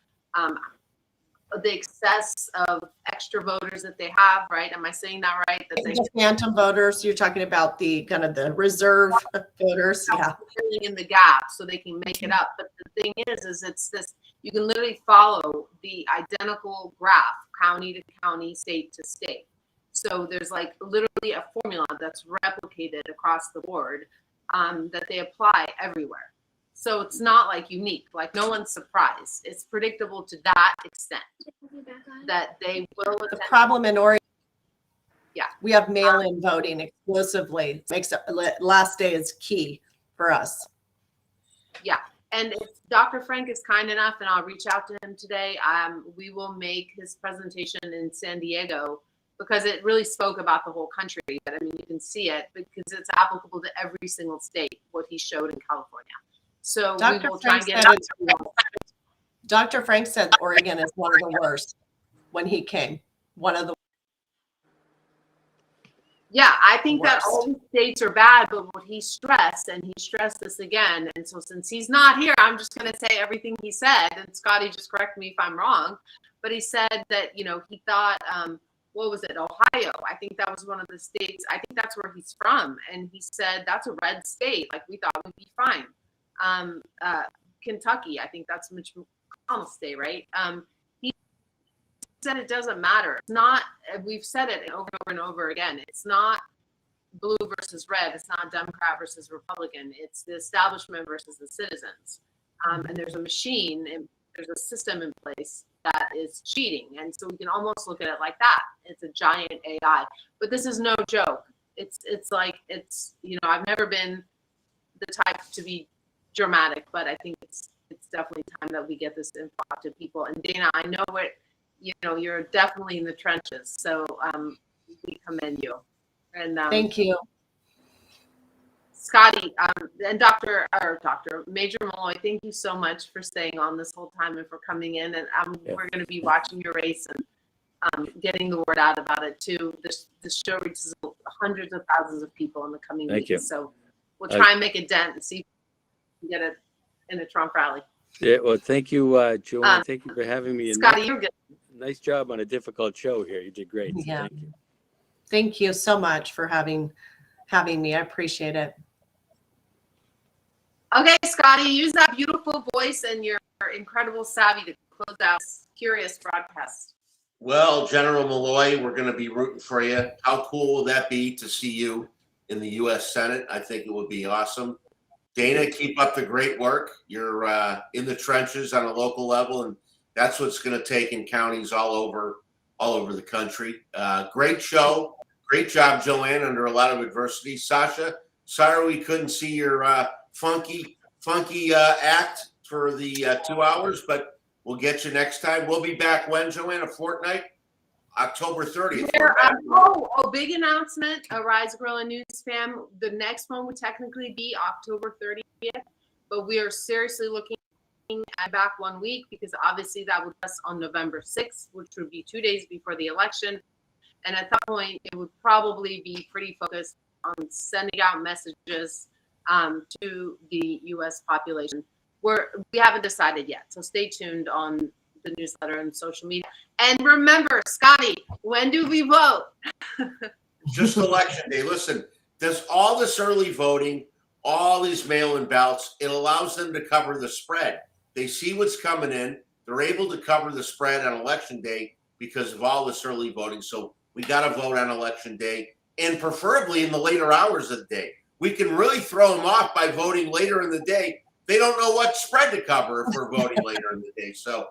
the excess of extra voters that they have, right? Am I saying that right? That The phantom voters, you're talking about the kind of the reserve voters. Yeah. Filling in the gap so they can make it up. But the thing is it's this, you can literally follow the identical graph, county to county, state to state. So there's like literally a formula that's replicated across the board that they apply everywhere. So it's not like unique, like no one's surprised. It's predictable to that extent that they will. The problem in Oregon, yeah, we have mail-in voting exclusively. Makes it, last day is key for us. Yeah, and if Dr. Frank is kind enough, and I'll reach out to him today, we will make his presentation in San Diego, because it really spoke about the whole country. But I mean, you can see it because it's applicable to every single state, what he showed in California. So we will try and get it. Dr. Frank said Oregon is one of the worst when he came. One of the Yeah, I think that all the states are bad, but what he stressed, and he stressed this again, and so since he's not here, I'm just going to say everything he said, and Scotty, just correct me if I'm wrong, but he said that, he thought, what was it, Ohio? I think that was one of the states. I think that's where he's from, and he said that's a red state. Like, we thought we'd be fine. Kentucky, I think that's Mitch McConnell's state, right? He said it doesn't matter. It's not, we've said it over and over again, it's not blue versus red, it's not Democrat versus Republican, it's the establishment versus the citizens. And there's a machine, and there's a system in place that is cheating. And so we can almost look at it like that. It's a giant AI. But this is no joke. It's like, I've never been the type to be dramatic, but I think it's definitely time that we get this info out to people. And Dana, I know you're definitely in the trenches, so we commend you. And thank you, Scotty, and Major Malloy. Thank you so much for staying on this whole time and for coming in. And we're going to be watching your race and getting the word out about it too. This show reaches hundreds of thousands of people in the coming weeks. So we'll try and make a dent and see if we can get it in a Trump rally. Yeah, well, thank you, Joanne. Thank you for having me. Scotty, you're good. Nice job on a difficult show here. You did great. Yeah. Thank you. Thank you so much for having me. I appreciate it. Okay, Scotty, use that beautiful voice and your incredible savvy to close out this curious broadcast. Well, General Malloy, we're going to be rooting for you. How cool will that be to see you in the U.S. Senate? I think it would be awesome. Dana, keep up the great work. You're in the trenches on a local level, and that's what's going to take in counties all over the country. Great show. Great job, Joanne, under a lot of adversity. Sasha, sorry we couldn't see your funky act for the 2 hours, but we'll get you next time. We'll be back when, Joanne? A fortnight? October 30th. Big announcement, Rise Guerrilla News fam. The next one would technically be October 30th, but we are seriously looking at back 1 week, because obviously that would us on November 6th, which would be 2 days before the election. And at that point, it would probably be pretty focused on sending out messages to the U.S. population. We haven't decided yet, so stay tuned on the newsletter and social media. And remember, Scotty, when do we vote? Just election day. Listen, there's all this early voting, all these mail-in ballots. It allows them to cover the spread. They see what's coming in. They're able to cover the spread on election day because of all this early voting. So we got to vote on election day, and preferably in the later hours of the day. We can really throw them off by voting later in the day. They don't know what spread to cover if we're voting later in the day. So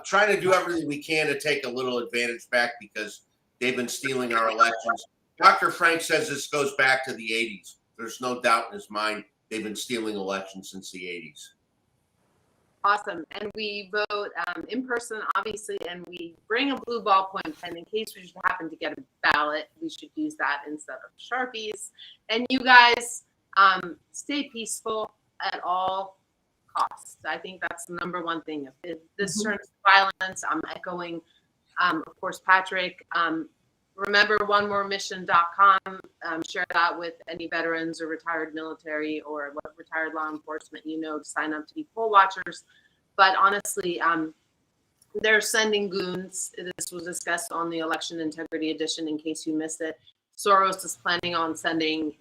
trying to do everything we can to take a little advantage back because they've been stealing our elections. Dr. Frank says this goes back to the 80s. There's no doubt in his mind they've been stealing elections since the 80s. Awesome. And we vote in person, obviously, and we bring a blue ballpoint pen in case we should happen to get a ballot. We should use that instead of Sharpies. And you guys stay peaceful at all costs. I think that's the number one thing. If this turns to violence, I'm echoing, of course, Patrick. Remember onemoremission.com. Share that with any veterans or retired military or retired law enforcement you know to sign up to be poll watchers. But honestly, they're sending goons. This was discussed on the Election Integrity Edition in case you missed it. Soros is planning on sending,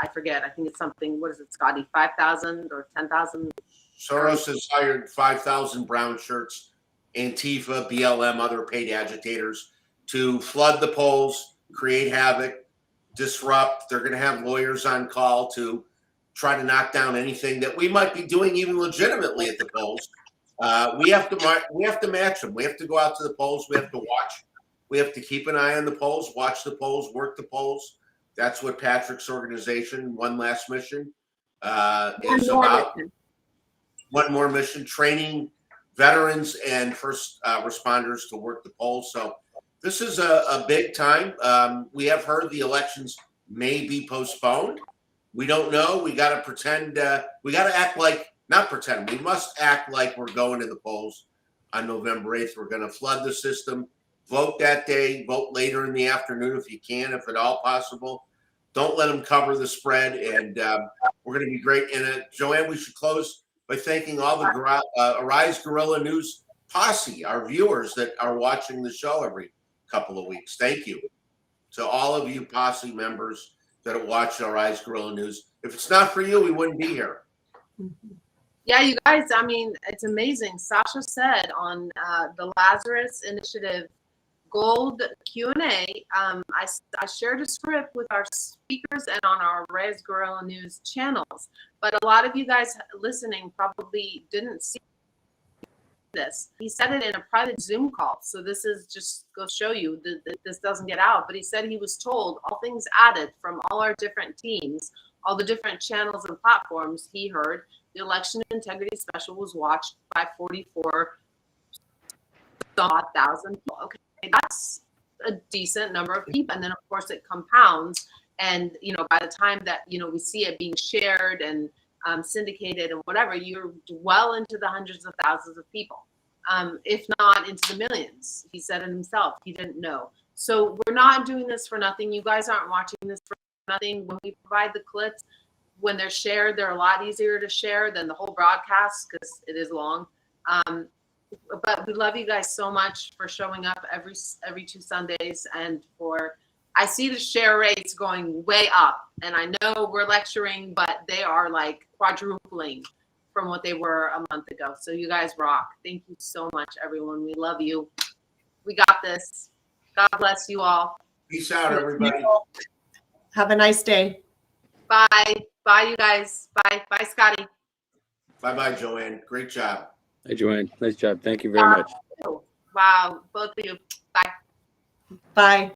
I forget, I think it's something, what is it, Scotty, 5,000 or 10,000? Soros has hired 5,000 brown shirts, Antifa, BLM, other paid agitators to flood the polls, create havoc, disrupt. They're going to have lawyers on call to try to knock down anything that we might be doing even legitimately at the polls. We have to match them. We have to go out to the polls. We have to watch. We have to keep an eye on the polls, watch the polls, work the polls. That's what Patrick's organization, One Last Mission, is about. One More Mission, training veterans and first responders to work the polls. So this is a big time. We have heard the elections may be postponed. We don't know. We got to pretend. We got to act like, not pretend. We must act like we're going to the polls on November 8th. We're going to flood the system. Vote that day. Vote later in the afternoon if you can, if at all possible. Don't let them cover the spread. And we're going to be great. And Joanne, we should close by thanking all the Arise Guerrilla News posse, our viewers that are watching the show every couple of weeks. Thank you to all of you posse members that watch Arise Guerrilla News. If it's not for you, we wouldn't be here. Yeah, you guys, I mean, it's amazing. Sasha said on the Lazarus Initiative Gold Q&A, I shared a script with our speakers and on our Arise Guerrilla News channels. But a lot of you guys listening probably didn't see this. He said it in a private Zoom call. So this is just go show you that this doesn't get out. But he said he was told, all things added from all our different teams, all the different channels and platforms, he heard the election integrity special was watched by 44,000 people. Okay, that's a decent number of people. And then of course it compounds. And, by the time that, we see it being shared and syndicated and whatever, you're well into the hundreds of thousands of people, if not into the millions. He said it himself. He didn't know. So we're not doing this for nothing. You guys aren't watching this for nothing. When we provide the clips, when they're shared, they're a lot easier to share than the whole broadcast because it is long. But we love you guys so much for showing up every 2 Sundays and I see the share rates going way up, and I know we're lecturing, but they are like quadrupling from what they were a month ago. So you guys rock. Thank you so much, everyone. We love you. We got this. God bless you all. Peace out, everybody. Have a nice day. Bye. Bye, you guys. Bye. Bye, Scotty. Bye-bye, Joanne. Great job. Hey, Joanne. Nice job. Thank you very much. Wow. Both of you. Bye. Bye.